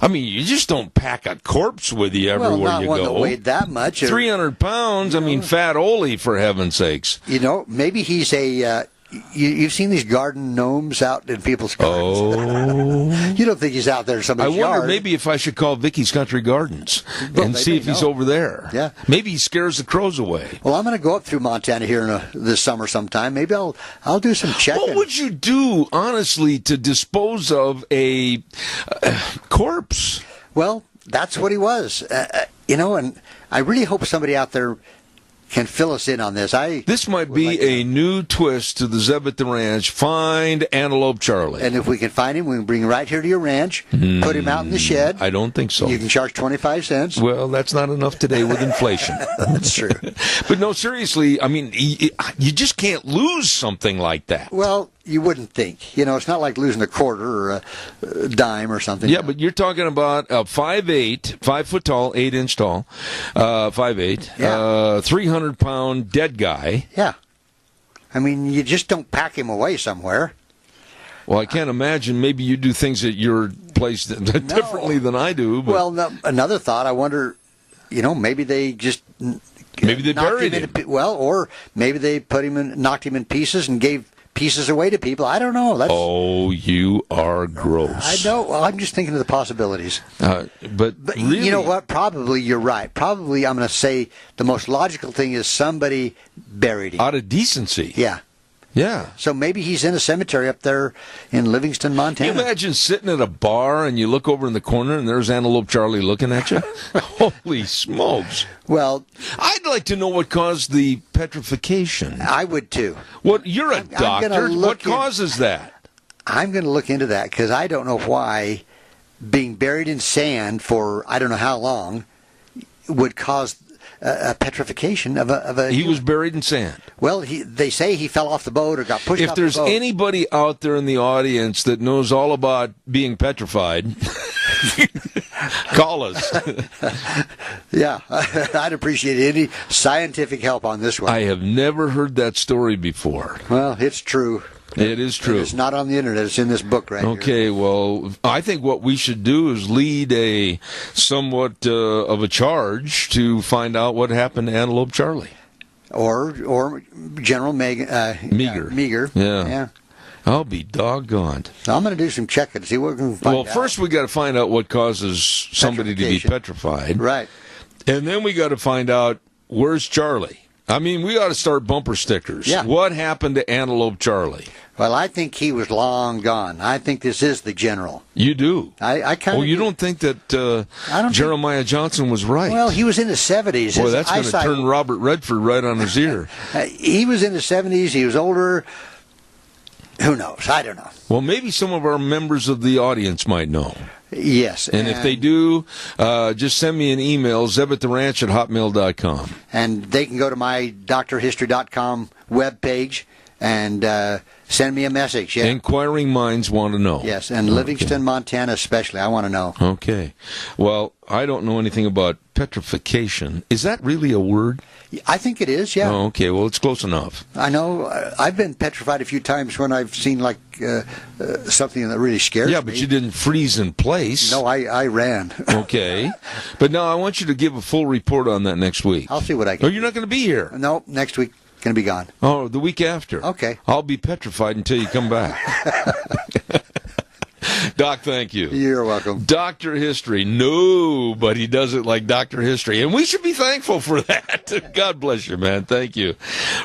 I mean, you just don't pack a corpse with you everywhere
not
you
one
go.
That weighed that much.
300 pounds. I mean, Fat Ole, for heaven's sakes.
Maybe he's a. You've seen these garden gnomes out in people's gardens.
Oh.
You don't think he's out there in somebody's yard.
I wonder maybe if I should call Vicky's Country Gardens and see if he's over there.
Yeah.
Maybe he scares the crows away.
Well, I'm going to go up through Montana here this summer sometime. Maybe I'll do some checking.
What would you do, honestly, to dispose of a corpse?
Well, that's what he was. And I really hope somebody out there can fill us in on this.
This might be a new twist to the Zeb at the Ranch. Find Antelope Charlie.
And if we can find him, we can bring him right here to your ranch, put him out in the shed.
I don't think so.
You can charge 25 cents.
Well, that's not enough today with inflation.
That's true.
But no, seriously, I mean, you just can't lose something like that.
Well, you wouldn't think. It's not like losing a quarter or a dime or something.
Yeah, but you're talking about a 5'8", 5 foot tall, 8 inch tall, 5'8", 300-pound dead guy.
Yeah. I mean, you just don't pack him away somewhere.
Well, I can't imagine. Maybe you do things at your place differently than I do. But.
Well, another thought, I wonder, maybe they just...
Maybe they buried him.
Or maybe they knocked him in pieces and gave pieces away to people. I don't know.
Oh, you are gross.
I know. Well, I'm just thinking of the possibilities.
But really,
you know what? Probably you're right. Probably I'm going to say the most logical thing is somebody buried him.
Out of decency.
Yeah.
Yeah.
So maybe he's in a cemetery up there in Livingston, Montana.
Can you imagine sitting at a bar and you look over in the corner and there's Antelope Charlie looking at you? Holy smokes.
Well,
I'd like to know what caused the petrification.
I would too.
You're a doctor. What causes that?
I'm going to look into that because I don't know why being buried in sand for I don't know how long would cause a petrification of a.
He was buried in sand.
Well, they say he fell off the boat or got pushed off the boat.
If there's anybody out there in the audience that knows all about being petrified, call us.
Yeah, I'd appreciate any scientific help on this one.
I have never heard that story before.
Well, it's true.
It is true.
It's not on the internet. It's in this book right here.
Okay, well, I think what we should do is lead a somewhat of a charge to find out what happened to Antelope Charlie.
Or General Meager. Meager.
Yeah. I'll be doggone.
So I'm going to do some checking to see what we can find out.
Well, first we got to find out what causes somebody to be petrified.
Right.
And then we got to find out where's Charlie. I mean, we ought to start bumper stickers.
Yeah.
What happened to Antelope Charlie?
Well, I think he was long gone. I think this is the general.
You do?
I kind of.
Oh, you don't think that Jeremiah Johnson was right?
Well, he was in his 70s.
Boy, that's going to turn Robert Redford right on his ear.
He was in his 70s. He was older. Who knows? I don't know.
Well, maybe some of our members of the audience might know.
Yes.
And if they do, just send me an email, zebattheranch@hotmail.com.
And they can go to my drhistory.com webpage and send me a message. Yeah.
Inquiring minds want to know.
Yes, and Livingston, Montana especially. I want to know.
Okay. Well, I don't know anything about petrification. Is that really a word?
I think it is, yeah.
Oh, okay. Well, it's close enough.
I know. I've been petrified a few times when I've seen, like, something that really scares me.
Yeah, but you didn't freeze in place.
No, I ran.
Okay. But now I want you to give a full report on that next week.
I'll see what I can
do. You're not going to be here?
No, next week. Going to be gone.
Oh, the week after.
Okay.
I'll be petrified until you come back. Doc, thank you.
You're welcome.
Dr. History. Nobody does it like Dr. History. And we should be thankful for that. God bless you, man. Thank you.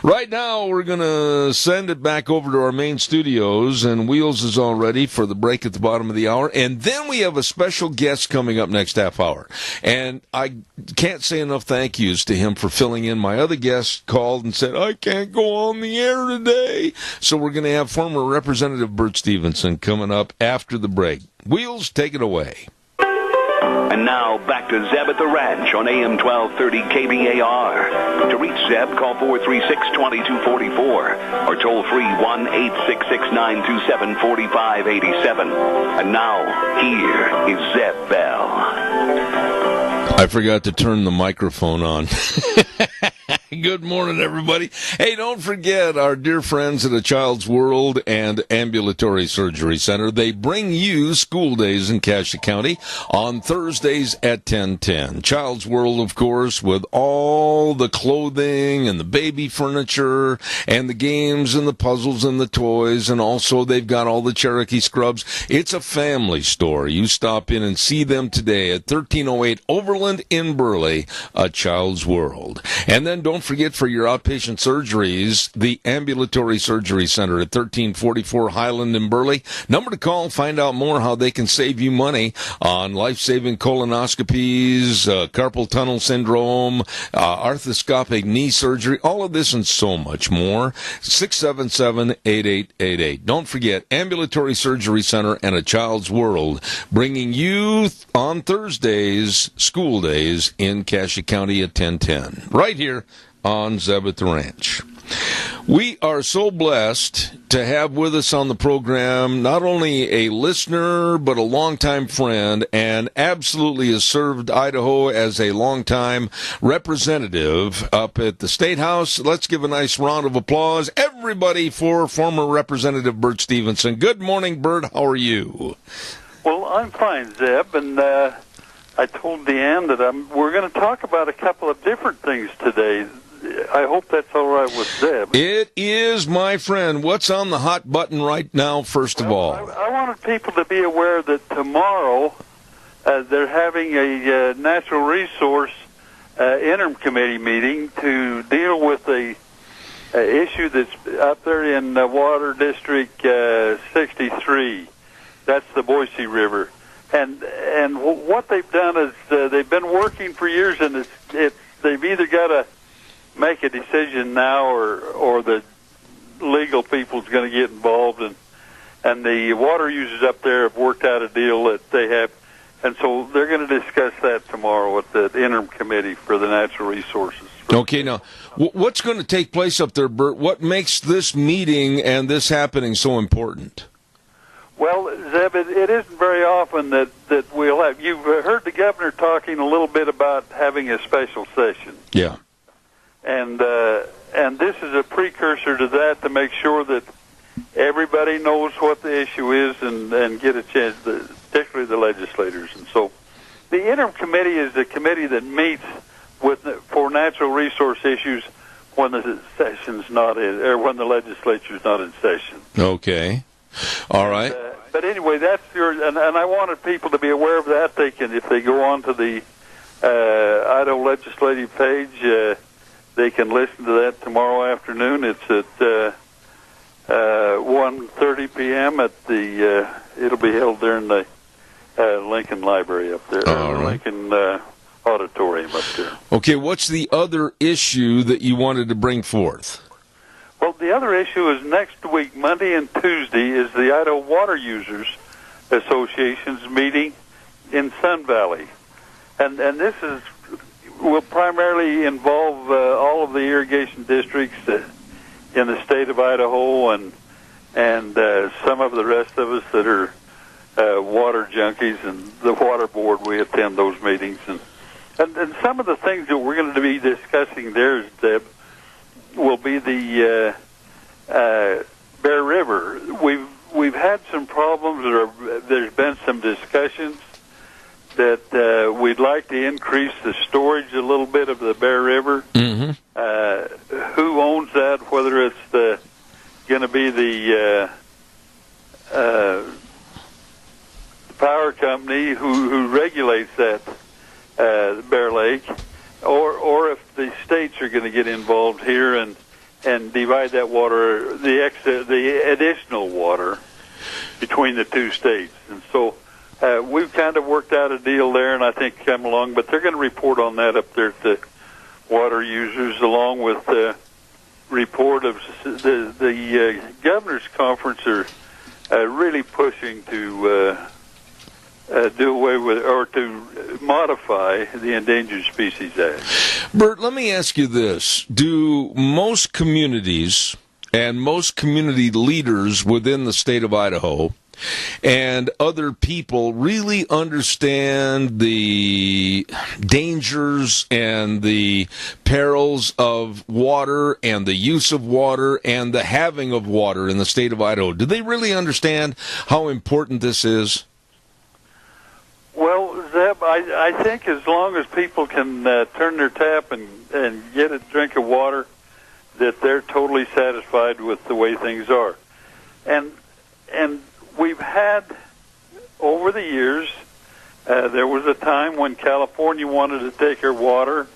Right now, we're going to send it back over to our main studios, and Wheels is all ready for the break at the bottom of the hour. And then we have a special guest coming up next half hour. And I can't say enough thank yous to him for filling in. My other guest called and said, I can't go on the air today. So we're going to have former Representative Bert Stevenson coming up after the break. Wheels, take it away.
And now back to Zeb at the Ranch on AM 1230 KBAR. To reach Zeb, call 436-2244 or toll free 1-866-927-4587. And now, here is Zeb Bell.
I forgot to turn the microphone on. Good morning, everybody. Hey, don't forget our dear friends at A Child's World and Ambulatory Surgery Center. They bring you school days in Cassia County on Thursdays at 10:10. Child's World, of course, with all the clothing and the baby furniture and the games and the puzzles and the toys, and also they've got all the Cherokee scrubs. It's a family store. You stop in and see them today at 1308 Overland in Burley, A Child's World. And then don't forget, for your outpatient surgeries, the Ambulatory Surgery Center at 1344 Highland in Burley. Number to call, find out more how they can save you money on life-saving colonoscopies, carpal tunnel syndrome, arthroscopic knee surgery, all of this and so much more. 677-8888. Don't forget, Ambulatory Surgery Center and A Child's World, bringing you on Thursdays, school days in Cassia County at 10:10. Right here on Zeb at the Ranch. We are so blessed to have with us on the program not only a listener, but a longtime friend, and absolutely has served Idaho as a longtime representative up at the State House. Let's give a nice round of applause, everybody, for former Representative Bert Stevenson. Good morning, Bert. How are you?
Well, I'm fine, Zeb, and I told Deanne that we're going to talk about a couple of different things today. I hope that's all right with Zeb.
It is, my friend. What's on the hot button right now, first of all?
I wanted people to be aware that tomorrow they're having a natural resource interim committee meeting to deal with the issue that's up there in Water District 63. That's the Boise River. And what they've done is they've been working for years, and they've either got to make a decision now, or the legal people's going to get involved, and the water users up there have worked out a deal that they have And so they're going to discuss that tomorrow at the interim committee for the natural resources.
Okay, now, what's going to take place up there, Bert? What makes this meeting and this happening so important?
Well, Zeb, it isn't very often that we'll have... You've heard the governor talking a little bit about having a special session.
Yeah.
And this is a precursor to that, to make sure that everybody knows what the issue is and get a chance, particularly the legislators. And so the interim committee is the committee that meets for natural resource issues when the session's not in, or when the legislature's not in session.
Okay. All right.
But anyway, that's and I wanted people to be aware of that. They can, if they go on to the Idaho legislative page, they can listen to that tomorrow afternoon. It's at 1:30 p.m. at the. It'll be held there in the Lincoln Library up there, Lincoln Auditorium up there.
Okay, what's the other issue that you wanted to bring forth?
Well, the other issue is next week, Monday and Tuesday, is the Idaho Water Users Association's meeting in Sun Valley, and this will primarily involve all of the irrigation districts in the state of Idaho, and some of the rest of us that are water junkies and the water board. We attend those meetings, and some of the things that we're going to be discussing there will be the Bear River. We've had some problems, or there's been some discussions that we'd like to increase the storage a little bit of the Bear River.
Mm-hmm.
Who owns that? Whether it's going to be the power company who regulates that Bear Lake, or if the states are going to get involved here and divide that water, the additional water between the two states. And so we've kind of worked out a deal there, and I think come along. But they're going to report on that up there at the water users, along with the report of the governor's conference are really pushing to do away with or to modify the Endangered Species Act.
Bert, let me ask you this. Do most communities and most community leaders within the state of Idaho and other people really understand the dangers and the perils of water and the use of water and the having of water in the state of Idaho? Do they really understand how important this is?
Well, Zeb, I think as long as people can turn their tap and get a drink of water, that they're totally satisfied with the way things are. And we've had, over the years, there was a time when California wanted to take our water.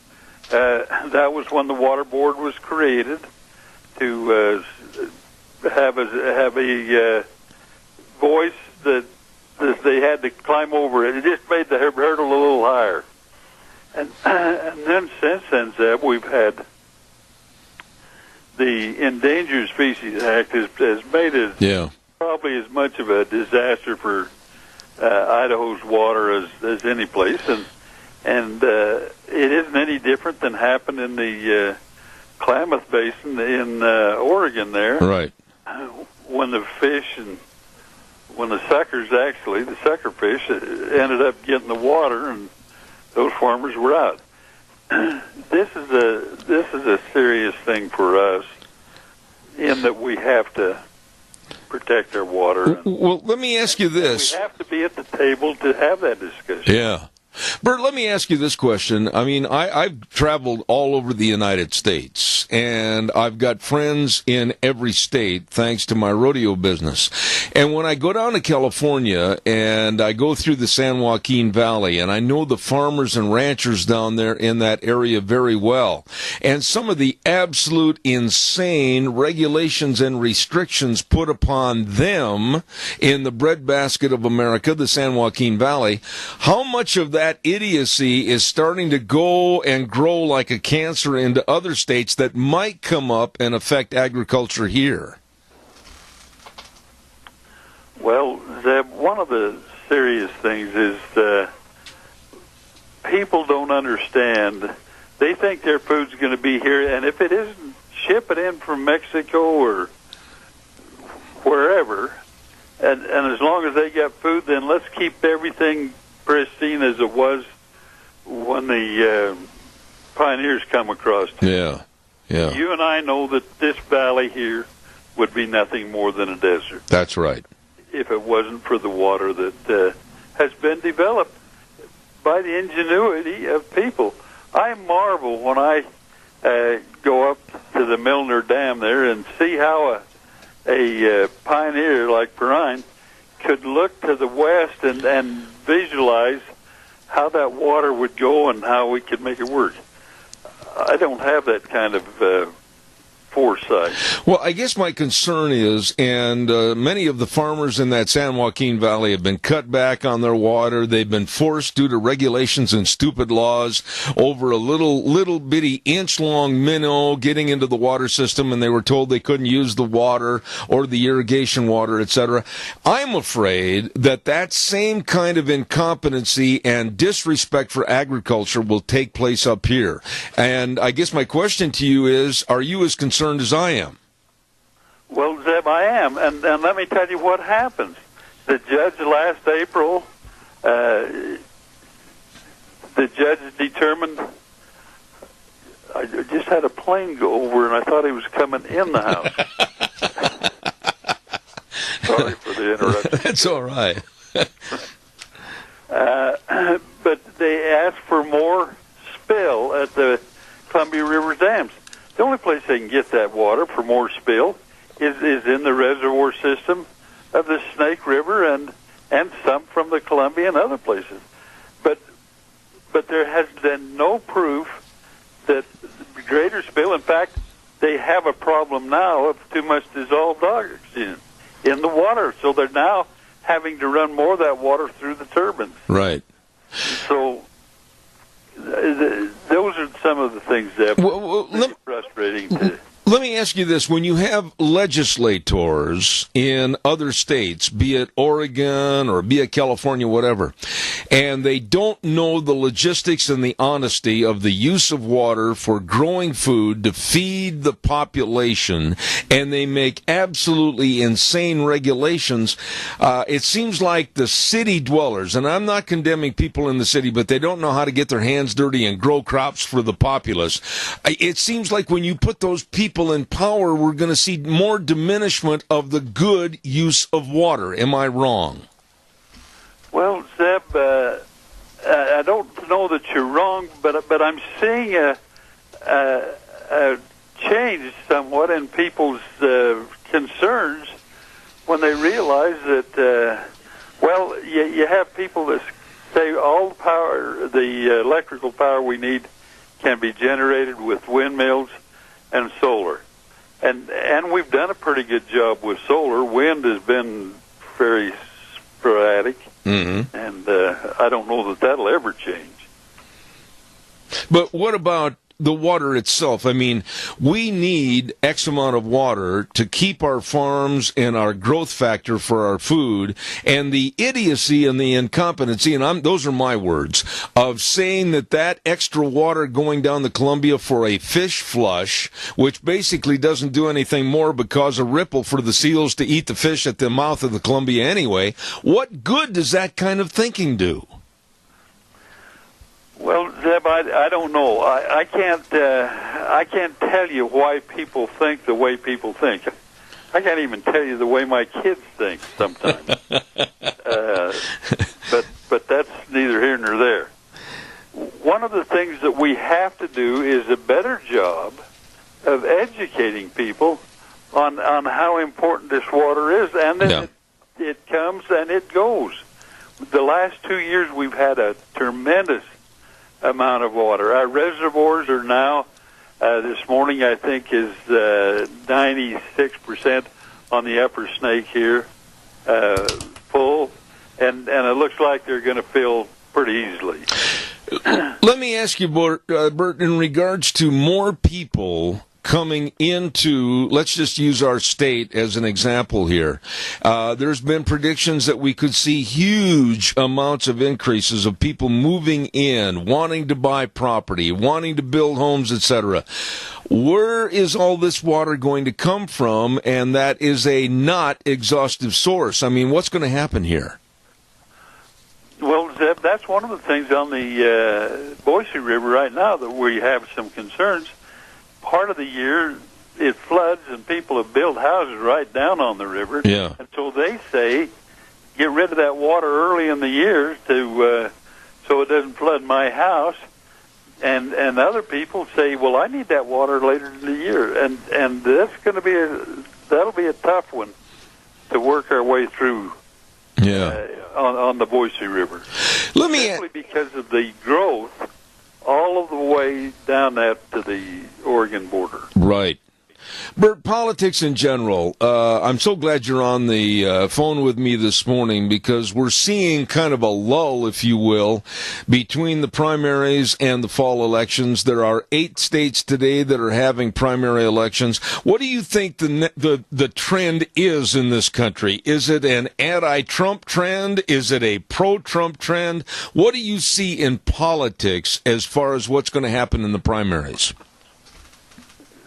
That was when the Water Board was created to have a voice that they had to climb over it. It just made the hurdle a little higher. And then since then, Zeb, we've had the Endangered Species Act has made it probably as much of a disaster for Idaho's water as any place, and it isn't any different than happened in the Klamath Basin in Oregon there.
Right.
When the fish and when the suckers, actually, the sucker fish, ended up getting the water, and those farmers were out. This is a serious thing for us, in that we have to protect our water.
Well, let me ask you this.
We have to be at the table to have that discussion.
Yeah. Bert, let me ask you this question. I mean, I've traveled all over the United States, and I've got friends in every state thanks to my rodeo business. And when I go down to California and I go through the San Joaquin Valley, and I know the farmers and ranchers down there in that area very well, and some of the absolute insane regulations and restrictions put upon them in the breadbasket of America, the San Joaquin Valley, how much of that idiocy is starting to go and grow like a cancer into other states that might come up and affect agriculture here?
Well, Zeb, one of the serious things is people don't understand. They think their food's going to be here, and if it isn't, ship it in from Mexico or wherever. And as long as they got food, then let's keep everything pristine as it was when the pioneers come across.
Yeah.
You and I know that this valley here would be nothing more than a desert.
That's right.
If it wasn't for the water that has been developed by the ingenuity of people. I marvel when I go up to the Milner Dam there and see how a pioneer like Perrine could look to the west and visualize how that water would go and how we could make it work. I don't have that kind of foresight.
Well, I guess my concern is, and many of the farmers in that San Joaquin Valley have been cut back on their water. They've been forced due to regulations and stupid laws over a little bitty inch-long minnow getting into the water system, and they were told they couldn't use the water or the irrigation water, etc. I'm afraid that same kind of incompetency and disrespect for agriculture will take place up here. And I guess my question to you is, are you as concerned as I am?
Well, Zeb, I am, and let me tell you what happens. The judge last April, the judge determined. I just had a plane go over, and I thought he was coming in the house. Sorry for the interruption.
It's all right.
But they asked for more spill at the Columbia River dams. The only place they can get that water for more spill is in the reservoir system of the Snake River and some from the Columbia and other places. But there has been no proof that greater spill. In fact, they have a problem now of too much dissolved oxygen in the water, so they're now having to run more of that water through the turbines.
Right.
So those are some of the things that are frustrating to.
Let me ask you this. When you have legislators in other states, be it Oregon or be it California, whatever, and they don't know the logistics and the honesty of the use of water for growing food to feed the population, and they make absolutely insane regulations, it seems like the city dwellers, and I'm not condemning people in the city, but they don't know how to get their hands dirty and grow crops for the populace. It seems like when you put those people in power, we're going to see more diminishment of the good use of water. Am I wrong?
Well, Zeb, I don't know that you're wrong, but I'm seeing a change somewhat in people's concerns when they realize that, you have people that say all the power, the electrical power we need can be generated with windmills and solar. And we've done a pretty good job with solar. Wind has been very sporadic, and I don't know that that'll ever change.
But what about the water itself? I mean, we need X amount of water to keep our farms and our growth factor for our food, and the idiocy and the incompetency, and those are my words, of saying that extra water going down the Columbia for a fish flush, which basically doesn't do anything more but cause a ripple for the seals to eat the fish at the mouth of the Columbia anyway, what good does that kind of thinking do?
Well, Zeb, I don't know. I can't tell you why people think the way people think. I can't even tell you the way my kids think sometimes. But that's neither here nor there. One of the things that we have to do is a better job of educating people on how important this water is, and then it comes and it goes. The last 2 years we've had a tremendous amount of water. Our reservoirs are now, this morning I think, is 96% on the upper Snake here, full, and it looks like they're going to fill pretty easily.
Let me ask you, Bert, in regards to more people coming into, let's just use our state as an example here. There's been predictions that we could see huge amounts of increases of people moving in, wanting to buy property, wanting to build homes, etc. Where is all this water going to come from? And that is a not exhaustive source. I mean, what's going to happen here?
Well, Zeb, that's one of the things on the Boise River right now that we have some concerns. Part of the year it floods and people have built houses right down on the river.
Yeah.
And so they say, get rid of that water early in the year to so it doesn't flood my house. And other people say, well, I need that water later in the year. And that's going to be that'll be a tough one to work our way through.
Yeah.
On the Boise River. Simply because of the growth all of the way down that to the Oregon border.
Right. Bert, politics in general, I'm so glad you're on the phone with me this morning because we're seeing kind of a lull, if you will, between the primaries and the fall elections. There are 8 states today that are having primary elections. What do you think the trend is in this country? Is it an anti-Trump trend? Is it a pro-Trump trend? What do you see in politics as far as what's going to happen in the primaries?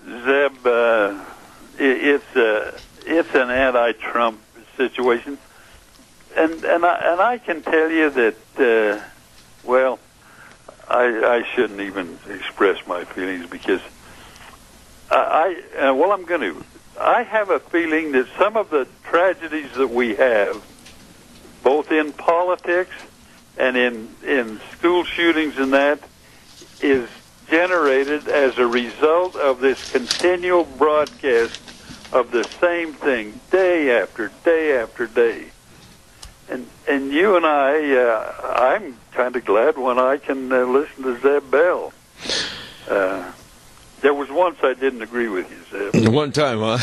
Zeb, it's an anti-Trump situation, and I can tell you that well, I shouldn't even express my feelings because I have a feeling that some of the tragedies that we have, both in politics and in school shootings and that, is generated as a result of this continual broadcast of the same thing day after day after day. And you and I'm kind of glad when I can listen to Zeb Bell. There was once I didn't agree with you, Zeb.
One time, huh?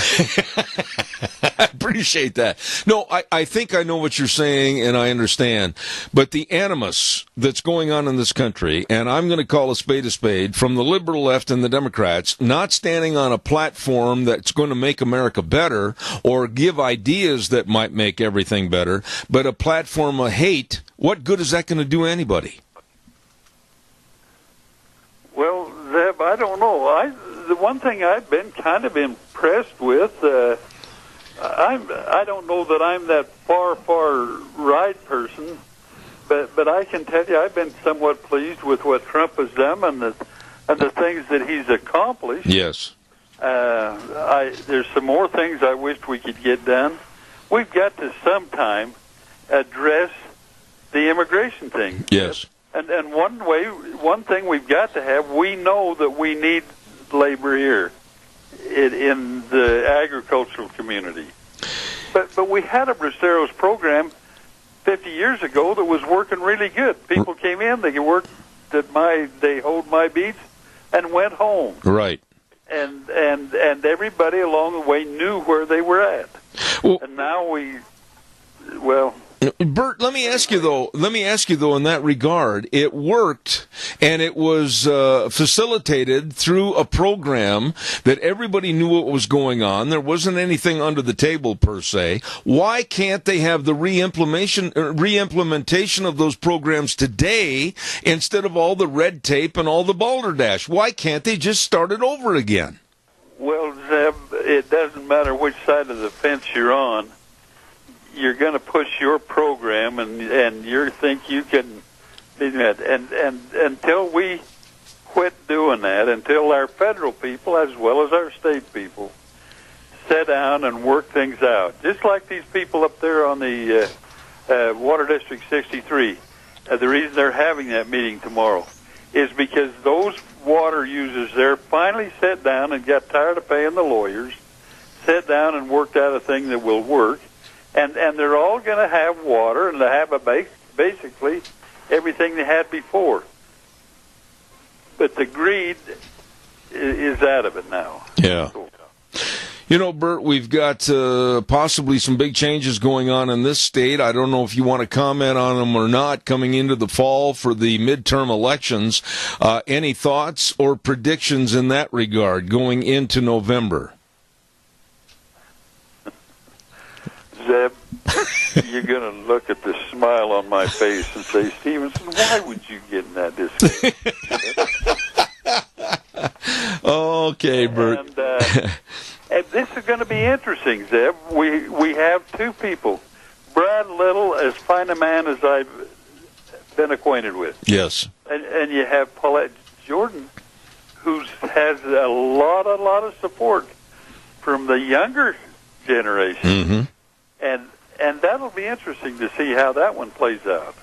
I appreciate that. No, I think I know what you're saying, and I understand. But the animus that's going on in this country, and I'm going to call a spade, from the liberal left and the Democrats, not standing on a platform that's going to make America better or give ideas that might make everything better, but a platform of hate, what good is that going to do anybody?
Well, Zeb, I don't know. The one thing I've been kind of impressed with, I don't know that I'm that far right person, but I can tell you I've been somewhat pleased with what Trump has done and the things that he's accomplished.
Yes.
There's some more things I wished we could get done. We've got to sometime address the immigration thing.
Yes.
And one thing we've got to have, we know that we need labor here in the agricultural community. But we had a Braceros program 50 years ago that was working really good. People came in, they worked they hold my beats and went home.
Right.
And everybody along the way knew where they were at.
Well,
and now
Bert, let me ask you though, in that regard, it worked, and it was facilitated through a program that everybody knew what was going on. There wasn't anything under the table, per se. Why can't they have the reimplementation of those programs today instead of all the red tape and all the balderdash? Why can't they just start it over again?
Well, Zeb, it doesn't matter which side of the fence you're on. You're going to push your program, and you think you can be that. And until we quit doing that, until our federal people as well as our state people sit down and work things out, just like these people up there on the Water District 63, the reason they're having that meeting tomorrow is because those water users there finally sat down and got tired of paying the lawyers, sat down and worked out a thing that will work. And they're all going to have water, and they have basically everything they had before. But the greed is out of it now.
Yeah. You know, Bert, we've got possibly some big changes going on in this state. I don't know if you want to comment on them or not coming into the fall for the midterm elections. Any thoughts or predictions in that regard going into November?
Zeb, you're going to look at the smile on my face and say, Stevenson, why would you get in that discussion?
Okay, Bert.
And this is going to be interesting, Zeb. We have two people. Brad Little, as fine a man as I've been acquainted with.
Yes.
And you have Paulette Jordan, who has a lot of support from the younger generation.
Mm-hmm.
And that'll be interesting to see how that one plays out.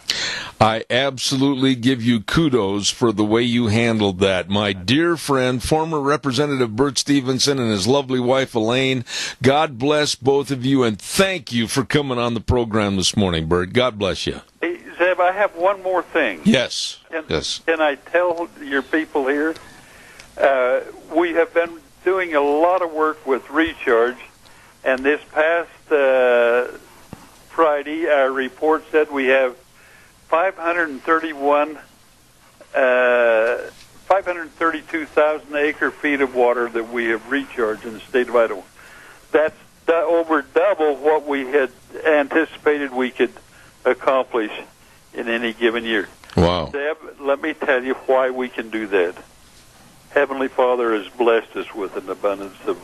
I absolutely give you kudos for the way you handled that. My dear friend, former Representative Bert Stevenson and his lovely wife Elaine, God bless both of you, and thank you for coming on the program this morning, Bert. God bless you.
Hey, Zeb, I have one more thing.
Yes.
Can I tell your people here? We have been doing a lot of work with Recharge, and this past Friday, our report said we have 532,000 acre-feet of water that we have recharged in the state of Idaho. That's over double what we had anticipated we could accomplish in any given year.
Wow.
Deb, let me tell you why we can do that. Heavenly Father has blessed us with an abundance of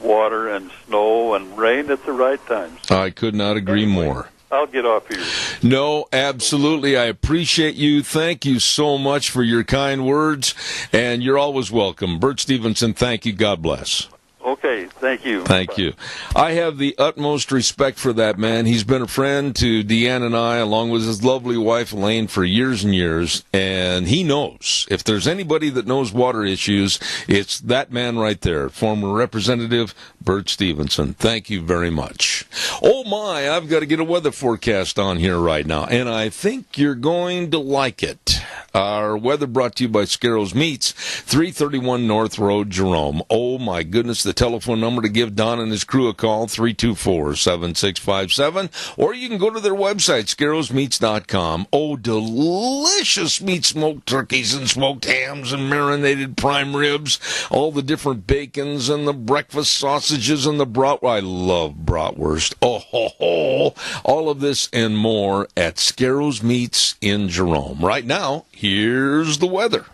water and snow and rain at the right times.
I could not agree more.
I'll get off here.
No, absolutely. I appreciate you. Thank you so much for your kind words, and you're always welcome. Bert Stevenson, thank you. God bless.
Okay, thank you.
Thank you. I have the utmost respect for that man. He's been a friend to Deanne and I, along with his lovely wife, Elaine, for years and years, and he knows. If there's anybody that knows water issues, it's that man right there, former Representative Bert Stevenson. Thank you very much. Oh, my, I've got to get a weather forecast on here right now, and I think you're going to like it. Our weather brought to you by Scarrows Meats, 331 North Road, Jerome. Oh, my goodness, the telephone number to give Don and his crew a call, 324-7657, or you can go to their website, scarrowsmeats.com. Oh, delicious meat, smoked turkeys and smoked hams and marinated prime ribs, all the different bacons and the breakfast sausages and the brat. I love bratwurst. Oh, ho, ho. All of this and more at Scarrows Meats in Jerome. Right now, here's the weather.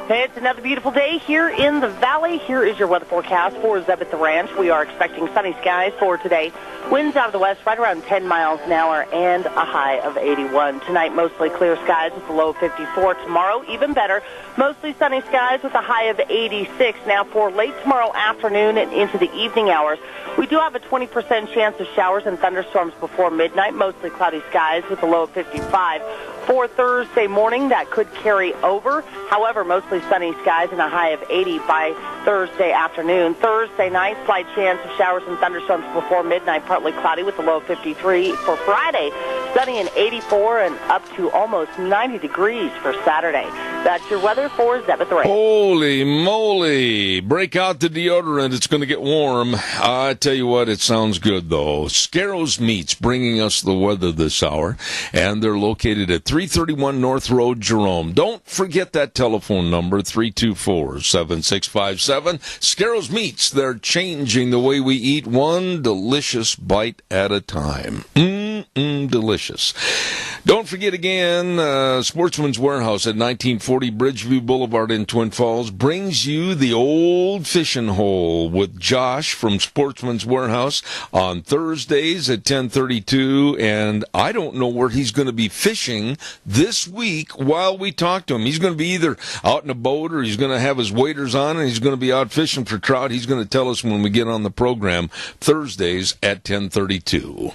Hey, it's another beautiful day here in the valley. Here is your weather forecast for Zeb at the Ranch. We are expecting sunny skies for today. Winds out of the west right around 10 miles an hour and a high of 81. Tonight, mostly clear skies with a low of 54. Tomorrow, even better, mostly sunny skies with a high of 86. Now, for late tomorrow afternoon and into the evening hours, we do have a 20% chance of showers and thunderstorms before midnight, mostly cloudy skies with a low of 55. For Thursday morning, that could carry over. However, mostly sunny skies and a high of 80 by Thursday afternoon. Thursday night, slight chance of showers and thunderstorms before midnight, partly cloudy with a low of 53. For Friday, sunny and 84 and up to almost 90 degrees for Saturday. That's your weather for Zeb at the Ranch.
Holy moly. Break out the deodorant. It's going to get warm. I tell you what, it sounds good, though. Scarrows Meats bringing us the weather this hour, and they're located at 331 North Road, Jerome. Don't forget that telephone number, 324-7657. Scarrows Meats, they're changing the way we eat, one delicious bite at a time. Delicious. Don't forget again, Sportsman's Warehouse at 1940 Bridgeview Boulevard in Twin Falls brings you the Old Fishing Hole with Josh from Sportsman's Warehouse on Thursdays at 10:32, and I don't know where he's going to be fishing this week while we talk to him. He's going to be either out in a boat or he's going to have his waders on and he's going to be out fishing for trout. He's going to tell us when we get on the program Thursdays at 10:32.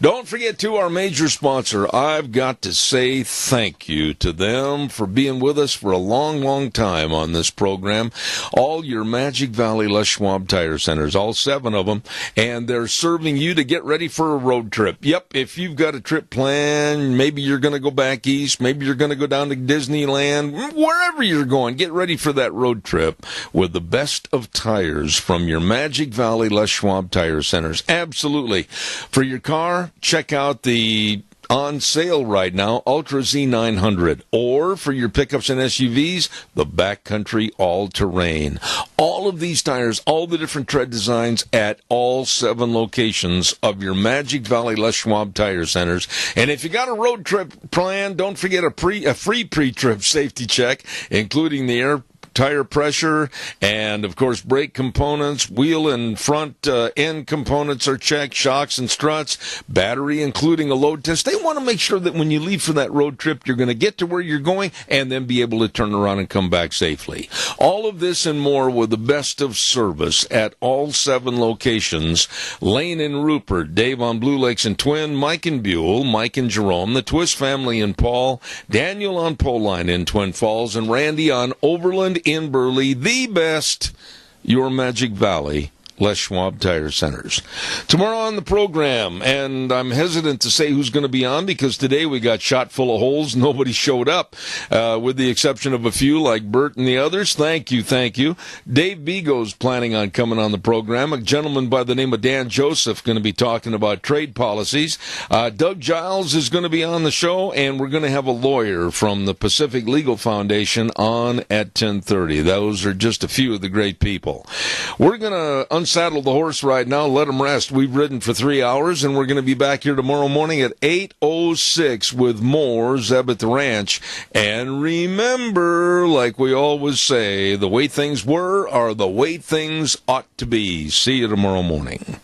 Don't forget, too, our major sponsor, I've got to say thank you to them for being with us for a long, long time on this program. All your Magic Valley Les Schwab Tire Centers, all 7 of them, and they're serving you to get ready for a road trip. Yep, if you've got a trip planned, maybe you're going to go back east, maybe you're going to go down to Disneyland, wherever you're going, get ready for that road trip with the best of tires from your Magic Valley Les Schwab Tire Centers. Absolutely. For your car, check out the on sale right now Ultra Z900, or for your pickups and SUVs, the Backcountry All-Terrain. All of these tires, all the different tread designs at all 7 locations of your Magic Valley Les Schwab Tire Centers. And if you got a road trip planned, don't forget a free pre-trip safety check, including the air tire pressure, and of course brake components, wheel and front end components are checked, shocks and struts, battery including a load test. They want to make sure that when you leave for that road trip, you're going to get to where you're going and then be able to turn around and come back safely. All of this and more with the best of service at all 7 locations. Lane in Rupert, Dave on Blue Lakes and Twin, Mike in Buell, Mike in Jerome, the Twist family in Paul, Daniel on Poline in Twin Falls, and Randy on Overland in Burley. The best, your Magic Valley Les Schwab Tire Centers. Tomorrow on the program, and I'm hesitant to say who's going to be on because today we got shot full of holes. Nobody showed up, with the exception of a few like Bert and the others. Thank you. Dave Bego's planning on coming on the program. A gentleman by the name of Dan Joseph going to be talking about trade policies. Doug Giles is going to be on the show, and we're going to have a lawyer from the Pacific Legal Foundation on at 10:30. Those are just a few of the great people. We're going to unsaddle the horse right now, let him rest. We've ridden for 3 hours, and we're going to be back here tomorrow morning at 8:06 with more Zeb at the Ranch. And remember, like we always say, the way things were are the way things ought to be. See you tomorrow morning.